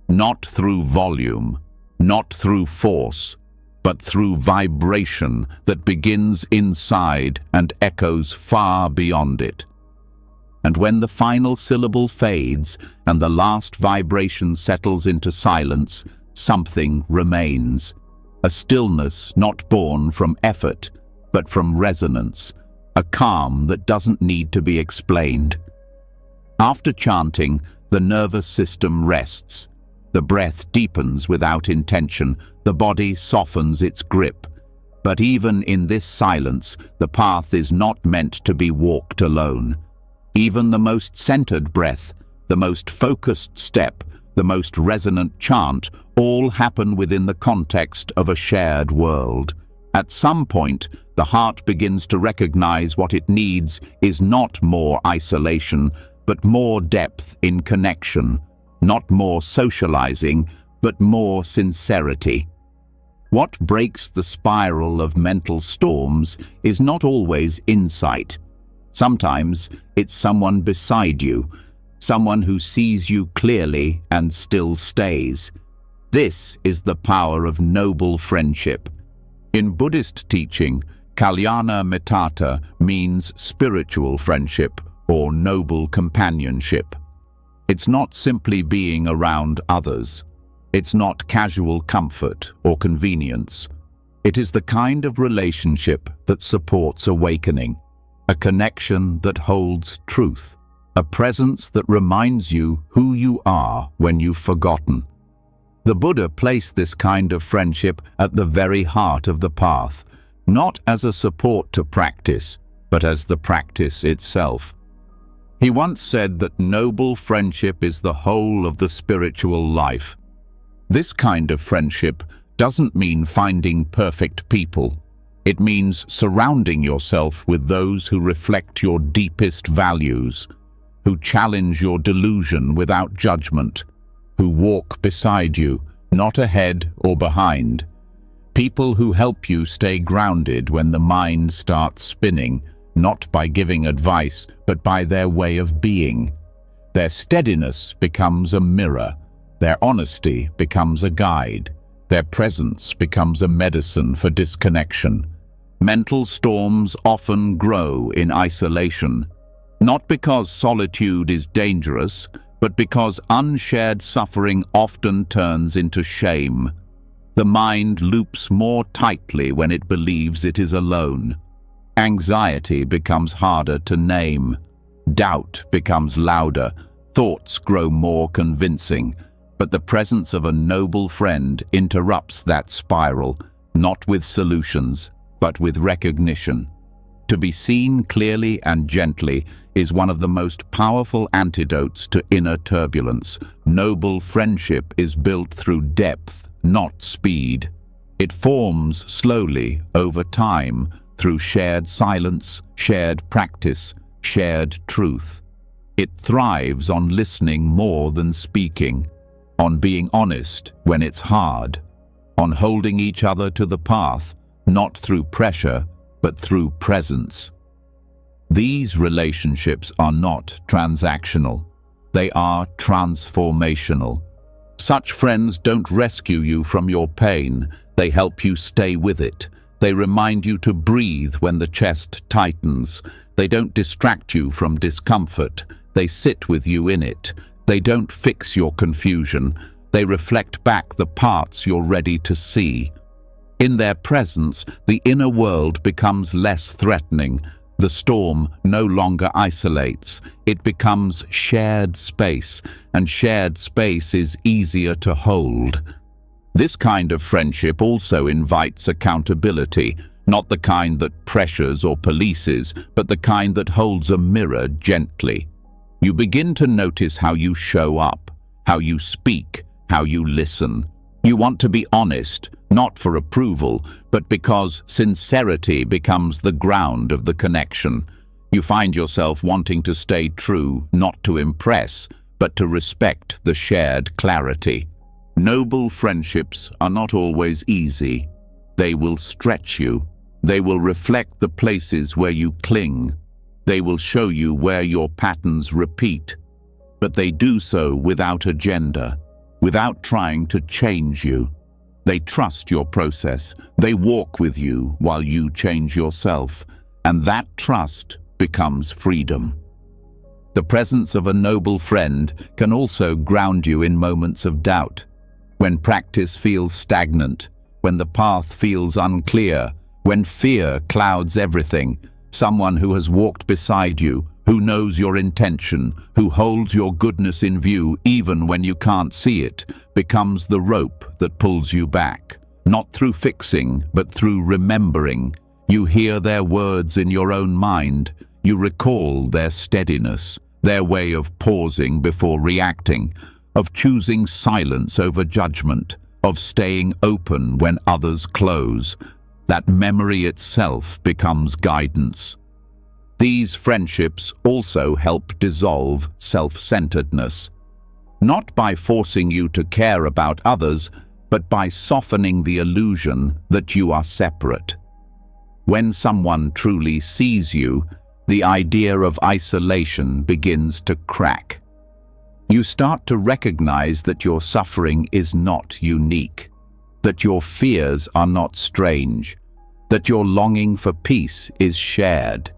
Not through volume, not through force, but through vibration that begins inside and echoes far beyond it. And when the final syllable fades and the last vibration settles into silence, something remains. A stillness not born from effort, but from resonance. A calm that doesn't need to be explained. After chanting, the nervous system rests. The breath deepens without intention. The body softens its grip. But even in this silence, the path is not meant to be walked alone. Even the most centered breath, the most focused step, the most resonant chant, all happen within the context of a shared world. At some point, the heart begins to recognize what it needs is not more isolation, but more depth in connection, not more socializing, but more sincerity. What breaks the spiral of mental storms is not always insight. Sometimes it's someone beside you, someone who sees you clearly and still stays. This is the power of noble friendship. In Buddhist teaching, Kalyana Mittata means spiritual friendship or noble companionship. It's not simply being around others. It's not casual comfort or convenience. It is the kind of relationship that supports awakening, a connection that holds truth, a presence that reminds you who you are when you've forgotten. The Buddha placed this kind of friendship at the very heart of the path, not as a support to practice, but as the practice itself. He once said that noble friendship is the whole of the spiritual life. This kind of friendship doesn't mean finding perfect people. It means surrounding yourself with those who reflect your deepest values, who challenge your delusion without judgment, who walk beside you, not ahead or behind. People who help you stay grounded when the mind starts spinning, not by giving advice, but by their way of being. Their steadiness becomes a mirror. Their honesty becomes a guide. Their presence becomes a medicine for disconnection. Mental storms often grow in isolation, not because solitude is dangerous, but because unshared suffering often turns into shame. The mind loops more tightly when it believes it is alone. Anxiety becomes harder to name. Doubt becomes louder. Thoughts grow more convincing. But the presence of a noble friend interrupts that spiral, not with solutions, but with recognition. To be seen clearly and gently is one of the most powerful antidotes to inner turbulence. Noble friendship is built through depth, not speed. It forms slowly, over time, through shared silence, shared practice, shared truth. It thrives on listening more than speaking, on being honest when it's hard, on holding each other to the path, not through pressure, but through presence. These relationships are not transactional. They are transformational. Such friends don't rescue you from your pain. They help you stay with it. They remind you to breathe when the chest tightens. They don't distract you from discomfort. They sit with you in it. They don't fix your confusion. They reflect back the parts you're ready to see. In their presence, the inner world becomes less threatening. The storm no longer isolates. It becomes shared space, and shared space is easier to hold. This kind of friendship also invites accountability, not the kind that pressures or polices, but the kind that holds a mirror gently. You begin to notice how you show up, how you speak, how you listen. You want to be honest, not for approval, but because sincerity becomes the ground of the connection. You find yourself wanting to stay true, not to impress, but to respect the shared clarity. Noble friendships are not always easy. They will stretch you. They will reflect the places where you cling. They will show you where your patterns repeat. But they do so without agenda, without trying to change you. They trust your process. They walk with you while you change yourself. And that trust becomes freedom. The presence of a noble friend can also ground you in moments of doubt. When practice feels stagnant, when the path feels unclear, when fear clouds everything, someone who has walked beside you, who knows your intention, who holds your goodness in view even when you can't see it, becomes the rope that pulls you back. Not through fixing, but through remembering. You hear their words in your own mind. You recall their steadiness, their way of pausing before reacting, of choosing silence over judgment, of staying open when others close. That memory itself becomes guidance. These friendships also help dissolve self-centeredness, not by forcing you to care about others, but by softening the illusion that you are separate. When someone truly sees you, the idea of isolation begins to crack. You start to recognize that your suffering is not unique, that your fears are not strange, that your longing for peace is shared.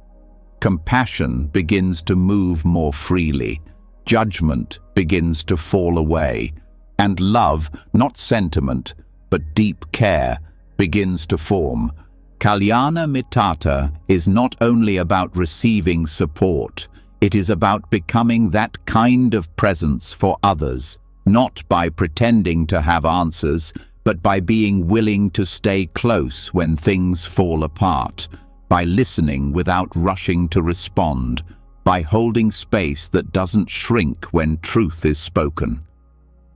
Compassion begins to move more freely, judgment begins to fall away, and love, not sentiment, but deep care, begins to form. Kalyana Mittata is not only about receiving support, it is about becoming that kind of presence for others, not by pretending to have answers, but by being willing to stay close when things fall apart, by listening without rushing to respond, by holding space that doesn't shrink when truth is spoken.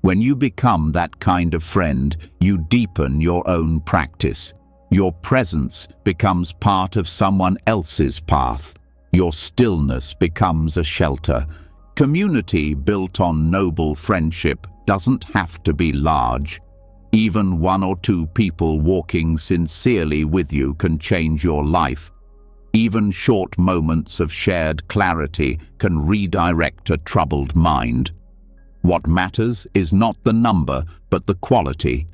When you become that kind of friend, you deepen your own practice. Your presence becomes part of someone else's path. Your stillness becomes a shelter. Community built on noble friendship doesn't have to be large. Even one or two people walking sincerely with you can change your life. Even short moments of shared clarity can redirect a troubled mind. What matters is not the number, but the quality.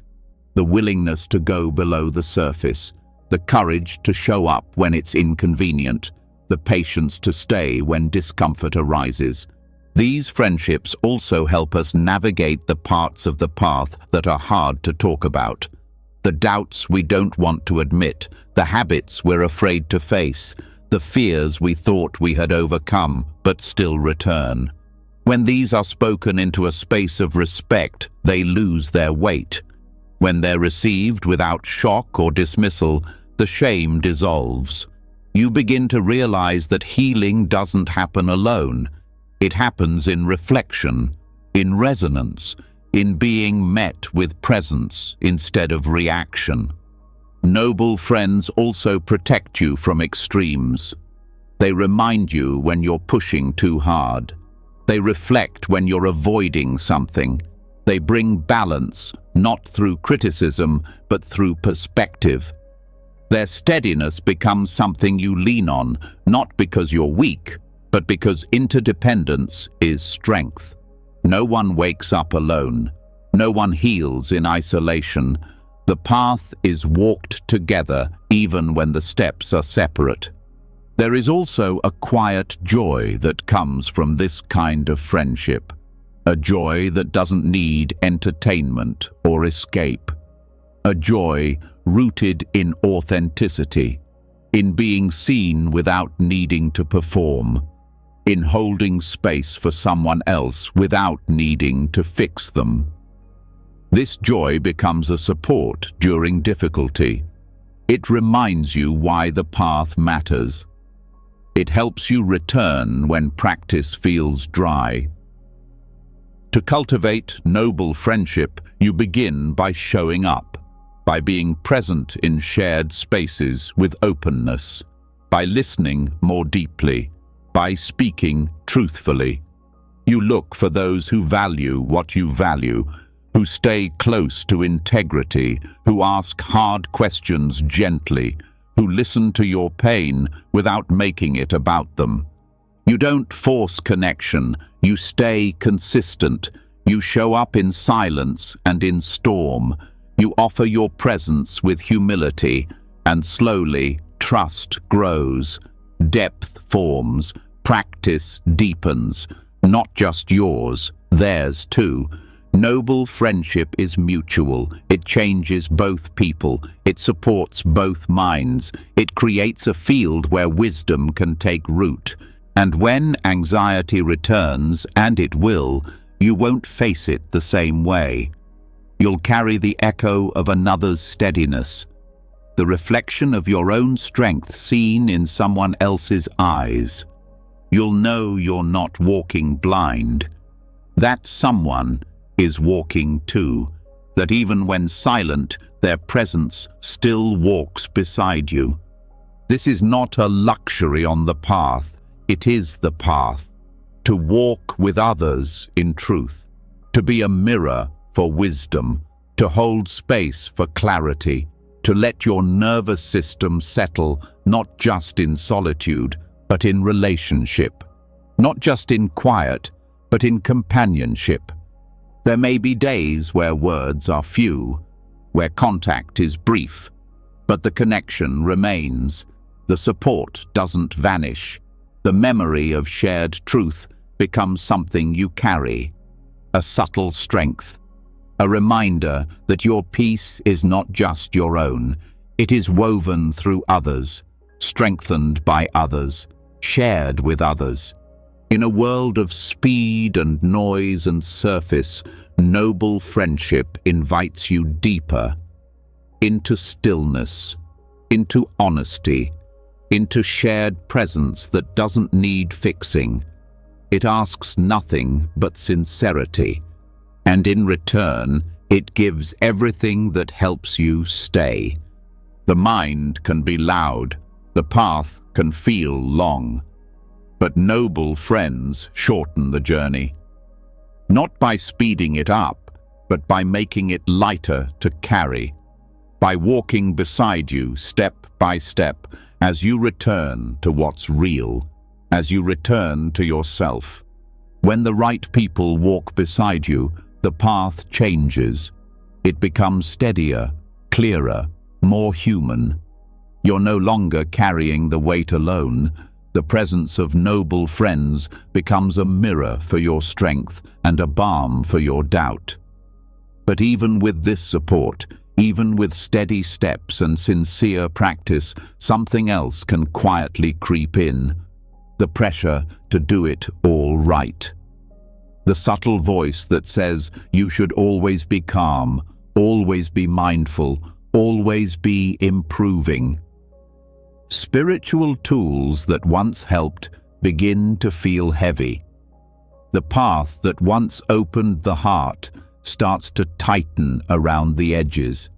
The willingness to go below the surface, the courage to show up when it's inconvenient, the patience to stay when discomfort arises. These friendships also help us navigate the parts of the path that are hard to talk about. The doubts we don't want to admit, the habits we're afraid to face, the fears we thought we had overcome but still return. When these are spoken into a space of respect, they lose their weight. When they're received without shock or dismissal, the shame dissolves. You begin to realize that healing doesn't happen alone. It happens in reflection, in resonance, in being met with presence instead of reaction. Noble friends also protect you from extremes. They remind you when you're pushing too hard. They reflect when you're avoiding something. They bring balance, not through criticism, but through perspective. Their steadiness becomes something you lean on, not because you're weak, but because interdependence is strength. No one wakes up alone. No one heals in isolation. The path is walked together, even when the steps are separate. There is also a quiet joy that comes from this kind of friendship. A joy that doesn't need entertainment or escape. A joy rooted in authenticity, in being seen without needing to perform, in holding space for someone else without needing to fix them. This joy becomes a support during difficulty. It reminds you why the path matters. It helps you return when practice feels dry. To cultivate noble friendship, you begin by showing up, by being present in shared spaces with openness, by listening more deeply, by speaking truthfully. You look for those who value what you value, who stay close to integrity, who ask hard questions gently, who listen to your pain without making it about them. You don't force connection, you stay consistent. You show up in silence and in storm. You offer your presence with humility, and slowly trust grows, depth forms, practice deepens, not just yours, theirs too. Noble friendship is mutual. It changes both people. It supports both minds. It creates a field where wisdom can take root. And when anxiety returns, and it will, you won't face it the same way. You'll carry the echo of another's steadiness, the reflection of your own strength seen in someone else's eyes. You'll know you're not walking blind. That someone is walking too, that even when silent, their presence still walks beside you. This is not a luxury on the path, it is the path. To walk with others in truth, to be a mirror for wisdom, to hold space for clarity, to let your nervous system settle not just in solitude, but in relationship, not just in quiet, but in companionship. There may be days where words are few, where contact is brief, but the connection remains. The support doesn't vanish. The memory of shared truth becomes something you carry, a subtle strength, a reminder that your peace is not just your own. It is woven through others, strengthened by others, shared with others. In a world of speed and noise and surface, noble friendship invites you deeper, into stillness, into honesty, into shared presence that doesn't need fixing. It asks nothing but sincerity, and in return, it gives everything that helps you stay. The mind can be loud, the path can feel long, but noble friends shorten the journey. Not by speeding it up, but by making it lighter to carry, by walking beside you step by step as you return to what's real, as you return to yourself. When the right people walk beside you, the path changes. It becomes steadier, clearer, more human. You're no longer carrying the weight alone. The presence of noble friends becomes a mirror for your strength and a balm for your doubt. But even with this support, even with steady steps and sincere practice, something else can quietly creep in. The pressure to do it all right. The subtle voice that says you should always be calm, always be mindful, always be improving. Spiritual tools that once helped begin to feel heavy. The path that once opened the heart starts to tighten around the edges.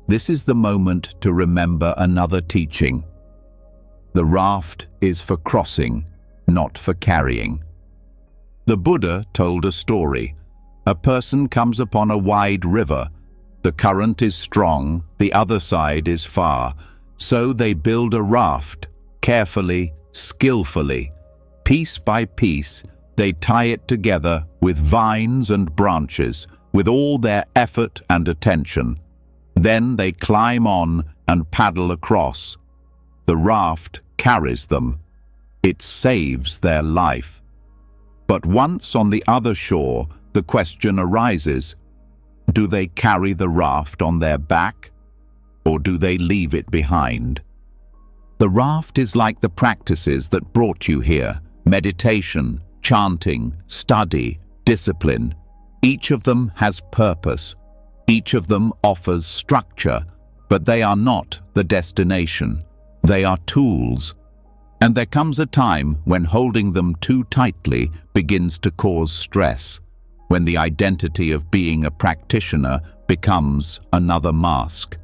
This is the moment to remember another teaching. The raft is for crossing, not for carrying. The Buddha told a story. A person comes upon a wide river. The current is strong, the other side is far. So they build a raft, carefully, skillfully. Piece by piece, they tie it together with vines and branches, with all their effort and attention. Then they climb on and paddle across. The raft carries them. It saves their life. But once on the other shore, the question arises, do they carry the raft on their back, or do they leave it behind? The raft is like the practices that brought you here: meditation, chanting, study, discipline. Each of them has purpose. Each of them offers structure, but they are not the destination. They are tools. And there comes a time when holding them too tightly begins to cause stress, when the identity of being a practitioner becomes another mask,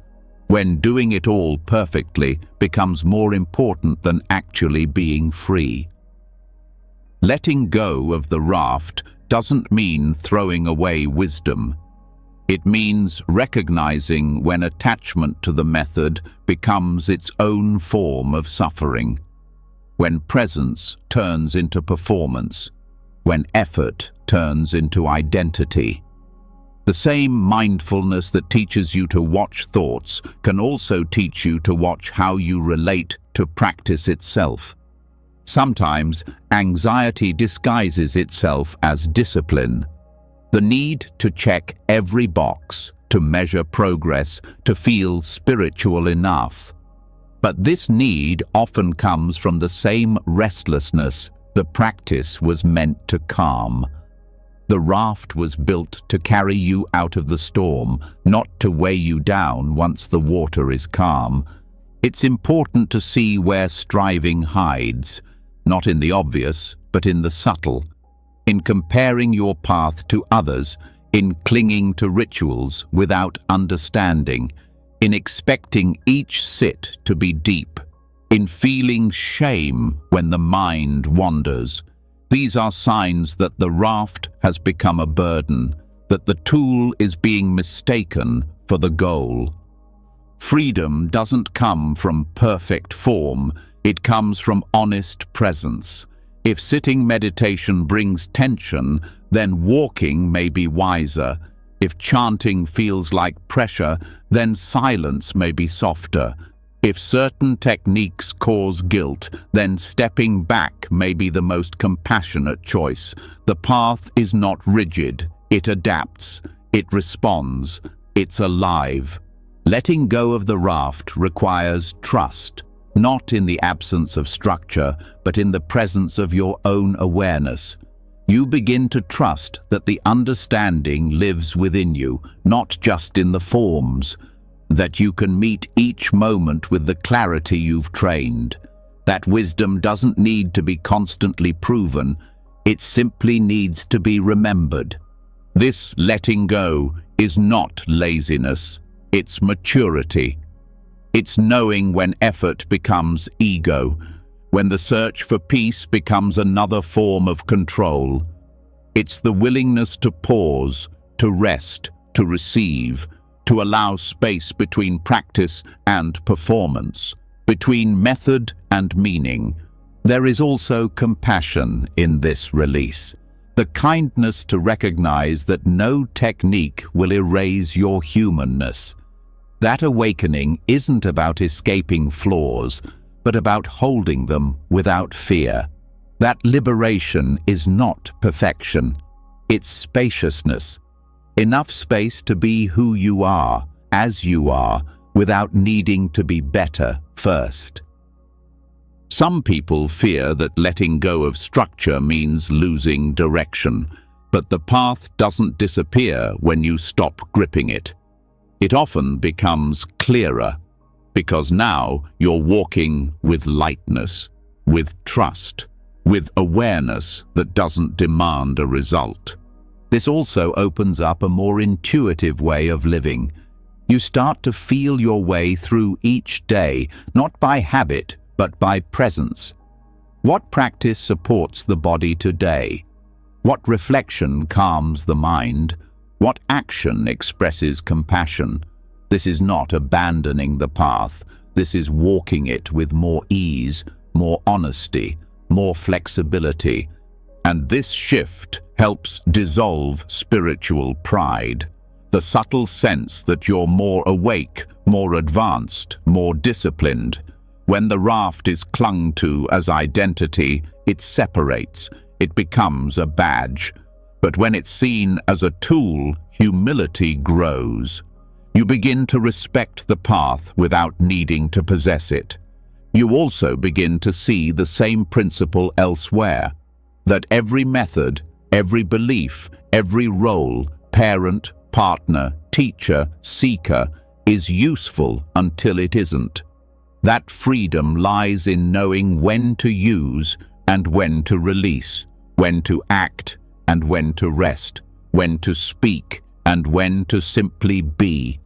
when doing it all perfectly becomes more important than actually being free. Letting go of the raft doesn't mean throwing away wisdom. It means recognizing when attachment to the method becomes its own form of suffering, when presence turns into performance, when effort turns into identity. The same mindfulness that teaches you to watch thoughts can also teach you to watch how you relate to practice itself. Sometimes anxiety disguises itself as discipline. The need to check every box, to measure progress, to feel spiritual enough. But this need often comes from the same restlessness the practice was meant to calm. The raft was built to carry you out of the storm, not to weigh you down once the water is calm. It's important to see where striving hides, not in the obvious, but in the subtle. In comparing your path to others, in clinging to rituals without understanding, in expecting each sit to be deep, in feeling shame when the mind wanders. These are signs that the raft has become a burden, that the tool is being mistaken for the goal. Freedom doesn't come from perfect form, it comes from honest presence. If sitting meditation brings tension, then walking may be wiser. If chanting feels like pressure, then silence may be softer. If certain techniques cause guilt, then stepping back may be the most compassionate choice. The path is not rigid. It adapts. It responds. It's alive. Letting go of the raft requires trust, not in the absence of structure, but in the presence of your own awareness. You begin to trust that the understanding lives within you, not just in the forms, that you can meet each moment with the clarity you've trained. That wisdom doesn't need to be constantly proven, it simply needs to be remembered. This letting go is not laziness, it's maturity. It's knowing when effort becomes ego, when the search for peace becomes another form of control. It's the willingness to pause, to rest, to receive, to allow space between practice and performance, between method and meaning. There is also compassion in this release, the kindness to recognize that no technique will erase your humanness. That awakening isn't about escaping flaws, but about holding them without fear. That liberation is not perfection, it's spaciousness. Enough space to be who you are, as you are, without needing to be better first. Some people fear that letting go of structure means losing direction, but the path doesn't disappear when you stop gripping it. It often becomes clearer, because now you're walking with lightness, with trust, with awareness that doesn't demand a result. This also opens up a more intuitive way of living. You start to feel your way through each day, not by habit, but by presence. What practice supports the body today? What reflection calms the mind? What action expresses compassion? This is not abandoning the path. This is walking it with more ease, more honesty, more flexibility. And this shift helps dissolve spiritual pride, the subtle sense that you're more awake, more advanced, more disciplined. When the raft is clung to as identity, it separates, it becomes a badge. But when it's seen as a tool, humility grows. You begin to respect the path without needing to possess it. You also begin to see the same principle elsewhere, that every method, every belief, every role, parent, partner, teacher, seeker, is useful until it isn't. That freedom lies in knowing when to use and when to release, when to act and when to rest, when to speak and when to simply be.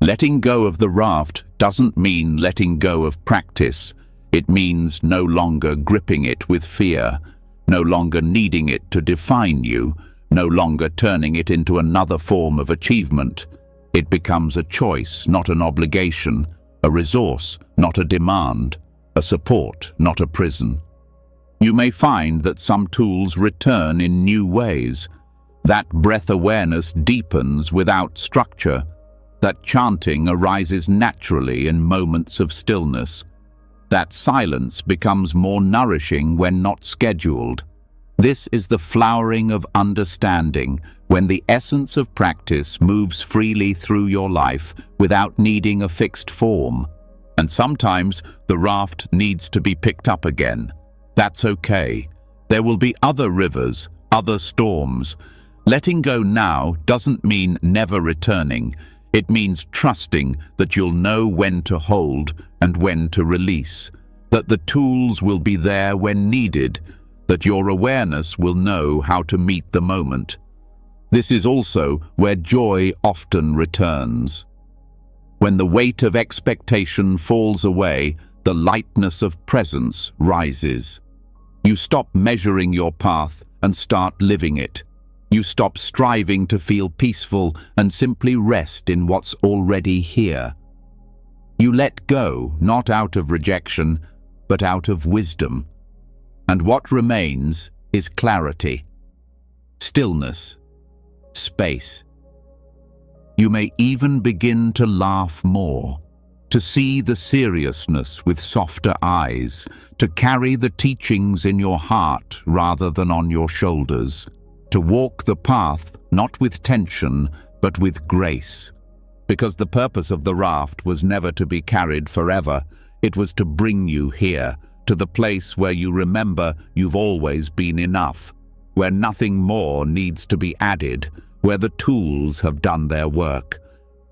Letting go of the raft doesn't mean letting go of practice. It means no longer gripping it with fear, no longer needing it to define you, no longer turning it into another form of achievement. It becomes a choice, not an obligation, a resource, not a demand, a support, not a prison. You may find that some tools return in new ways, that breath awareness deepens without structure, that chanting arises naturally in moments of stillness, that silence becomes more nourishing when not scheduled. This is the flowering of understanding, when the essence of practice moves freely through your life without needing a fixed form. And sometimes the raft needs to be picked up again. That's okay. There will be other rivers, other storms. Letting go now doesn't mean never returning. It means trusting that you'll know when to hold and when to release, that the tools will be there when needed, that your awareness will know how to meet the moment. This is also where joy often returns. When the weight of expectation falls away, the lightness of presence rises. You stop measuring your path and start living it. You stop striving to feel peaceful and simply rest in what's already here. You let go, not out of rejection, but out of wisdom. and what remains is clarity, stillness, space. You may even begin to laugh more, to see the seriousness with softer eyes, to carry the teachings in your heart rather than on your shoulders, to walk the path not with tension but with grace. Because the purpose of the raft was never to be carried forever, it was to bring you here, to the place where you remember you've always been enough, where nothing more needs to be added, where the tools have done their work.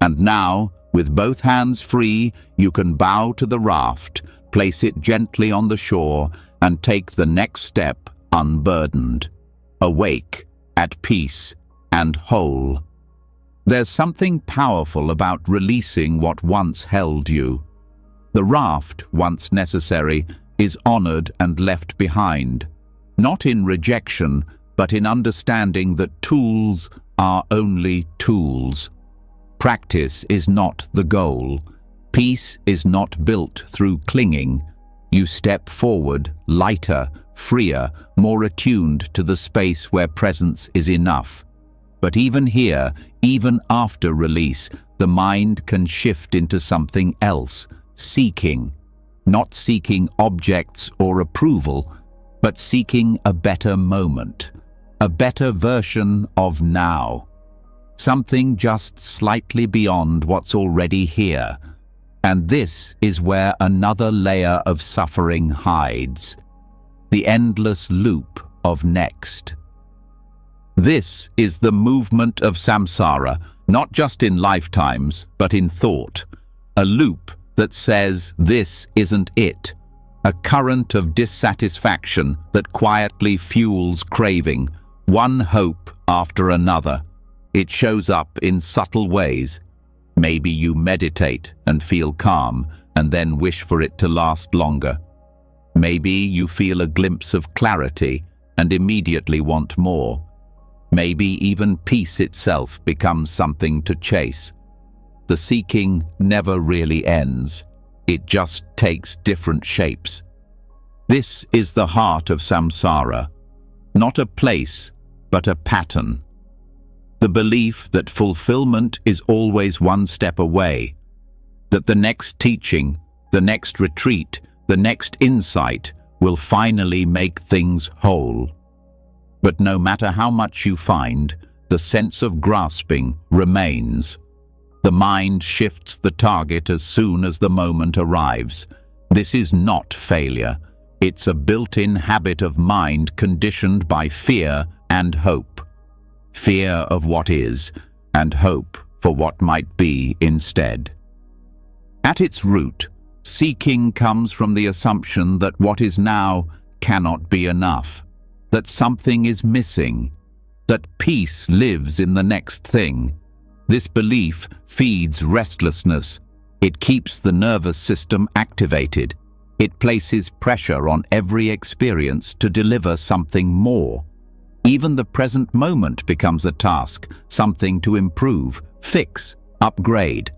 And now, with both hands free, you can bow to the raft, place it gently on the shore, and take the next step unburdened, awake, at peace, and whole. There's something powerful about releasing what once held you. The raft, once necessary, is honored and left behind, not in rejection, but in understanding that tools are only tools. Practice is not the goal. Peace is not built through clinging. You step forward, lighter, freer, more attuned to the space where presence is enough. But even here, even after release, the mind can shift into something else, seeking. Not seeking objects or approval, but seeking a better moment, a better version of now. Something just slightly beyond what's already here. And this is where another layer of suffering hides. The endless loop of next. This is the movement of samsara, not just in lifetimes, but in thought. A loop that says this isn't it. A current of dissatisfaction that quietly fuels craving, one hope after another. It shows up in subtle ways. Maybe you meditate and feel calm, and then wish for it to last longer. Maybe you feel a glimpse of clarity and immediately want more. Maybe even peace itself becomes something to chase. The seeking never really ends. It just takes different shapes. This is the heart of samsara, not a place, but a pattern. The belief that fulfillment is always one step away, that the next teaching, the next retreat, the next insight will finally make things whole. But no matter how much you find, the sense of grasping remains. The mind shifts the target as soon as the moment arrives. This is not failure. It's a built-in habit of mind conditioned by fear and hope. Fear of what is, and hope for what might be instead. At its root, seeking comes from the assumption that what is now cannot be enough, that something is missing, that peace lives in the next thing. This belief feeds restlessness. It keeps the nervous system activated. It places pressure on every experience to deliver something more. Even the present moment becomes a task, something to improve, fix, upgrade.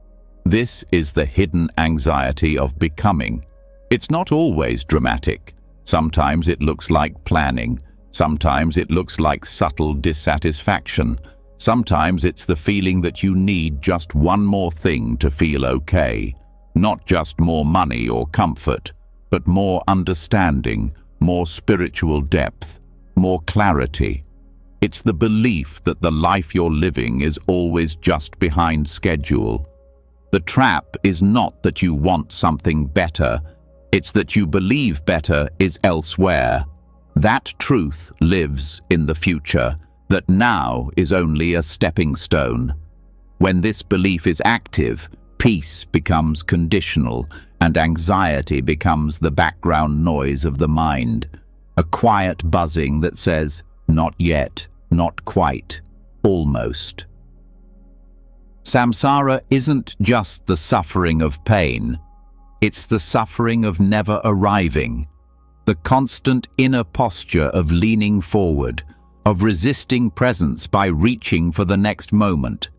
This is the hidden anxiety of becoming. It's not always dramatic. Sometimes it looks like planning. Sometimes it looks like subtle dissatisfaction. Sometimes it's the feeling that you need just one more thing to feel okay. Not just more money or comfort, but more understanding, more spiritual depth, more clarity. It's the belief that the life you're living is always just behind schedule. The trap is not that you want something better, it's that you believe better is elsewhere. That truth lives in the future, that now is only a stepping stone. When this belief is active, peace becomes conditional, and anxiety becomes the background noise of the mind. A quiet buzzing that says, not yet, not quite, almost. Samsara isn't just the suffering of pain. It's the suffering of never arriving. The constant inner posture of leaning forward, of resisting presence by reaching for the next moment.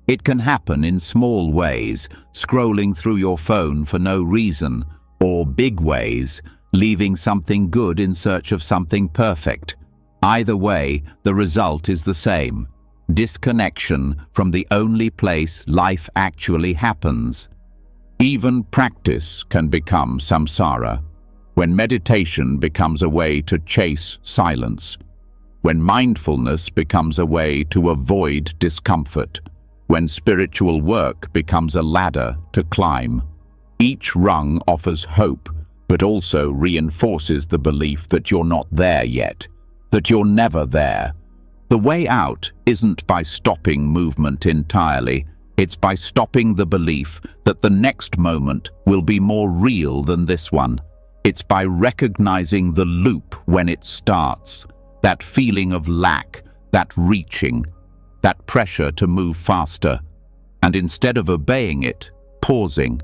It can happen in small ways, scrolling through your phone for no reason, or big ways, leaving something good in search of something perfect. Either way, the result is the same: disconnection from the only place life actually happens. Even practice can become samsara. When meditation becomes a way to chase silence, when mindfulness becomes a way to avoid discomfort, when spiritual work becomes a ladder to climb. Each rung offers hope, but also reinforces the belief that you're not there yet, that you're never there. The way out isn't by stopping movement entirely. It's by stopping the belief that the next moment will be more real than this one. It's by recognizing the loop when it starts, that feeling of lack, that reaching, that pressure to move faster, and instead of obeying it, pausing.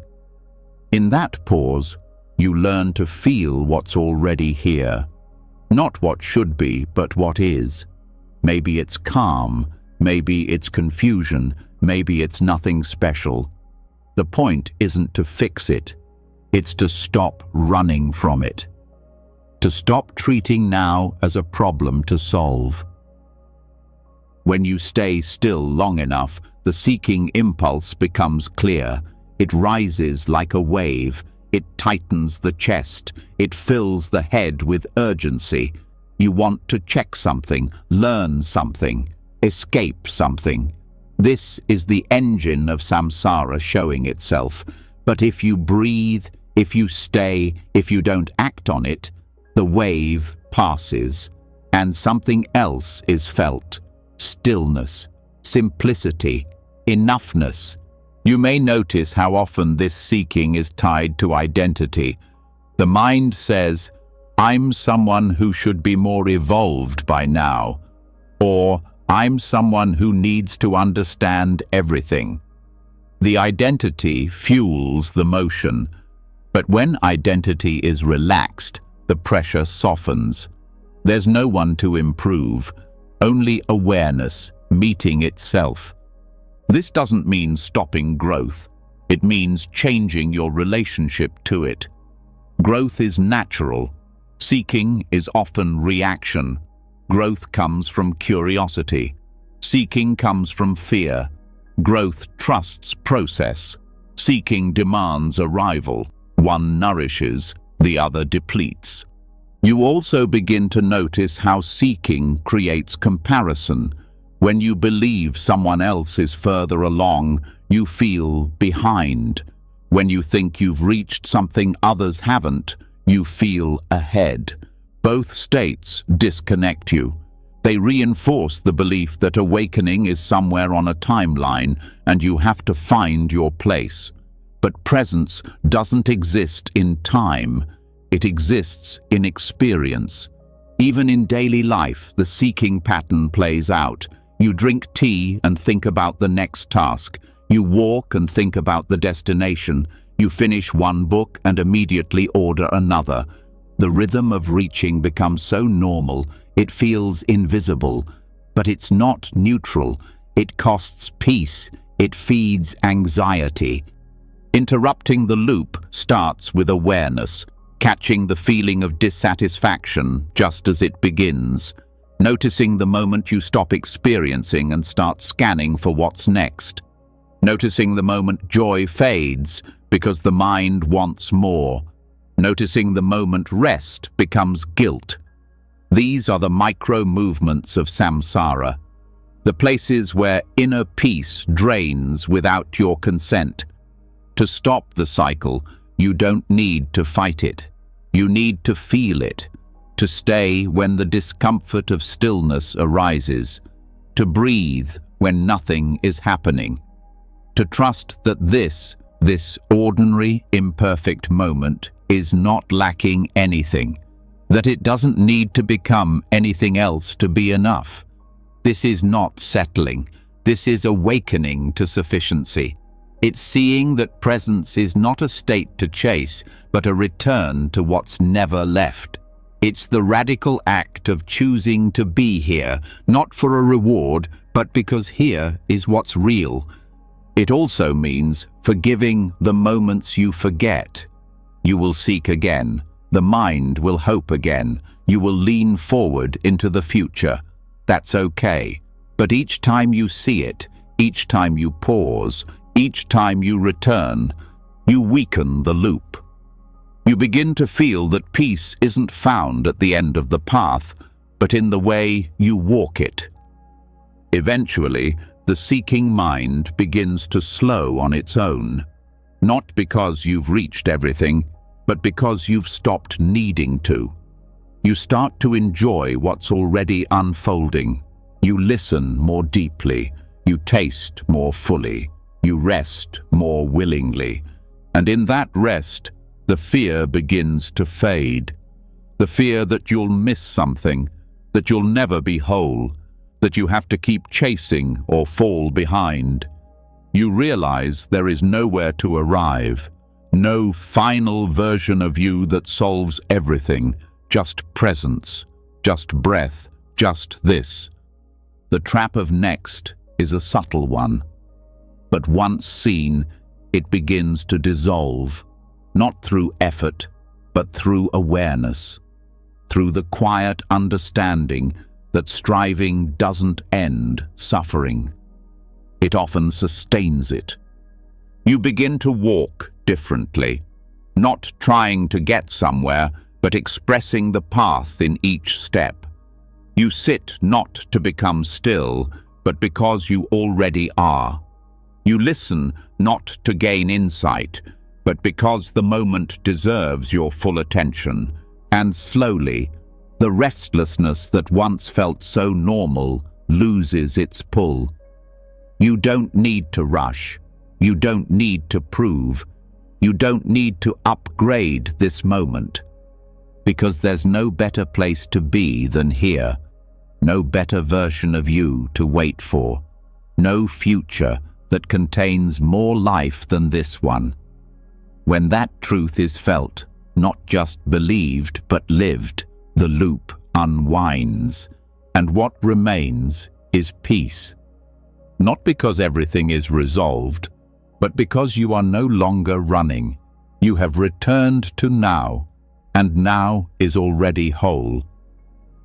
In that pause, you learn to feel what's already here. Not what should be, but what is. Maybe it's calm, maybe it's confusion, maybe it's nothing special. The point isn't to fix it. It's to stop running from it. To stop treating now as a problem to solve. When you stay still long enough, the seeking impulse becomes clear. It rises like a wave. It tightens the chest. It fills the head with urgency. You want to check something, learn something, escape something. This is the engine of samsara showing itself. But if you breathe, if you stay, if you don't act on it, the wave passes, and something else is felt. Stillness, simplicity, enoughness. You may notice how often this seeking is tied to identity. The mind says, "I'm someone who should be more evolved by now," or "I'm someone who needs to understand everything." The identity fuels the motion, but when identity is relaxed, the pressure softens. There's no one to improve, only awareness meeting itself. This doesn't mean stopping growth. It means changing your relationship to it. Growth is natural. Seeking is often reaction. Growth comes from curiosity. Seeking comes from fear. Growth trusts process. Seeking demands arrival. One nourishes, the other depletes. You also begin to notice how seeking creates comparison. When you believe someone else is further along, you feel behind. When you think you've reached something others haven't, you feel ahead. Both states disconnect you. They reinforce the belief that awakening is somewhere on a timeline and you have to find your place. But presence doesn't exist in time. It exists in experience. Even in daily life, the seeking pattern plays out. You drink tea and think about the next task. You walk and think about the destination. You finish one book and immediately order another. The rhythm of reaching becomes so normal, it feels invisible. But it's not neutral. It costs peace. It feeds anxiety. Interrupting the loop starts with awareness, catching the feeling of dissatisfaction just as it begins. Noticing the moment you stop experiencing and start scanning for what's next. Noticing the moment joy fades because the mind wants more. Noticing the moment rest becomes guilt. These are the micro movements of samsara, the places where inner peace drains without your consent. To stop the cycle, you don't need to fight it. You need to feel it. To stay when the discomfort of stillness arises, to breathe when nothing is happening, to trust that this ordinary, imperfect moment is not lacking anything, that it doesn't need to become anything else to be enough. This is not settling. This is awakening to sufficiency. It's seeing that presence is not a state to chase, but a return to what's never left. It's the radical act of choosing to be here, not for a reward, but because here is what's real. It also means forgiving the moments you forget. You will seek again. the mind will hope again. You will lean forward into the future. That's okay. But each time you see it, each time you pause, each time you return, you weaken the loop. You begin to feel that peace isn't found at the end of the path, but in the way you walk it. Eventually, the seeking mind begins to slow on its own, not because you've reached everything, but because you've stopped needing to. You start to enjoy what's already unfolding. You listen more deeply, you taste more fully, you rest more willingly. And in that rest, the fear begins to fade. The fear that you'll miss something, that you'll never be whole, that you have to keep chasing or fall behind. You realize there is nowhere to arrive, no final version of you that solves everything, just presence, just breath, just this. The trap of next is a subtle one, but once seen, it begins to dissolve, not through effort, but through awareness, through the quiet understanding that striving doesn't end suffering. It often sustains it. You begin to walk differently, not trying to get somewhere, but expressing the path in each step. You sit not to become still, but because you already are. You listen not to gain insight, but because the moment deserves your full attention. And slowly, the restlessness that once felt so normal loses its pull. You don't need to rush. You don't need to prove. You don't need to upgrade this moment. Because there's no better place to be than here. No better version of you to wait for. No future that contains more life than this one. When that truth is felt, not just believed but lived, the loop unwinds, and what remains is peace. Not because everything is resolved, but because you are no longer running. You have returned to now, and now is already whole.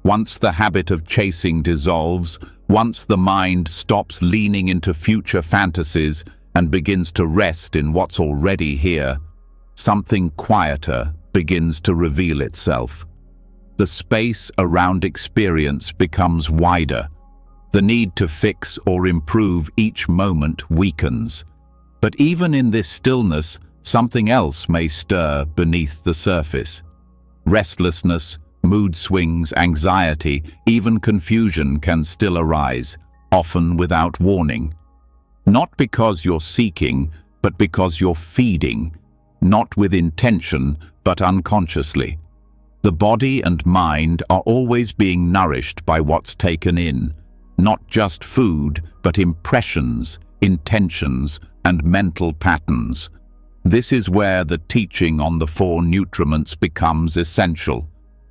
Once the habit of chasing dissolves, once the mind stops leaning into future fantasies and begins to rest in what's already here, something quieter begins to reveal itself. The space around experience becomes wider. The need to fix or improve each moment weakens. But even in this stillness, something else may stir beneath the surface. Restlessness, mood swings, anxiety, even confusion can still arise, often without warning. Not because you're seeking, but because you're feeding, not with intention, but unconsciously. The body and mind are always being nourished by what's taken in, not just food, but impressions, intentions, and mental patterns. This is where the teaching on the 4 nutriments becomes essential,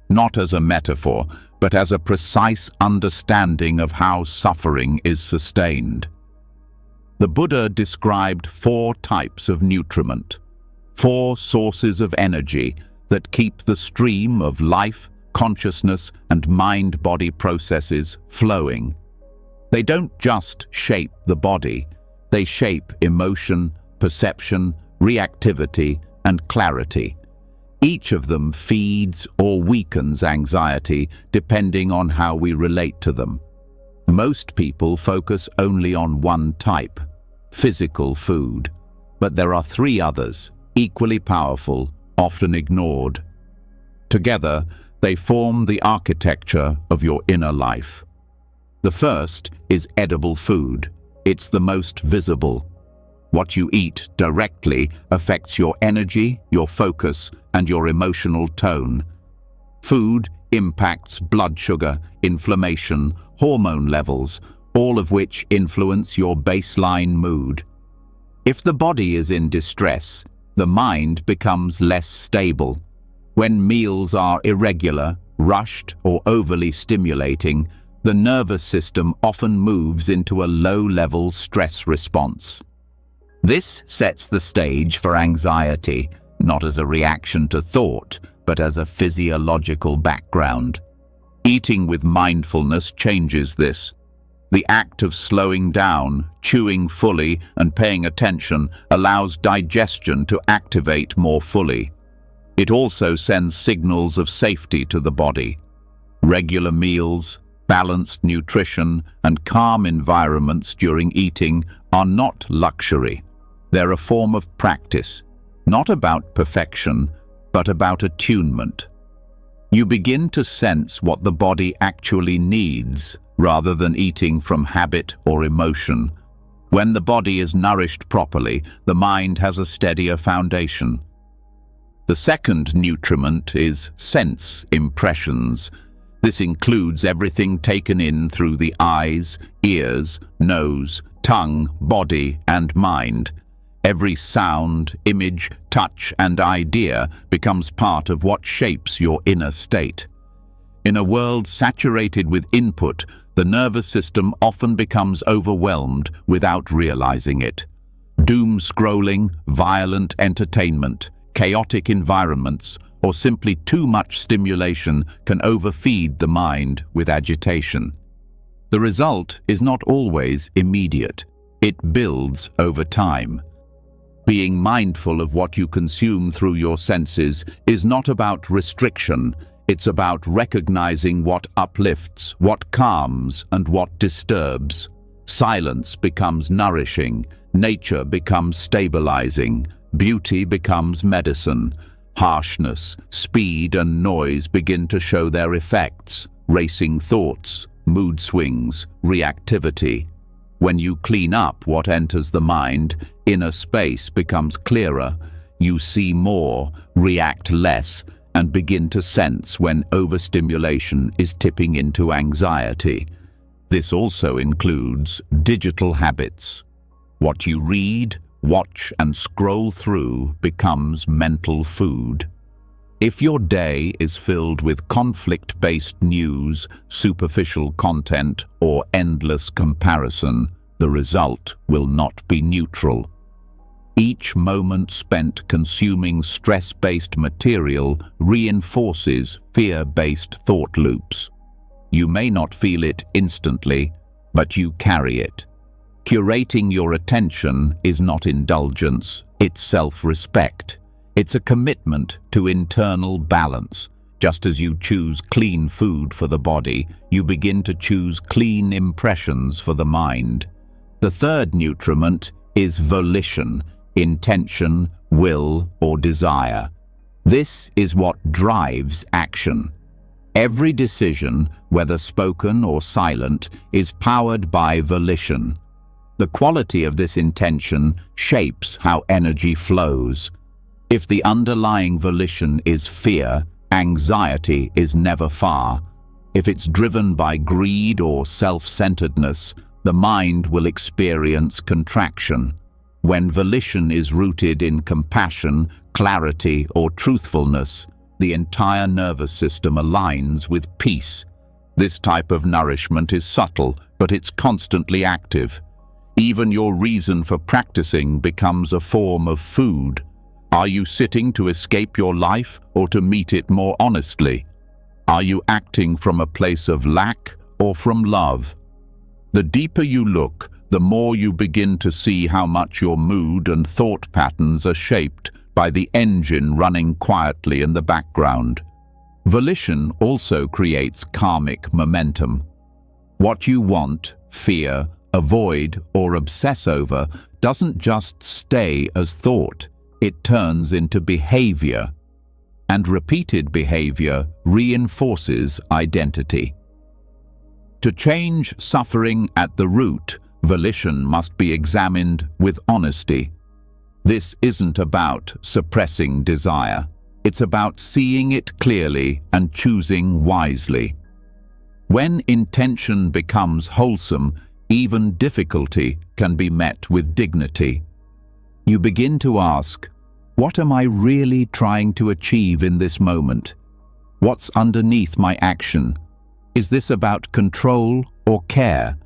not as a metaphor, but as a precise understanding of how suffering is sustained. The Buddha described 4 types of nutriment, 4 sources of energy that keep the stream of life, consciousness, and mind-body processes flowing. They don't just shape the body, they shape emotion, perception, reactivity, and clarity. Each of them feeds or weakens anxiety depending on how we relate to them. Most people focus only on one type, physical food, but there are 3 others, equally powerful, often ignored. Together, they form the architecture of your inner life. The first is edible food. It's the most visible. What you eat directly affects your energy, your focus, and your emotional tone. Food impacts blood sugar, inflammation, hormone levels, all of which influence your baseline mood. If the body is in distress, the mind becomes less stable. When meals are irregular, rushed, or overly stimulating, the nervous system often moves into a low-level stress response. This sets the stage for anxiety, not as a reaction to thought, but as a physiological background. Eating with mindfulness changes this. The act of slowing down, chewing fully, and paying attention allows digestion to activate more fully. It also sends signals of safety to the body. Regular meals, balanced nutrition, and calm environments during eating are not luxury. They're a form of practice, not about perfection, but about attunement. You begin to sense what the body actually needs, rather than eating from habit or emotion. When the body is nourished properly, the mind has a steadier foundation. The second nutriment is sense impressions. This includes everything taken in through the eyes, ears, nose, tongue, body, and mind. Every sound, image, touch, and idea becomes part of what shapes your inner state. In a world saturated with input, the nervous system often becomes overwhelmed without realizing it. Doom scrolling, violent entertainment, chaotic environments, or simply too much stimulation can overfeed the mind with agitation. The result is not always immediate. It builds over time. Being mindful of what you consume through your senses is not about restriction. It's about recognizing what uplifts, what calms, and what disturbs. Silence becomes nourishing, nature becomes stabilizing, beauty becomes medicine. Harshness, speed, and noise begin to show their effects. Racing thoughts, mood swings, reactivity. When you clean up what enters the mind, inner space becomes clearer. You see more, react less, and begin to sense when overstimulation is tipping into anxiety. This also includes digital habits. What you read, watch, and scroll through becomes mental food. If your day is filled with conflict-based news, superficial content, or endless comparison, the result will not be neutral. Each moment spent consuming stress-based material reinforces fear-based thought loops. You may not feel it instantly, but you carry it. Curating your attention is not indulgence, it's self-respect. It's a commitment to internal balance. Just as you choose clean food for the body, you begin to choose clean impressions for the mind. The third nutriment is volition, intention, will, or desire. This is what drives action. Every decision, whether spoken or silent, is powered by volition. The quality of this intention shapes how energy flows. If the underlying volition is fear, anxiety is never far. If it's driven by greed or self-centeredness, the mind will experience contraction. When volition is rooted in compassion, clarity, or truthfulness, the entire nervous system aligns with peace. This type of nourishment is subtle, but it's constantly active. Even your reason for practicing becomes a form of food. Are you sitting to escape your life or to meet it more honestly? Are you acting from a place of lack or from love? The deeper you look, the more you begin to see how much your mood and thought patterns are shaped by the engine running quietly in the background. Volition also creates karmic momentum. What you want, fear, avoid, or obsess over doesn't just stay as thought. It turns into behavior, and repeated behavior reinforces identity. To change suffering at the root, volition must be examined with honesty. This isn't about suppressing desire. It's about seeing it clearly and choosing wisely. When intention becomes wholesome, even difficulty can be met with dignity. You begin to ask, what am I really trying to achieve in this moment? What's underneath my action? Is this about control or care?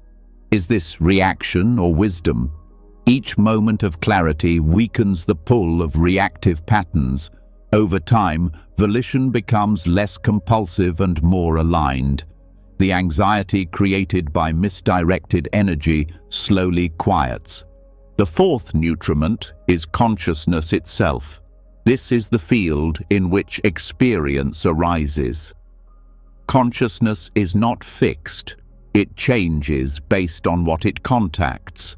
Is this reaction or wisdom? Each moment of clarity weakens the pull of reactive patterns. Over time, volition becomes less compulsive and more aligned. The anxiety created by misdirected energy slowly quiets. The fourth nutriment is consciousness itself. This is the field in which experience arises. Consciousness is not fixed. It changes based on what it contacts.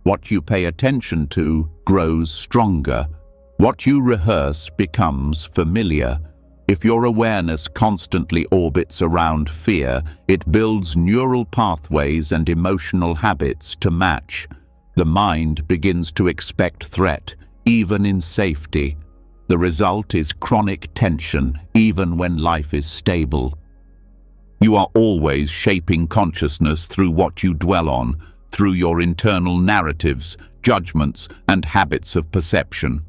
What you pay attention to grows stronger. What you rehearse becomes familiar. If your awareness constantly orbits around fear, it builds neural pathways and emotional habits to match. The mind begins to expect threat, even in safety. The result is chronic tension, even when life is stable. You are always shaping consciousness through what you dwell on, through your internal narratives, judgments, and habits of perception.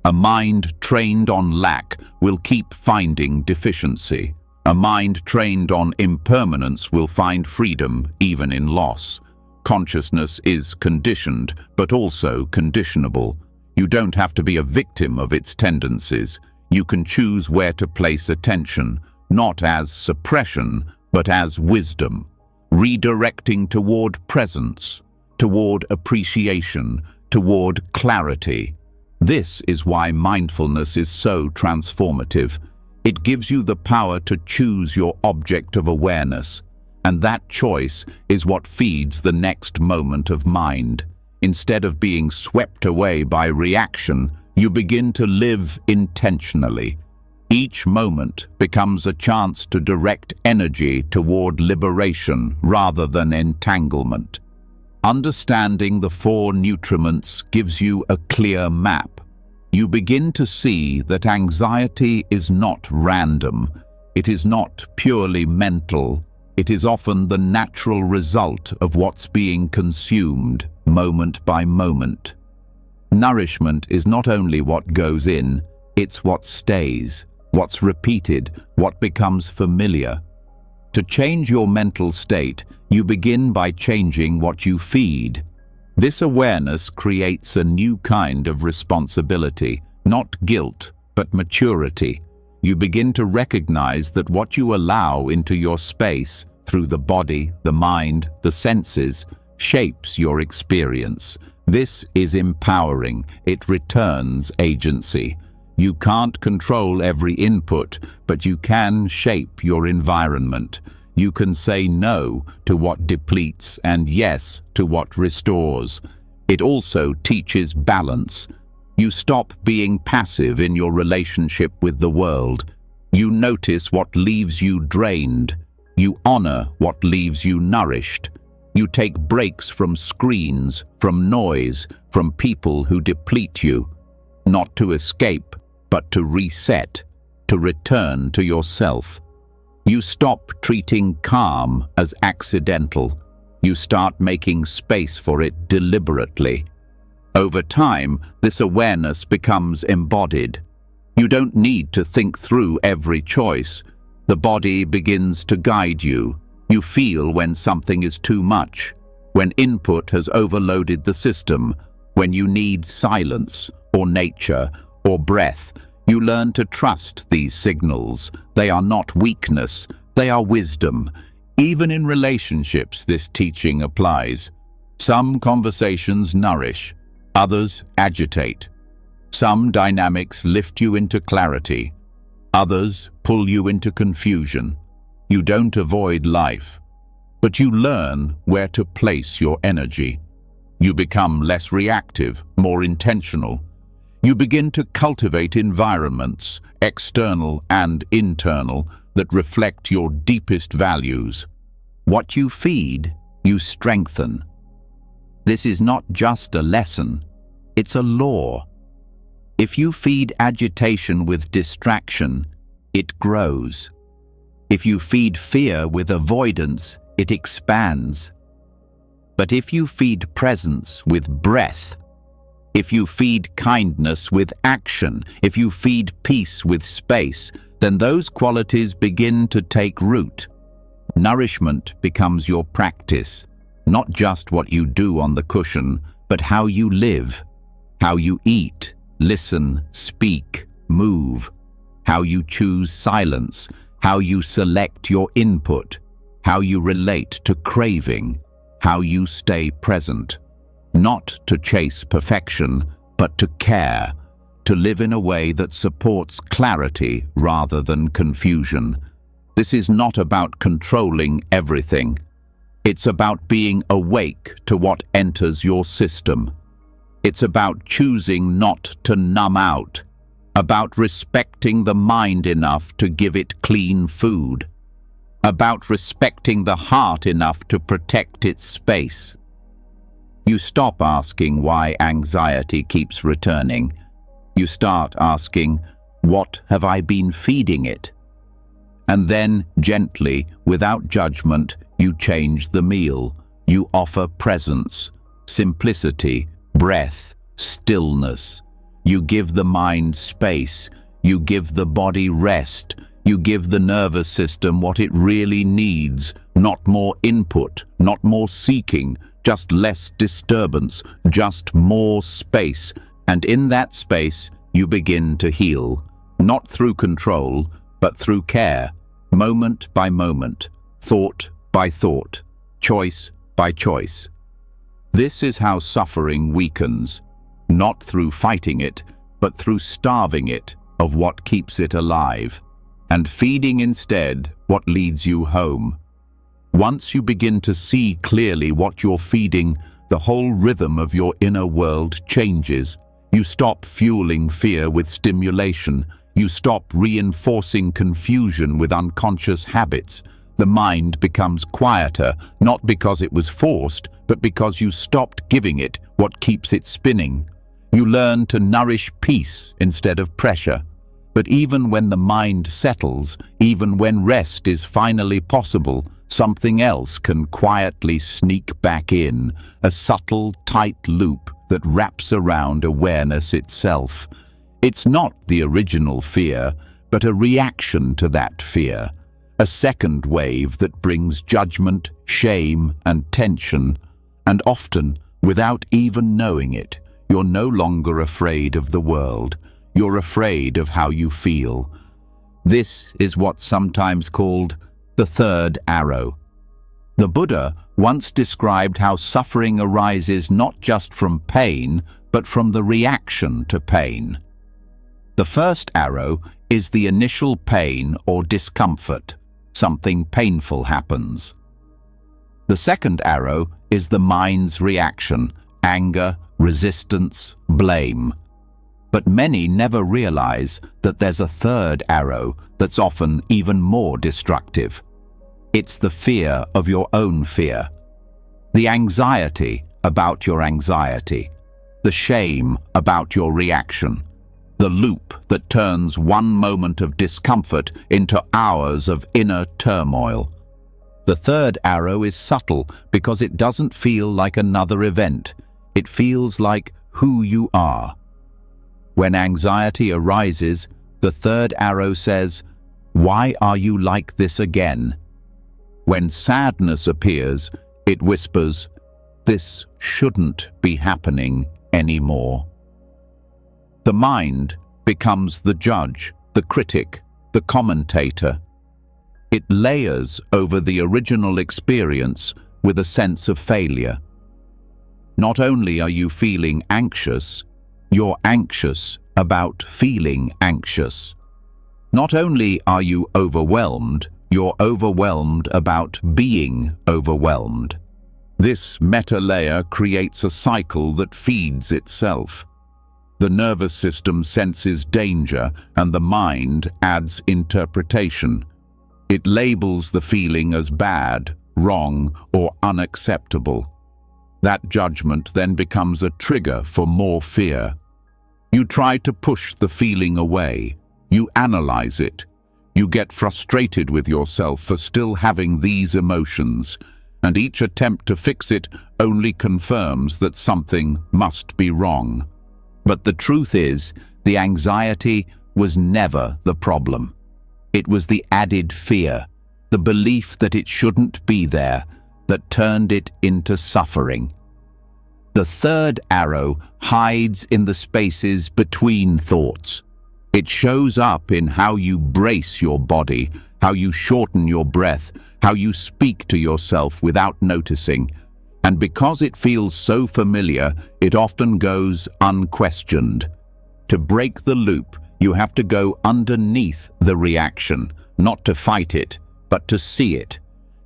A mind trained on lack will keep finding deficiency. A mind trained on impermanence will find freedom even in loss. Consciousness is conditioned, but also conditionable. You don't have to be a victim of its tendencies. You can choose where to place attention, not as suppression, but as wisdom, redirecting toward presence, toward appreciation, toward clarity. This is why mindfulness is so transformative. It gives you the power to choose your object of awareness, and that choice is what feeds the next moment of mind. Instead of being swept away by reaction, you begin to live intentionally. Each moment becomes a chance to direct energy toward liberation rather than entanglement. Understanding the four nutriments gives you a clear map. You begin to see that anxiety is not random. It is not purely mental. It is often the natural result of what's being consumed, moment by moment. Nourishment is not only what goes in, it's what stays, what's repeated, what becomes familiar. To change your mental state, you begin by changing what you feed. This awareness creates a new kind of responsibility, not guilt, but maturity. You begin to recognize that what you allow into your space, through the body, the mind, the senses, shapes your experience. This is empowering. It returns agency. You can't control every input, but you can shape your environment. You can say no to what depletes and yes to what restores. It also teaches balance. You stop being passive in your relationship with the world. You notice what leaves you drained. You honor what leaves you nourished. You take breaks from screens, from noise, from people who deplete you, not to escape, but to reset, to return to yourself. You stop treating calm as accidental. You start making space for it deliberately. Over time, this awareness becomes embodied. You don't need to think through every choice. The body begins to guide you. You feel when something is too much, when input has overloaded the system, when you need silence or nature or breath. You learn to trust these signals. They are not weakness, they are wisdom. Even in relationships, this teaching applies. Some conversations nourish, others agitate. Some dynamics lift you into clarity, others pull you into confusion. You don't avoid life, but you learn where to place your energy. You become less reactive, more intentional. You begin to cultivate environments, external and internal, that reflect your deepest values. What you feed, you strengthen. This is not just a lesson, it's a law. If you feed agitation with distraction, it grows. If you feed fear with avoidance, it expands. But if you feed presence with breath, if you feed kindness with action, if you feed peace with space, then those qualities begin to take root. Nourishment becomes your practice, not just what you do on the cushion, but how you live, how you eat, listen, speak, move, how you choose silence, how you select your input, how you relate to craving, how you stay present. Not to chase perfection, but to care, to live in a way that supports clarity rather than confusion. This is not about controlling everything. It's about being awake to what enters your system. It's about choosing not to numb out, about respecting the mind enough to give it clean food, about respecting the heart enough to protect its space. You stop asking why anxiety keeps returning. You start asking, what have I been feeding it? And then, gently, without judgment, you change the meal. You offer presence, simplicity, breath, stillness. You give the mind space. You give the body rest. You give the nervous system what it really needs, not more input, not more seeking, just less disturbance, just more space. And in that space, you begin to heal, not through control, but through care, moment by moment, thought by thought, choice by choice. This is how suffering weakens, not through fighting it, but through starving it of what keeps it alive, and feeding instead what leads you home. Once you begin to see clearly what you're feeding, the whole rhythm of your inner world changes. You stop fueling fear with stimulation. You stop reinforcing confusion with unconscious habits. The mind becomes quieter, not because it was forced, but because you stopped giving it what keeps it spinning. You learn to nourish peace instead of pressure. But even when the mind settles, even when rest is finally possible, something else can quietly sneak back in, a subtle, tight loop that wraps around awareness itself. It's not the original fear, but a reaction to that fear, a second wave that brings judgment, shame, and tension, and often, without even knowing it, you're no longer afraid of the world. You're afraid of how you feel. This is what's sometimes called the third arrow. The Buddha once described how suffering arises not just from pain, but from the reaction to pain. The first arrow is the initial pain or discomfort. Something painful happens. The second arrow is the mind's reaction, anger, resistance, blame. But many never realize that there's a third arrow that's often even more destructive. It's the fear of your own fear, the anxiety about your anxiety, the shame about your reaction, the loop that turns one moment of discomfort into hours of inner turmoil. The third arrow is subtle because it doesn't feel like another event. It feels like who you are. When anxiety arises, the third arrow says, "Why are you like this again?" When sadness appears, it whispers, "This shouldn't be happening anymore." The mind becomes the judge, the critic, the commentator. It layers over the original experience with a sense of failure. Not only are you feeling anxious, you're anxious about feeling anxious. Not only are you overwhelmed, you're overwhelmed about being overwhelmed. This meta layer creates a cycle that feeds itself. The nervous system senses danger, and the mind adds interpretation. It labels the feeling as bad, wrong, or unacceptable. That judgment then becomes a trigger for more fear. You try to push the feeling away. You analyze it. You get frustrated with yourself for still having these emotions, and each attempt to fix it only confirms that something must be wrong. But the truth is, the anxiety was never the problem. It was the added fear, the belief that it shouldn't be there, that turned it into suffering. The third arrow hides in the spaces between thoughts. It shows up in how you brace your body, how you shorten your breath, how you speak to yourself without noticing. And because it feels so familiar, it often goes unquestioned. To break the loop, you have to go underneath the reaction, not to fight it, but to see it.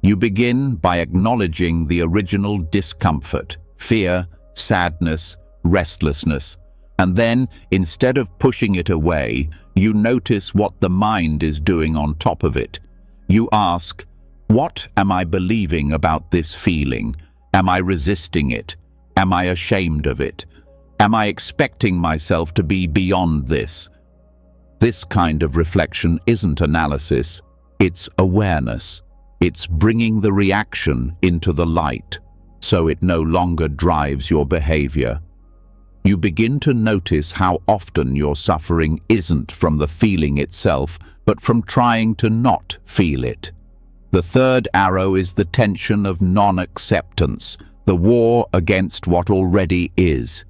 You begin by acknowledging the original discomfort, fear, sadness, restlessness. And then, instead of pushing it away, you notice what the mind is doing on top of it. You ask, what am I believing about this feeling? Am I resisting it? Am I ashamed of it? Am I expecting myself to be beyond this? This kind of reflection isn't analysis, it's awareness. It's bringing the reaction into the light, so it no longer drives your behavior. You begin to notice how often your suffering isn't from the feeling itself, but from trying to not feel it. The third arrow is the tension of non-acceptance, the war against what already is.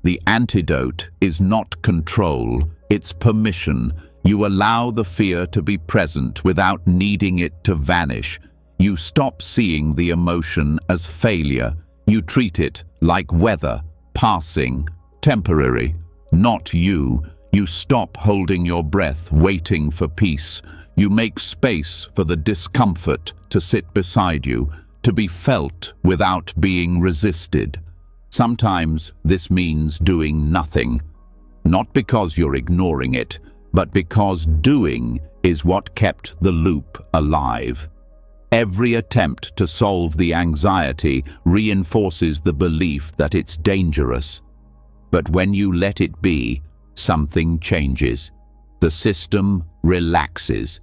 The antidote is not control, it's permission. You allow the fear to be present without needing it to vanish. You stop seeing the emotion as failure. You treat it like weather, passing, temporary, not you. You stop holding your breath, waiting for peace. You make space for the discomfort to sit beside you, to be felt without being resisted. Sometimes this means doing nothing, not because you're ignoring it, but because doing is what kept the loop alive. Every attempt to solve the anxiety reinforces the belief that it's dangerous. But when you let it be, something changes. The system relaxes.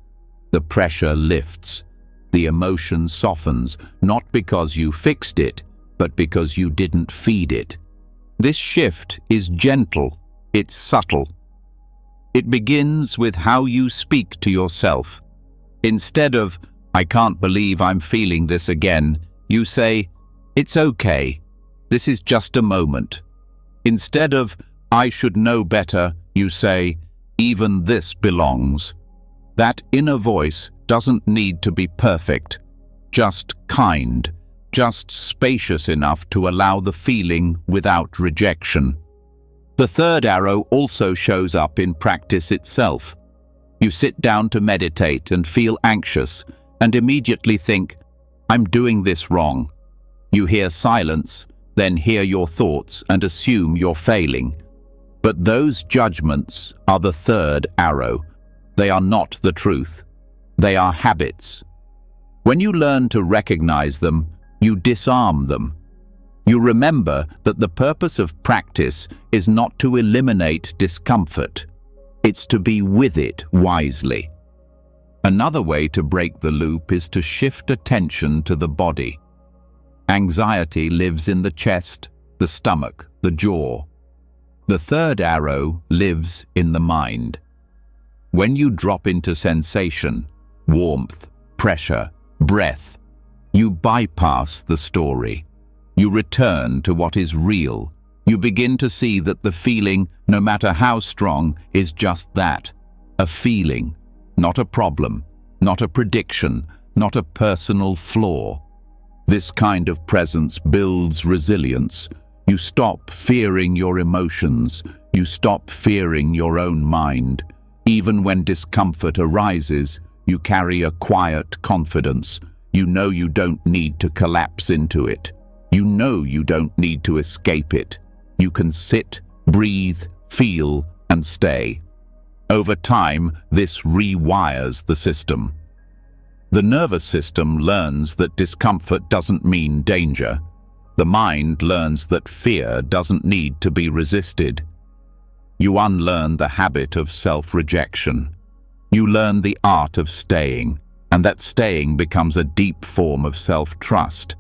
The pressure lifts. The emotion softens, not because you fixed it, but because you didn't feed it. This shift is gentle. It's subtle. It begins with how you speak to yourself. Instead of, "I can't believe I'm feeling this again," you say, "It's okay. This is just a moment." Instead of, "I should know better," you say, "Even this belongs." That inner voice doesn't need to be perfect, just kind, just spacious enough to allow the feeling without rejection. The third arrow also shows up in practice itself. You sit down to meditate and feel anxious and immediately think, "I'm doing this wrong." You hear silence, then hear your thoughts and assume you're failing. But those judgments are the third arrow. They are not the truth. They are habits. When you learn to recognize them, you disarm them. You remember that the purpose of practice is not to eliminate discomfort. It's to be with it wisely. Another way to break the loop is to shift attention to the body. Anxiety lives in the chest, the stomach, the jaw. The third arrow lives in the mind. When you drop into sensation, warmth, pressure, breath, you bypass the story. You return to what is real. You begin to see that the feeling, no matter how strong, is just that, a feeling, not a problem, not a prediction, not a personal flaw. This kind of presence builds resilience. You stop fearing your emotions. You stop fearing your own mind. Even when discomfort arises, you carry a quiet confidence. You know you don't need to collapse into it. You know you don't need to escape it. You can sit, breathe, feel, and stay. Over time, this rewires the system. The nervous system learns that discomfort doesn't mean danger. The mind learns that fear doesn't need to be resisted. You unlearn the habit of self-rejection. You learn the art of staying, and that staying becomes a deep form of self-trust.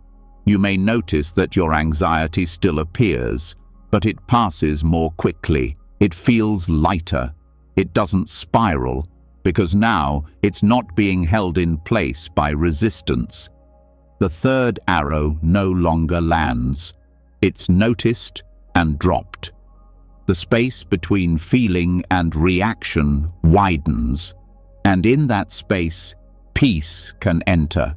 You may notice that your anxiety still appears, but it passes more quickly. It feels lighter. It doesn't spiral, because now it's not being held in place by resistance. The third arrow no longer lands. It's noticed and dropped. The space between feeling and reaction widens, and in that space, peace can enter.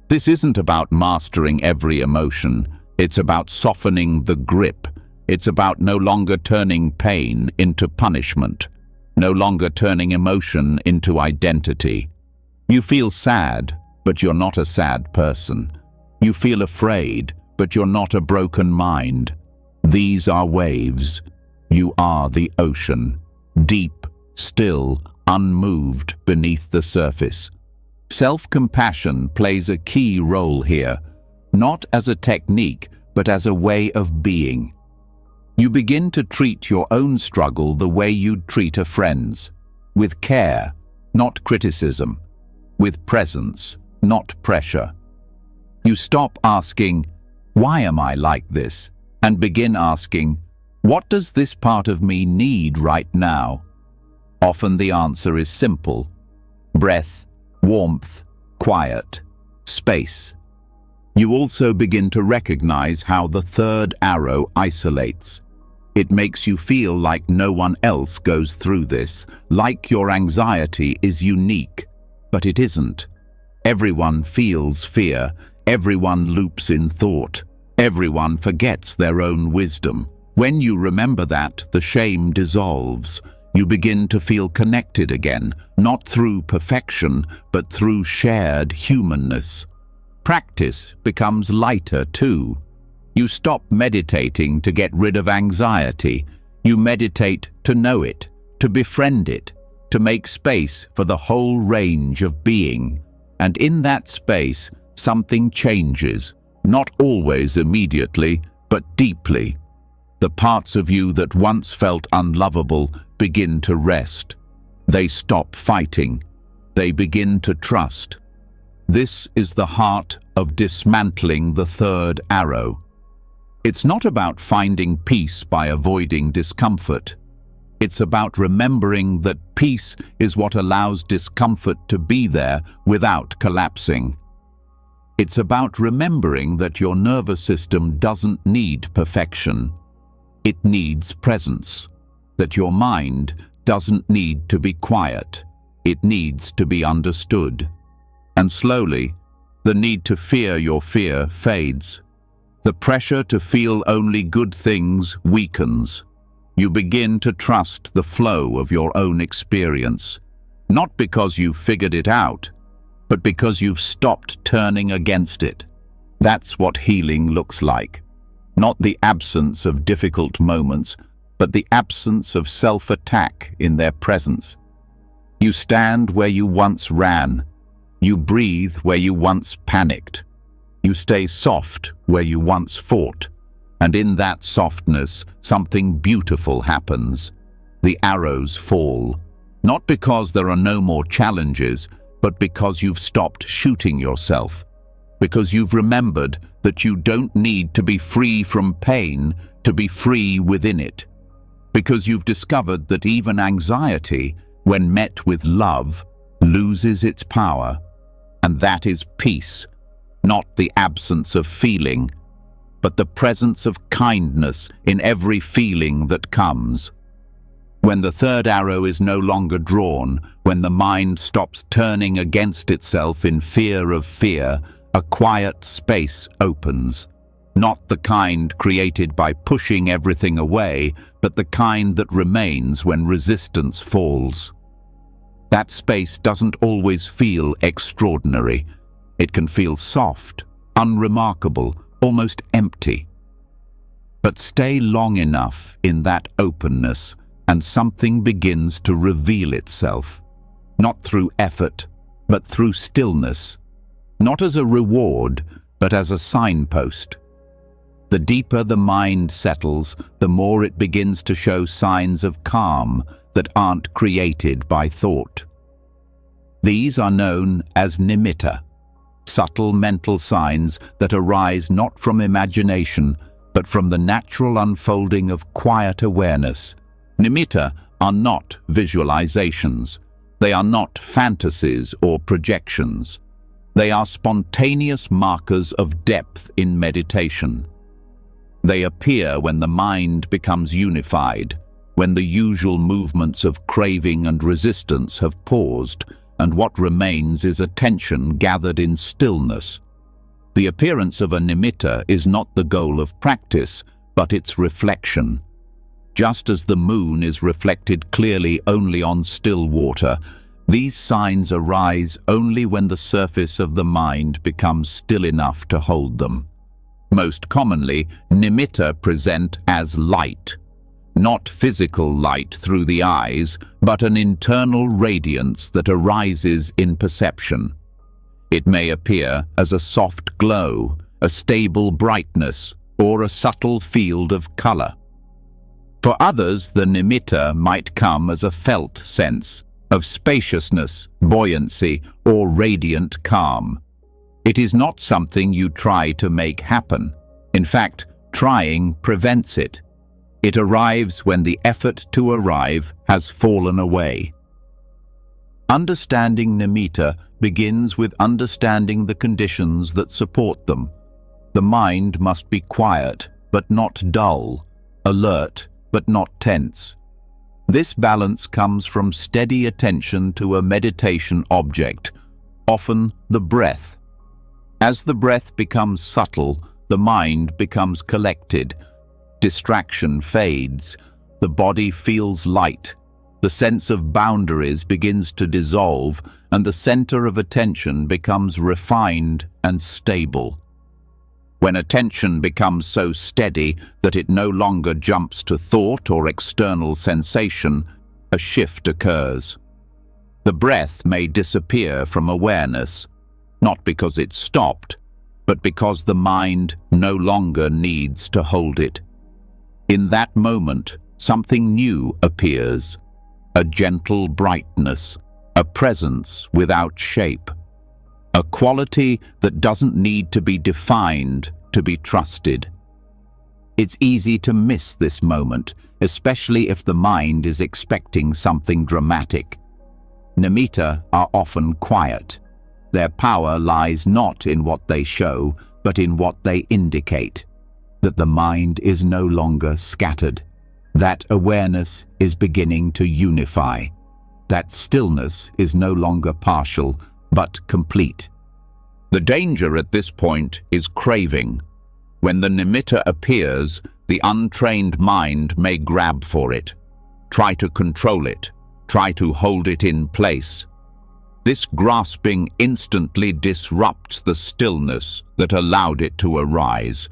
This isn't about mastering every emotion. It's about softening the grip. It's about no longer turning pain into punishment, no longer turning emotion into identity. You feel sad, but you're not a sad person. You feel afraid, but you're not a broken mind. These are waves. You are the ocean, deep, still, unmoved beneath the surface. Self-compassion plays a key role here, not as a technique, but as a way of being. You begin to treat your own struggle the way you'd treat a friend's, with care, not criticism, with presence, not pressure. You stop asking, "Why am I like this?" and begin asking, "What does this part of me need right now?" Often the answer is simple: breath, warmth, quiet, space. You also begin to recognize how the third arrow isolates. It makes you feel like no one else goes through this, like your anxiety is unique, but it isn't. Everyone feels fear, everyone loops in thought, everyone forgets their own wisdom. When you remember that, the shame dissolves. You begin to feel connected again, not through perfection, but through shared humanness. Practice becomes lighter too. You stop meditating to get rid of anxiety. You meditate to know it, to befriend it, to make space for the whole range of being. And in that space, something changes, not always immediately, but deeply. The parts of you that once felt unlovable begin to rest. They stop fighting. They begin to trust. This is the heart of dismantling the third arrow. It's not about finding peace by avoiding discomfort. It's about remembering that peace is what allows discomfort to be there without collapsing. It's about remembering that your nervous system doesn't need perfection. It needs presence. That your mind doesn't need to be quiet. It needs to be understood. And slowly, the need to fear your fear fades. The pressure to feel only good things weakens. You begin to trust the flow of your own experience, not because you've figured it out, but because you've stopped turning against it. That's what healing looks like. Not the absence of difficult moments, but the absence of self-attack in their presence. You stand where you once ran. You breathe where you once panicked. You stay soft where you once fought. And in that softness, something beautiful happens. The arrows fall. Not because there are no more challenges, but because you've stopped shooting yourself. Because you've remembered that you don't need to be free from pain to be free within it. Because you've discovered that even anxiety, when met with love, loses its power. And that is peace, not the absence of feeling, but the presence of kindness in every feeling that comes. When the third arrow is no longer drawn, when the mind stops turning against itself in fear of fear, a quiet space opens. Not the kind created by pushing everything away, but the kind that remains when resistance falls. That space doesn't always feel extraordinary. It can feel soft, unremarkable, almost empty. But stay long enough in that openness, and something begins to reveal itself. Not through effort, but through stillness. Not as a reward, but as a signpost. The deeper the mind settles, the more it begins to show signs of calm that aren't created by thought. These are known as nimitta, subtle mental signs that arise not from imagination, but from the natural unfolding of quiet awareness. Nimitta are not visualizations. They are not fantasies or projections. They are spontaneous markers of depth in meditation. They appear when the mind becomes unified, when the usual movements of craving and resistance have paused, and what remains is attention gathered in stillness. The appearance of a nimitta is not the goal of practice, but its reflection. Just as the moon is reflected clearly only on still water, these signs arise only when the surface of the mind becomes still enough to hold them. Most commonly, nimitta present as light. Not physical light through the eyes, but an internal radiance that arises in perception. It may appear as a soft glow, a stable brightness, or a subtle field of color. For others, the nimitta might come as a felt sense of spaciousness, buoyancy, or radiant calm. It is not something you try to make happen. In fact, trying prevents it. It arrives when the effort to arrive has fallen away. Understanding nimitta begins with understanding the conditions that support them. The mind must be quiet, but not dull, alert, but not tense. This balance comes from steady attention to a meditation object, often the breath. As the breath becomes subtle, the mind becomes collected. Distraction fades. The body feels light. The sense of boundaries begins to dissolve, and the center of attention becomes refined and stable. When attention becomes so steady that it no longer jumps to thought or external sensation, a shift occurs. The breath may disappear from awareness, not because it's stopped, but because the mind no longer needs to hold it. In that moment, something new appears, a gentle brightness, a presence without shape, a quality that doesn't need to be defined to be trusted. It's easy to miss this moment, especially if the mind is expecting something dramatic. Nimitta are often quiet. Their power lies not in what they show, but in what they indicate. That the mind is no longer scattered. That awareness is beginning to unify. That stillness is no longer partial, but complete. The danger at this point is craving. When the nimitta appears, the untrained mind may grab for it, try to control it, try to hold it in place. This grasping instantly disrupts the stillness that allowed it to arise.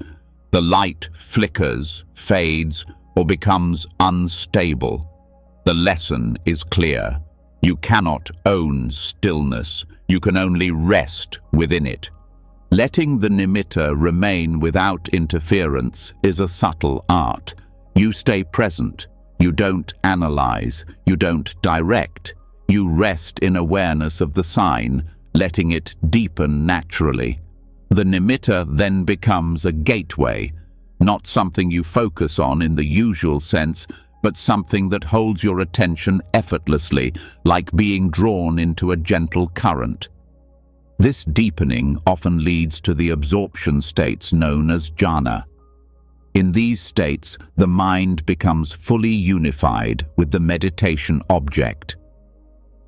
The light flickers, fades, or becomes unstable. The lesson is clear. You cannot own stillness. You can only rest within it. Letting the nimitta remain without interference is a subtle art. You stay present. You don't analyze. You don't direct. You rest in awareness of the sign, letting it deepen naturally. The nimitta then becomes a gateway, not something you focus on in the usual sense, but something that holds your attention effortlessly, like being drawn into a gentle current. This deepening often leads to the absorption states known as jhana. In these states, the mind becomes fully unified with the meditation object.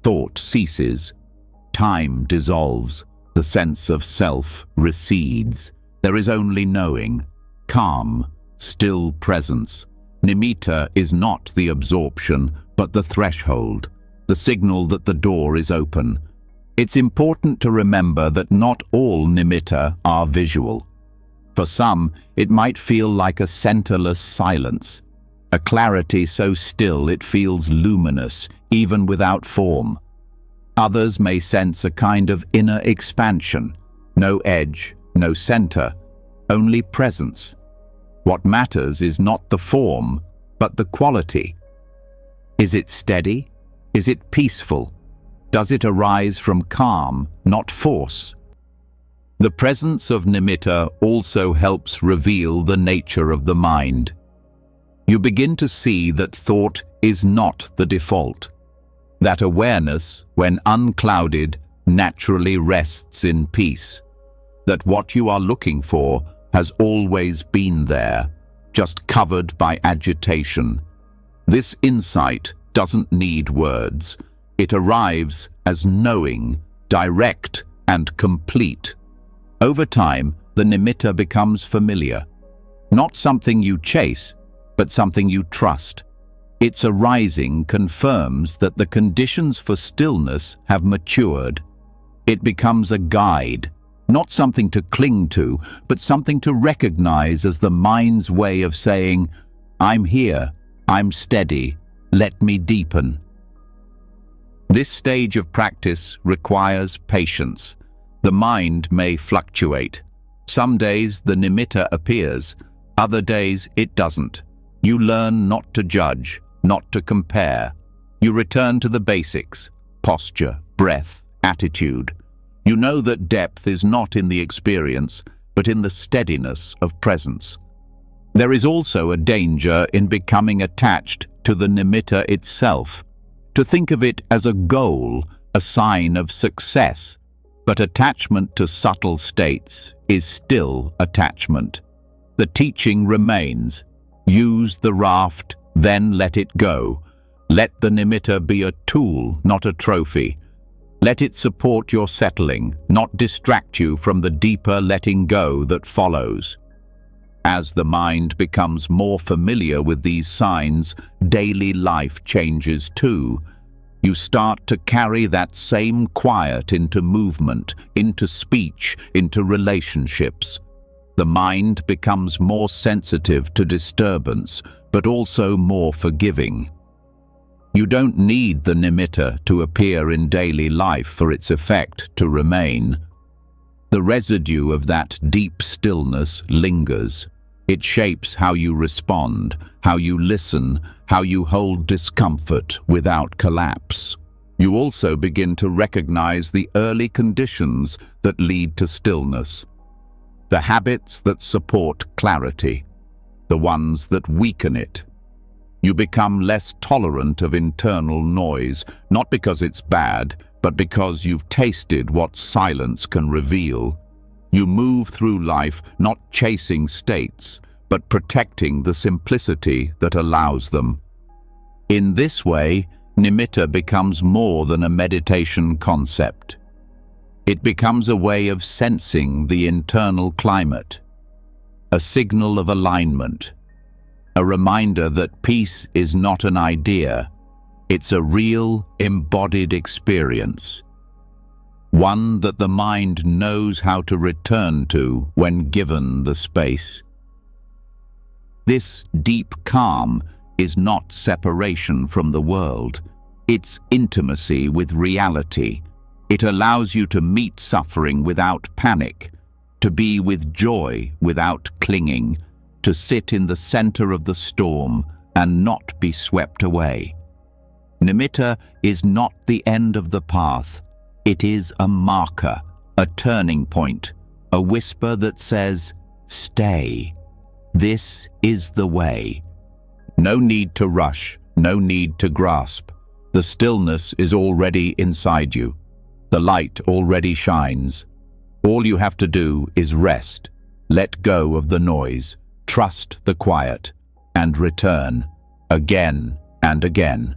Thought ceases, time dissolves, the sense of self recedes. There is only knowing, calm, still presence. Nimitta is not the absorption, but the threshold, the signal that the door is open. It's important to remember that not all nimitta are visual. For some, it might feel like a centerless silence, a clarity so still it feels luminous, even without form. Others may sense a kind of inner expansion, no edge, no center, only presence. What matters is not the form, but the quality. Is it steady? Is it peaceful? Does it arise from calm, not force? The presence of nimitta also helps reveal the nature of the mind. You begin to see that thought is not the default. That awareness, when unclouded, naturally rests in peace. That what you are looking for has always been there, just covered by agitation. This insight doesn't need words. It arrives as knowing, direct and complete. Over time, the nimitta becomes familiar. Not something you chase, but something you trust. Its arising confirms that the conditions for stillness have matured. It becomes a guide, not something to cling to, but something to recognize as the mind's way of saying, "I'm here, I'm steady, let me deepen." This stage of practice requires patience. The mind may fluctuate. Some days the nimitta appears, other days it doesn't. You learn not to judge, not to compare. You return to the basics: posture, breath, attitude. You know that depth is not in the experience, but in the steadiness of presence. There is also a danger in becoming attached to the nimitta itself, to think of it as a goal, a sign of success. But attachment to subtle states is still attachment. The teaching remains: use the raft, then let it go. Let the nimitta be a tool, not a trophy. Let it support your settling, not distract you from the deeper letting go that follows. As the mind becomes more familiar with these signs, daily life changes too. You start to carry that same quiet into movement, into speech, into relationships. The mind becomes more sensitive to disturbance, but also more forgiving. You don't need the nimitta to appear in daily life for its effect to remain. The residue of that deep stillness lingers. It shapes how you respond, how you listen, how you hold discomfort without collapse. You also begin to recognize the early conditions that lead to stillness, the habits that support clarity, the ones that weaken it. You become less tolerant of internal noise, not because it's bad, but because you've tasted what silence can reveal. You move through life not chasing states, but protecting the simplicity that allows them. In this way, nimitta becomes more than a meditation concept. It becomes a way of sensing the internal climate, a signal of alignment, a reminder that peace is not an idea, it's a real, embodied experience. One that the mind knows how to return to when given the space. This deep calm is not separation from the world. It's intimacy with reality. It allows you to meet suffering without panic, to be with joy without clinging, to sit in the center of the storm and not be swept away. Nimitta is not the end of the path. It is a marker, a turning point, a whisper that says, "Stay. This is the way." No need to rush, no need to grasp. The stillness is already inside you. The light already shines. All you have to do is rest, let go of the noise, trust the quiet, and return, again and again,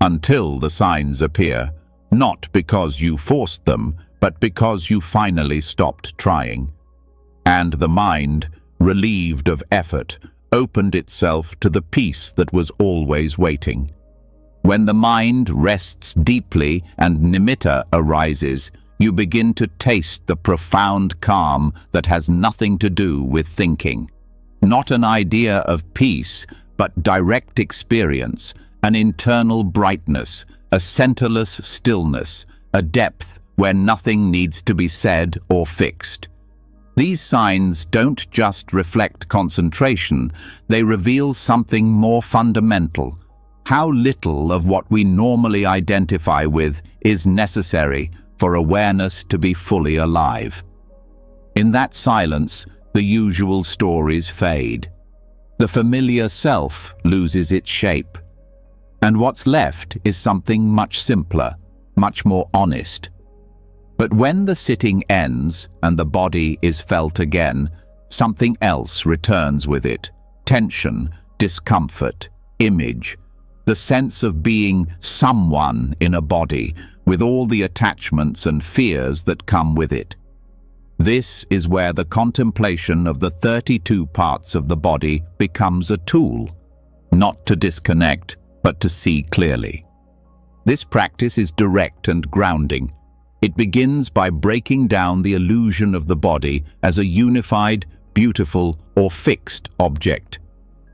until the signs appear, not because you forced them, but because you finally stopped trying. And the mind, relieved of effort, opened itself to the peace that was always waiting. When the mind rests deeply and nimitta arises, you begin to taste the profound calm that has nothing to do with thinking. Not an idea of peace, but direct experience, an internal brightness, a centerless stillness, a depth where nothing needs to be said or fixed. These signs don't just reflect concentration, they reveal something more fundamental. How little of what we normally identify with is necessary for awareness to be fully alive. In that silence, the usual stories fade. The familiar self loses its shape. And what's left is something much simpler, much more honest. But when the sitting ends and the body is felt again, something else returns with it. Tension, discomfort, image, the sense of being someone in a body, with all the attachments and fears that come with it. This is where the contemplation of the 32 parts of the body becomes a tool, not to disconnect, but to see clearly. This practice is direct and grounding. It begins by breaking down the illusion of the body as a unified, beautiful, or fixed object.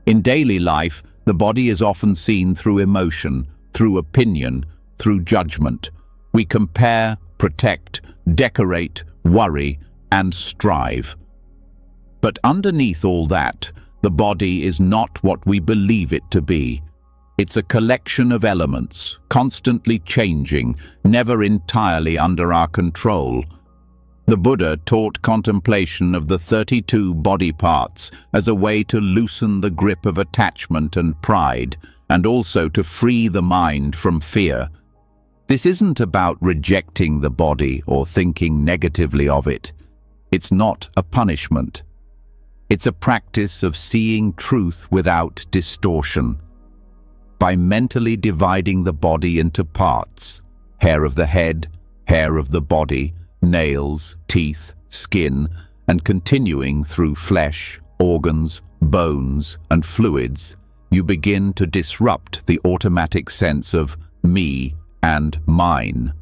In daily life, the body is often seen through emotion, through opinion, through judgment. We compare, protect, decorate, worry, and strive. But underneath all that, the body is not what we believe it to be. It's a collection of elements, constantly changing, never entirely under our control. The Buddha taught contemplation of the 32 body parts as a way to loosen the grip of attachment and pride, and also to free the mind from fear. This isn't about rejecting the body or thinking negatively of it. It's not a punishment. It's a practice of seeing truth without distortion. By mentally dividing the body into parts, hair of the head, hair of the body, nails, teeth, skin, and continuing through flesh, organs, bones, and fluids, you begin to disrupt the automatic sense of me and mine.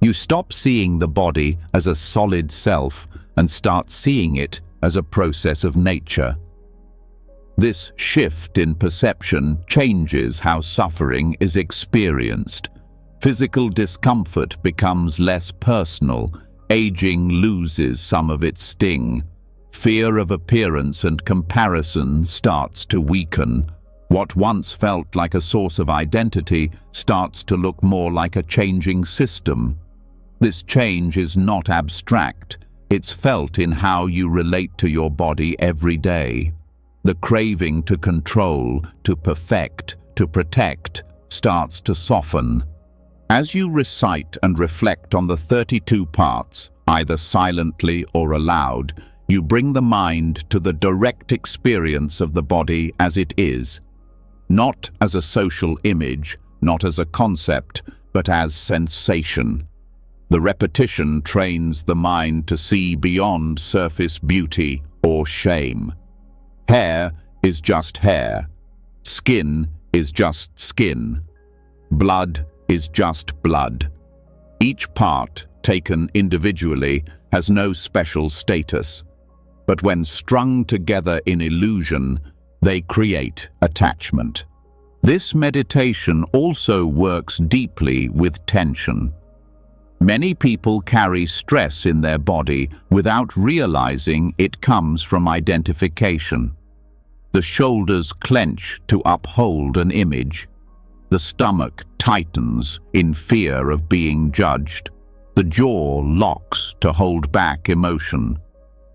You stop seeing the body as a solid self and start seeing it as a process of nature. This shift in perception changes how suffering is experienced. Physical discomfort becomes less personal. Aging loses some of its sting. Fear of appearance and comparison starts to weaken. What once felt like a source of identity starts to look more like a changing system. This change is not abstract. It's felt in how you relate to your body every day. The craving to control, to perfect, to protect starts to soften. As you recite and reflect on the 32 parts, either silently or aloud, you bring the mind to the direct experience of the body as it is, not as a social image, not as a concept, but as sensation. The repetition trains the mind to see beyond surface beauty or shame. Hair is just hair. Skin is just skin. Blood is just blood. Each part, taken individually, has no special status. But when strung together in illusion, they create attachment. This meditation also works deeply with tension. Many people carry stress in their body without realizing it comes from identification. The shoulders clench to uphold an image. The stomach tightens in fear of being judged. The jaw locks to hold back emotion.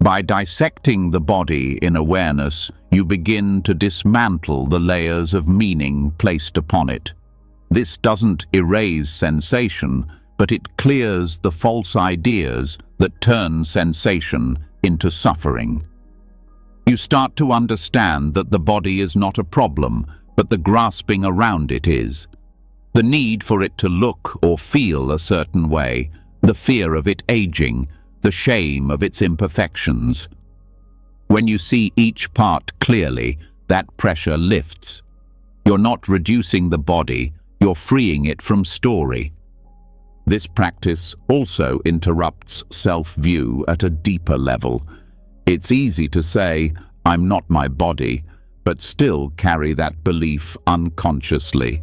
By dissecting the body in awareness, you begin to dismantle the layers of meaning placed upon it. This doesn't erase sensation, but it clears the false ideas that turn sensation into suffering. You start to understand that the body is not a problem, but the grasping around it is. The need for it to look or feel a certain way, the fear of it aging, the shame of its imperfections. When you see each part clearly, that pressure lifts. You're not reducing the body, you're freeing it from story. This practice also interrupts self-view at a deeper level. It's easy to say, "I'm not my body," but still carry that belief unconsciously.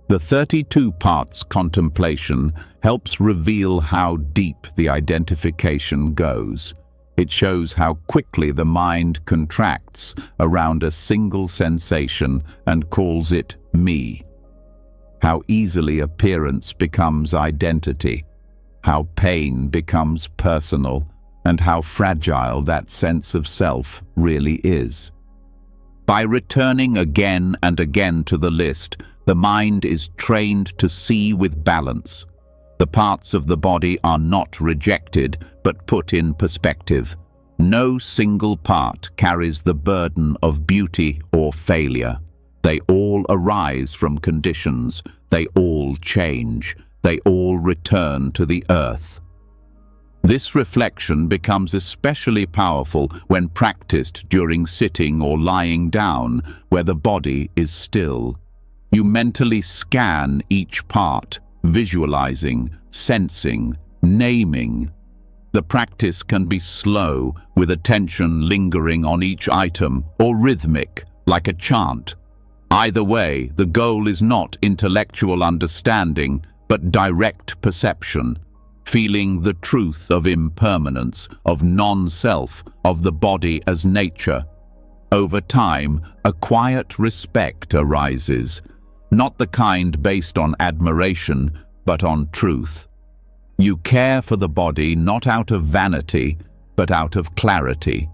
The 32 parts contemplation helps reveal how deep the identification goes. It shows how quickly the mind contracts around a single sensation and calls it me. How easily appearance becomes identity, how pain becomes personal, and how fragile that sense of self really is. By returning again and again to the list, the mind is trained to see with balance. The parts of the body are not rejected, but put in perspective. No single part carries the burden of beauty or failure. They all arise from conditions. They all change. They all return to the earth. This reflection becomes especially powerful when practiced during sitting or lying down, where the body is still. You mentally scan each part, visualizing, sensing, naming. The practice can be slow, with attention lingering on each item, or rhythmic, like a chant. Either way, the goal is not intellectual understanding, but direct perception, feeling the truth of impermanence, of non-self, of the body as nature. Over time, a quiet respect arises, not the kind based on admiration, but on truth. You care for the body not out of vanity, but out of clarity.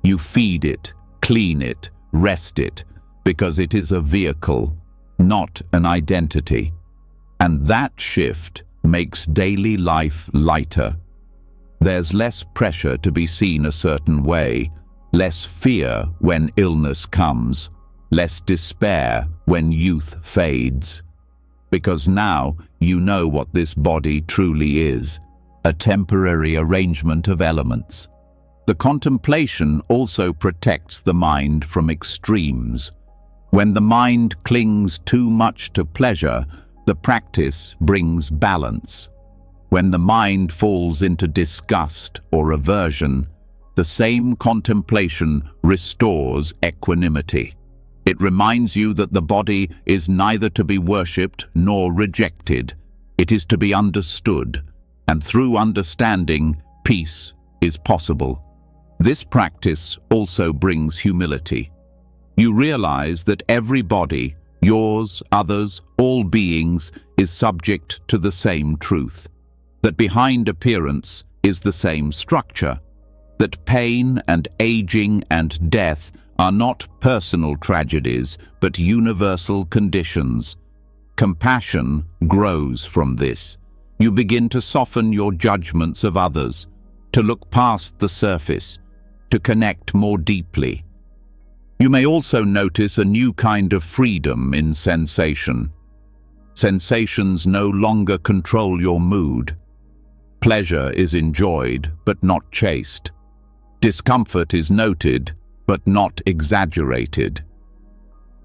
You feed it, clean it, rest it, because it is a vehicle, not an identity. And that shift makes daily life lighter. There's less pressure to be seen a certain way, less fear when illness comes, less despair when youth fades. Because now you know what this body truly is, a temporary arrangement of elements. The contemplation also protects the mind from extremes. When the mind clings too much to pleasure, the practice brings balance. When the mind falls into disgust or aversion, the same contemplation restores equanimity. It reminds you that the body is neither to be worshipped nor rejected. It is to be understood, and through understanding, peace is possible. This practice also brings humility. You realize that every body, yours, others, all beings, is subject to the same truth. That behind appearance is the same structure. That pain and aging and death are not personal tragedies, but universal conditions. Compassion grows from this. You begin to soften your judgments of others, to look past the surface, to connect more deeply. You may also notice a new kind of freedom in sensation. Sensations no longer control your mood. Pleasure is enjoyed, but not chased. Discomfort is noted, but not exaggerated.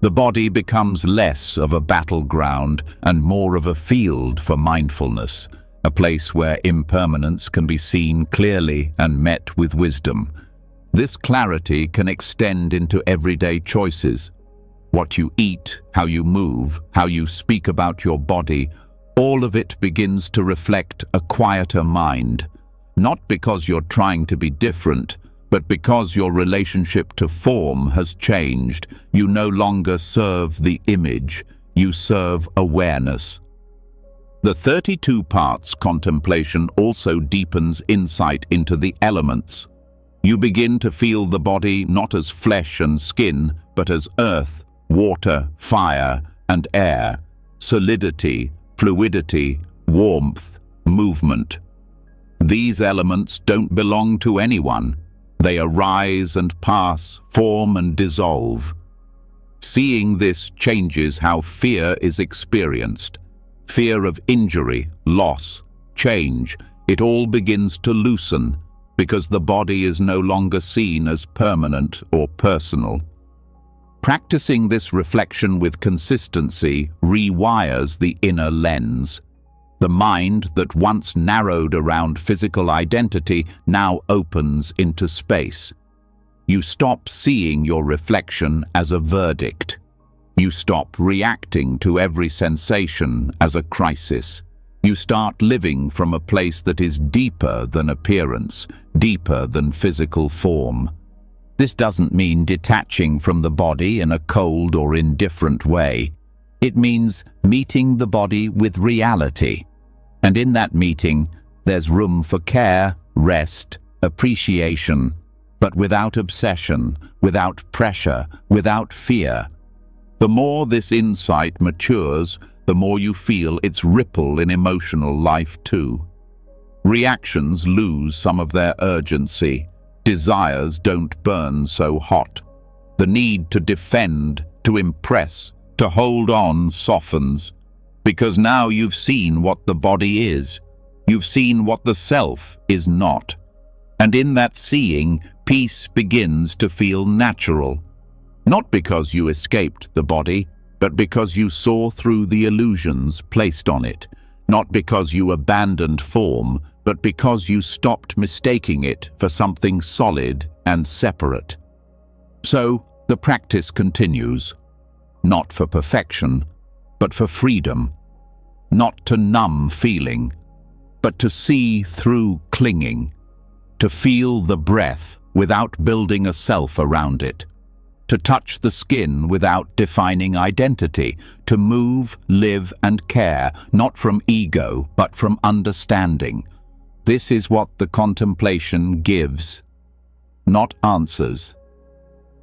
The body becomes less of a battleground and more of a field for mindfulness, a place where impermanence can be seen clearly and met with wisdom. This clarity can extend into everyday choices. What you eat, how you move, how you speak about your body, all of it begins to reflect a quieter mind. Not because you're trying to be different, but because your relationship to form has changed. You no longer serve the image, you serve awareness. The 32 parts contemplation also deepens insight into the elements. You begin to feel the body not as flesh and skin, but as earth, water, fire, and air, solidity, fluidity, warmth, movement. These elements don't belong to anyone. They arise and pass, form and dissolve. Seeing this changes how fear is experienced. Fear of injury, loss, change, it all begins to loosen, because the body is no longer seen as permanent or personal. Practicing this reflection with consistency rewires the inner lens. The mind that once narrowed around physical identity now opens into space. You stop seeing your reflection as a verdict. You stop reacting to every sensation as a crisis. You start living from a place that is deeper than appearance, deeper than physical form. This doesn't mean detaching from the body in a cold or indifferent way. It means meeting the body with reality. And in that meeting, there's room for care, rest, appreciation, but without obsession, without pressure, without fear. The more this insight matures, the more you feel its ripple in emotional life too. Reactions lose some of their urgency. Desires don't burn so hot. The need to defend, to impress, to hold on softens, because now you've seen what the body is. You've seen what the self is not. And in that seeing, peace begins to feel natural. Not because you escaped the body, but because you saw through the illusions placed on it. Not because you abandoned form, but because you stopped mistaking it for something solid and separate. So, the practice continues, not for perfection, but for freedom. Not to numb feeling, but to see through clinging. To feel the breath without building a self around it. To touch the skin without defining identity. To move, live, and care, not from ego, but from understanding. This is what the contemplation gives. Not answers,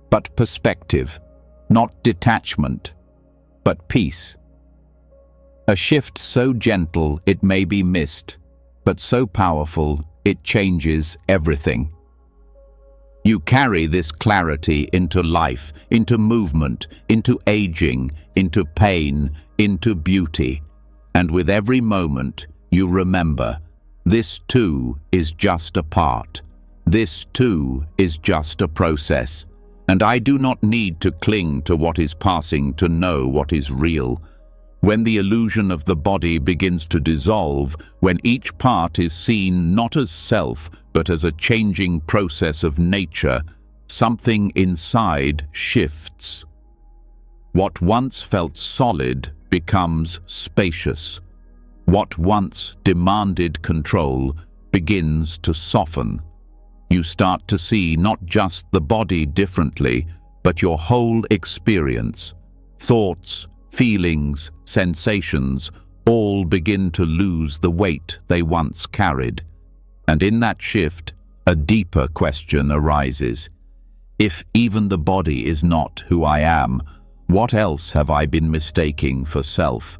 but perspective. Not detachment, but peace. A shift so gentle it may be missed, but so powerful it changes everything. You carry this clarity into life, into movement, into aging, into pain, into beauty. And with every moment, you remember, this too is just a part. This too is just a process. And I do not need to cling to what is passing to know what is real. When the illusion of the body begins to dissolve, when each part is seen not as self, but as a changing process of nature, something inside shifts. What once felt solid becomes spacious. What once demanded control begins to soften. You start to see not just the body differently, but your whole experience. Thoughts, feelings, sensations, all begin to lose the weight they once carried. And in that shift, a deeper question arises. If even the body is not who I am, what else have I been mistaking for self?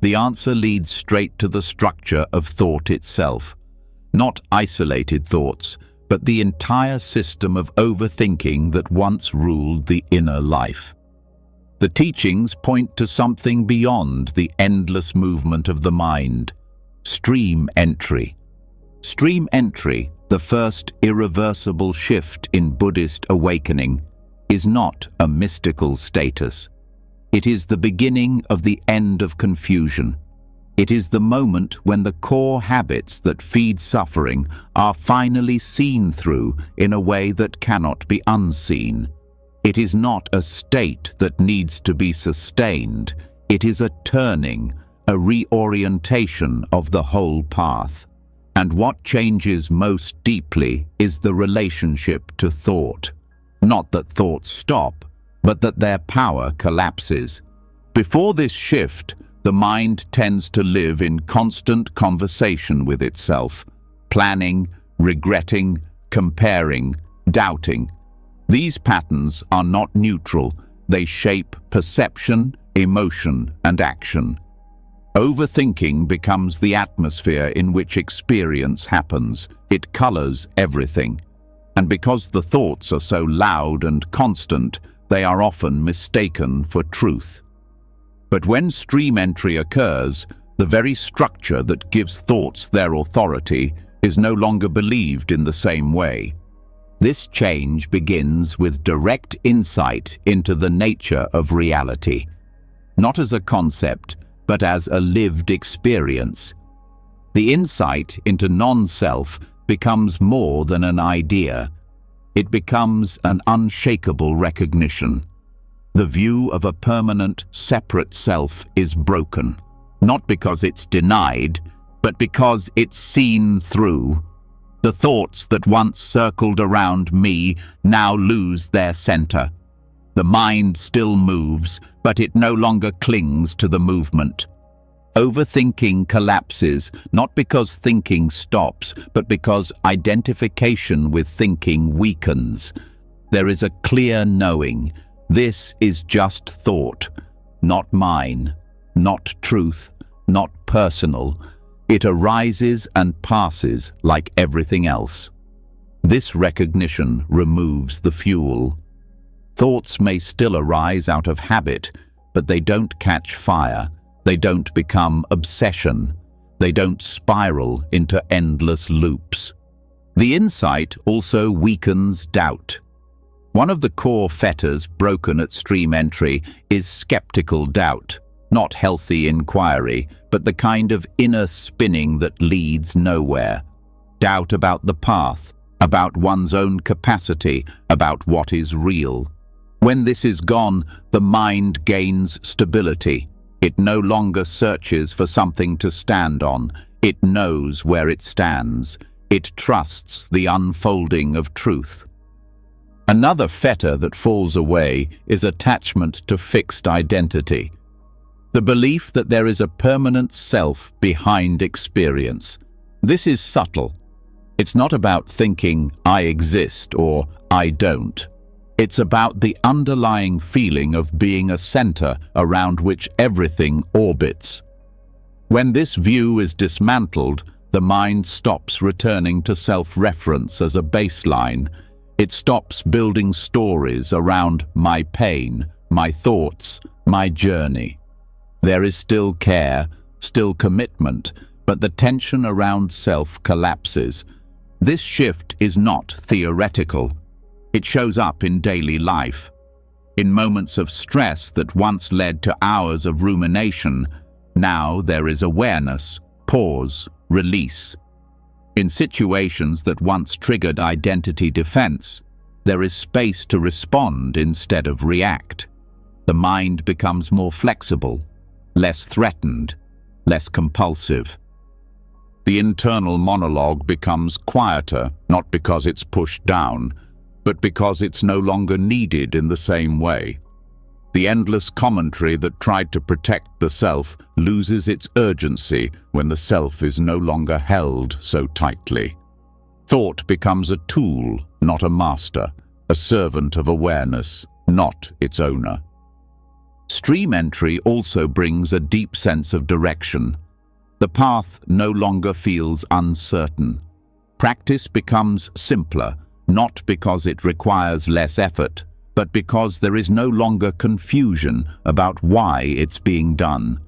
The answer leads straight to the structure of thought itself. Not isolated thoughts, but the entire system of overthinking that once ruled the inner life. The teachings point to something beyond the endless movement of the mind. Stream entry. Stream entry, the first irreversible shift in Buddhist awakening, is not a mystical status. It is the beginning of the end of confusion. It is the moment when the core habits that feed suffering are finally seen through in a way that cannot be unseen. It is not a state that needs to be sustained. It is a turning, a reorientation of the whole path. And what changes most deeply is the relationship to thought. Not that thoughts stop, but that their power collapses. Before this shift, the mind tends to live in constant conversation with itself, planning, regretting, comparing, doubting. These patterns are not neutral. They shape perception, emotion, and action. Overthinking becomes the atmosphere in which experience happens. It colors everything. And because the thoughts are so loud and constant, they are often mistaken for truth. But when stream entry occurs, the very structure that gives thoughts their authority is no longer believed in the same way. This change begins with direct insight into the nature of reality, not as a concept, but as a lived experience. The insight into non-self becomes more than an idea. It becomes an unshakable recognition. The view of a permanent, separate self is broken, not because it's denied, but because it's seen through. The thoughts that once circled around me now lose their center. The mind still moves, but it no longer clings to the movement. Overthinking collapses, not because thinking stops, but because identification with thinking weakens. There is a clear knowing. This is just thought, not mine, not truth, not personal. It arises and passes like everything else. This recognition removes the fuel. Thoughts may still arise out of habit, but they don't catch fire. They don't become obsession. They don't spiral into endless loops. The insight also weakens doubt. One of the core fetters broken at stream entry is skeptical doubt, not healthy inquiry, but the kind of inner spinning that leads nowhere. Doubt about the path, about one's own capacity, about what is real. When this is gone, the mind gains stability. It no longer searches for something to stand on. It knows where it stands. It trusts the unfolding of truth. Another fetter that falls away is attachment to fixed identity. The belief that there is a permanent self behind experience. This is subtle. It's not about thinking, I exist or I don't. It's about the underlying feeling of being a center around which everything orbits. When this view is dismantled, the mind stops returning to self-reference as a baseline. It stops building stories around my pain, my thoughts, my journey. There is still care, still commitment, but the tension around self collapses. This shift is not theoretical. It shows up in daily life. In moments of stress that once led to hours of rumination, now there is awareness, pause, release. In situations that once triggered identity defense, there is space to respond instead of react. The mind becomes more flexible, less threatened, less compulsive. The internal monologue becomes quieter, not because it's pushed down, but because it's no longer needed in the same way. The endless commentary that tried to protect the self loses its urgency when the self is no longer held so tightly. Thought becomes a tool, not a master, a servant of awareness, not its owner. Stream entry also brings a deep sense of direction. The path no longer feels uncertain. Practice becomes simpler, not because it requires less effort, but because there is no longer confusion about why it's being done.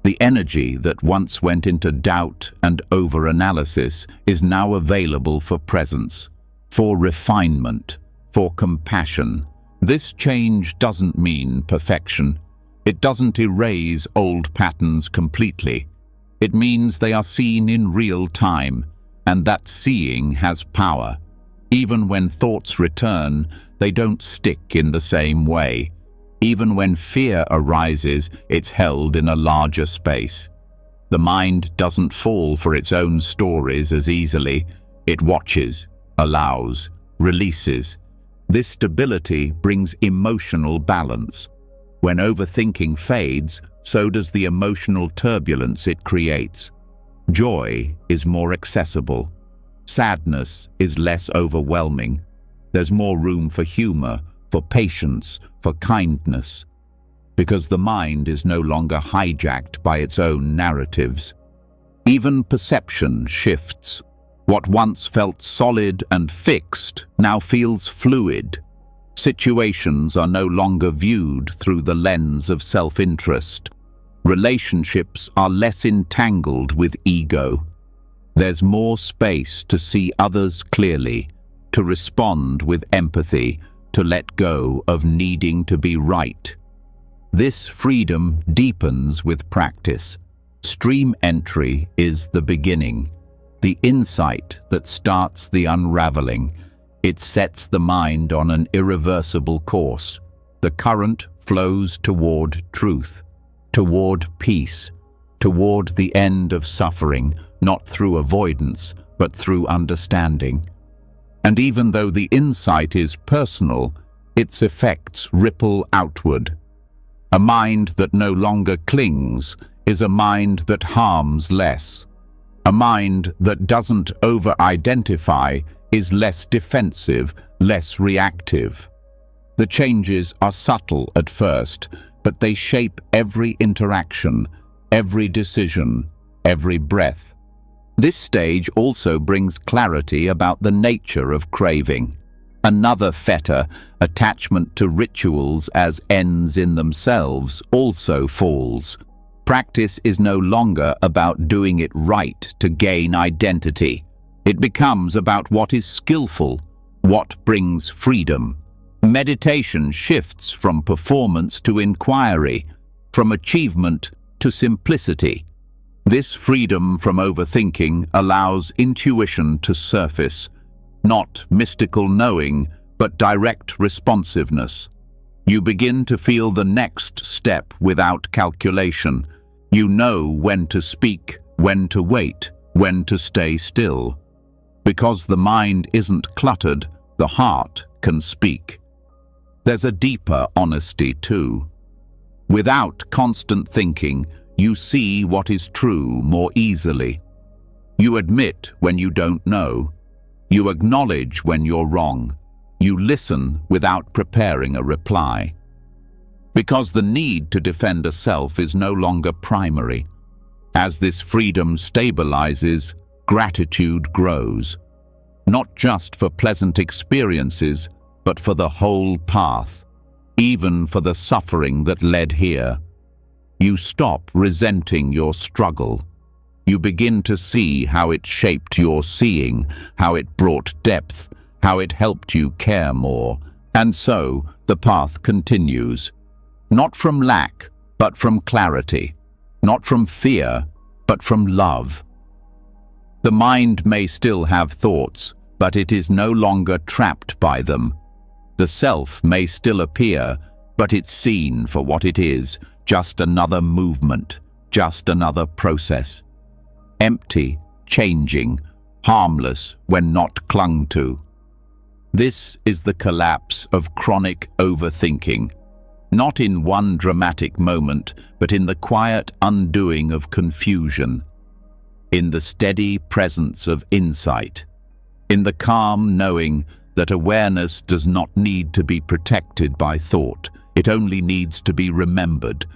The energy that once went into doubt and over-analysis is now available for presence, for refinement, for compassion. This change doesn't mean perfection. It doesn't erase old patterns completely. It means they are seen in real time, and that seeing has power. Even when thoughts return, they don't stick in the same way. Even when fear arises, it's held in a larger space. The mind doesn't fall for its own stories as easily. It watches, allows, releases. This stability brings emotional balance. When overthinking fades, so does the emotional turbulence it creates. Joy is more accessible. Sadness is less overwhelming. There's more room for humor, for patience, for kindness, because the mind is no longer hijacked by its own narratives. Even perception shifts. What once felt solid and fixed now feels fluid. Situations are no longer viewed through the lens of self-interest. Relationships are less entangled with ego. There's more space to see others clearly, to respond with empathy, to let go of needing to be right. This freedom deepens with practice. Stream entry is the beginning, the insight that starts the unraveling. It sets the mind on an irreversible course. The current flows toward truth, toward peace, toward the end of suffering, not through avoidance, but through understanding. And even though the insight is personal, its effects ripple outward. A mind that no longer clings is a mind that harms less. A mind that doesn't over-identify is less defensive, less reactive. The changes are subtle at first, but they shape every interaction, every decision, every breath. This stage also brings clarity about the nature of craving. Another fetter, attachment to rituals as ends in themselves, also falls. Practice is no longer about doing it right to gain identity. It becomes about what is skillful, what brings freedom. Meditation shifts from performance to inquiry, from achievement to simplicity. This freedom from overthinking allows intuition to surface, not mystical knowing, but direct responsiveness. You begin to feel the next step without calculation. You know when to speak, when to wait, when to stay still. Because the mind isn't cluttered, the heart can speak. There's a deeper honesty too. Without constant thinking, you see what is true more easily. You admit when you don't know. You acknowledge when you're wrong. You listen without preparing a reply. Because the need to defend a self is no longer primary. As this freedom stabilizes, gratitude grows. Not just for pleasant experiences, but for the whole path, even for the suffering that led here. You stop resenting your struggle. You begin to see how it shaped your seeing, how it brought depth, how it helped you care more. And so the path continues. Not from lack, but from clarity. Not from fear, but from love. The mind may still have thoughts, but it is no longer trapped by them. The self may still appear, but it's seen for what it is, just another movement, just another process. Empty, changing, harmless when not clung to. This is the collapse of chronic overthinking, not in one dramatic moment, but in the quiet undoing of confusion, in the steady presence of insight, in the calm knowing that awareness does not need to be protected by thought, it only needs to be remembered.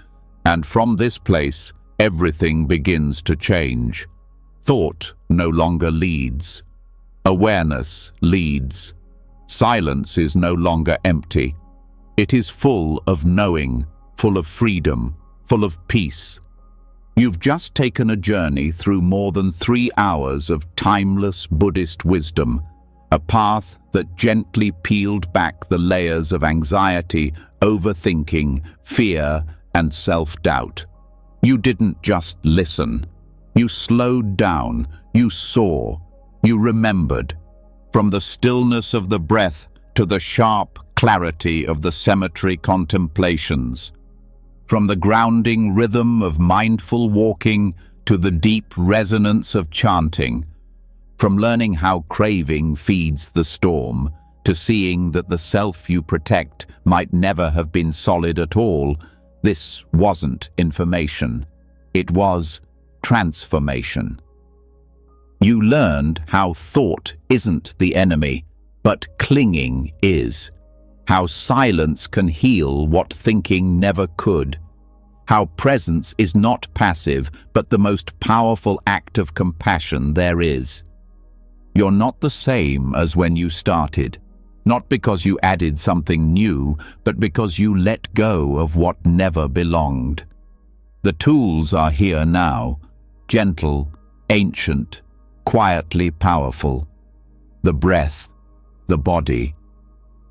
And from this place, everything begins to change. Thought no longer leads. Awareness leads. Silence is no longer empty. It is full of knowing, full of freedom, full of peace. You've just taken a journey through more than 3 hours of timeless Buddhist wisdom, a path that gently peeled back the layers of anxiety, overthinking, fear, and self-doubt. You didn't just listen. You slowed down, you saw, you remembered. From the stillness of the breath to the sharp clarity of the cemetery contemplations. From the grounding rhythm of mindful walking to the deep resonance of chanting. From learning how craving feeds the storm to seeing that the self you protect might never have been solid at all, this wasn't information. It was transformation. You learned how thought isn't the enemy, but clinging is. How silence can heal what thinking never could. How presence is not passive, but the most powerful act of compassion there is. You're not the same as when you started. Not because you added something new, but because you let go of what never belonged. The tools are here now, gentle, ancient, quietly powerful. The breath, the body,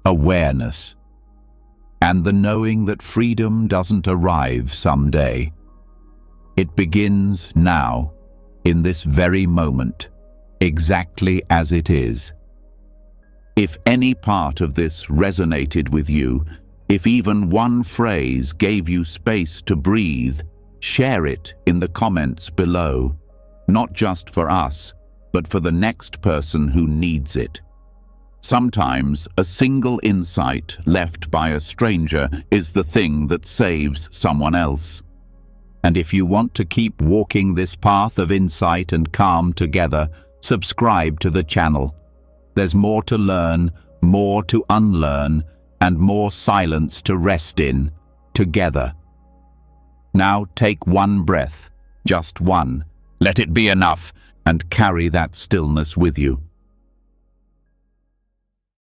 awareness, and the knowing that freedom doesn't arrive someday. It begins now, in this very moment, exactly as it is. If any part of this resonated with you, if even one phrase gave you space to breathe, share it in the comments below, not just for us, but for the next person who needs it. Sometimes a single insight left by a stranger is the thing that saves someone else. And if you want to keep walking this path of insight and calm together, subscribe to the channel. There's more to learn, more to unlearn, and more silence to rest in, together. Now take one breath, just one. Let it be enough, and carry that stillness with you.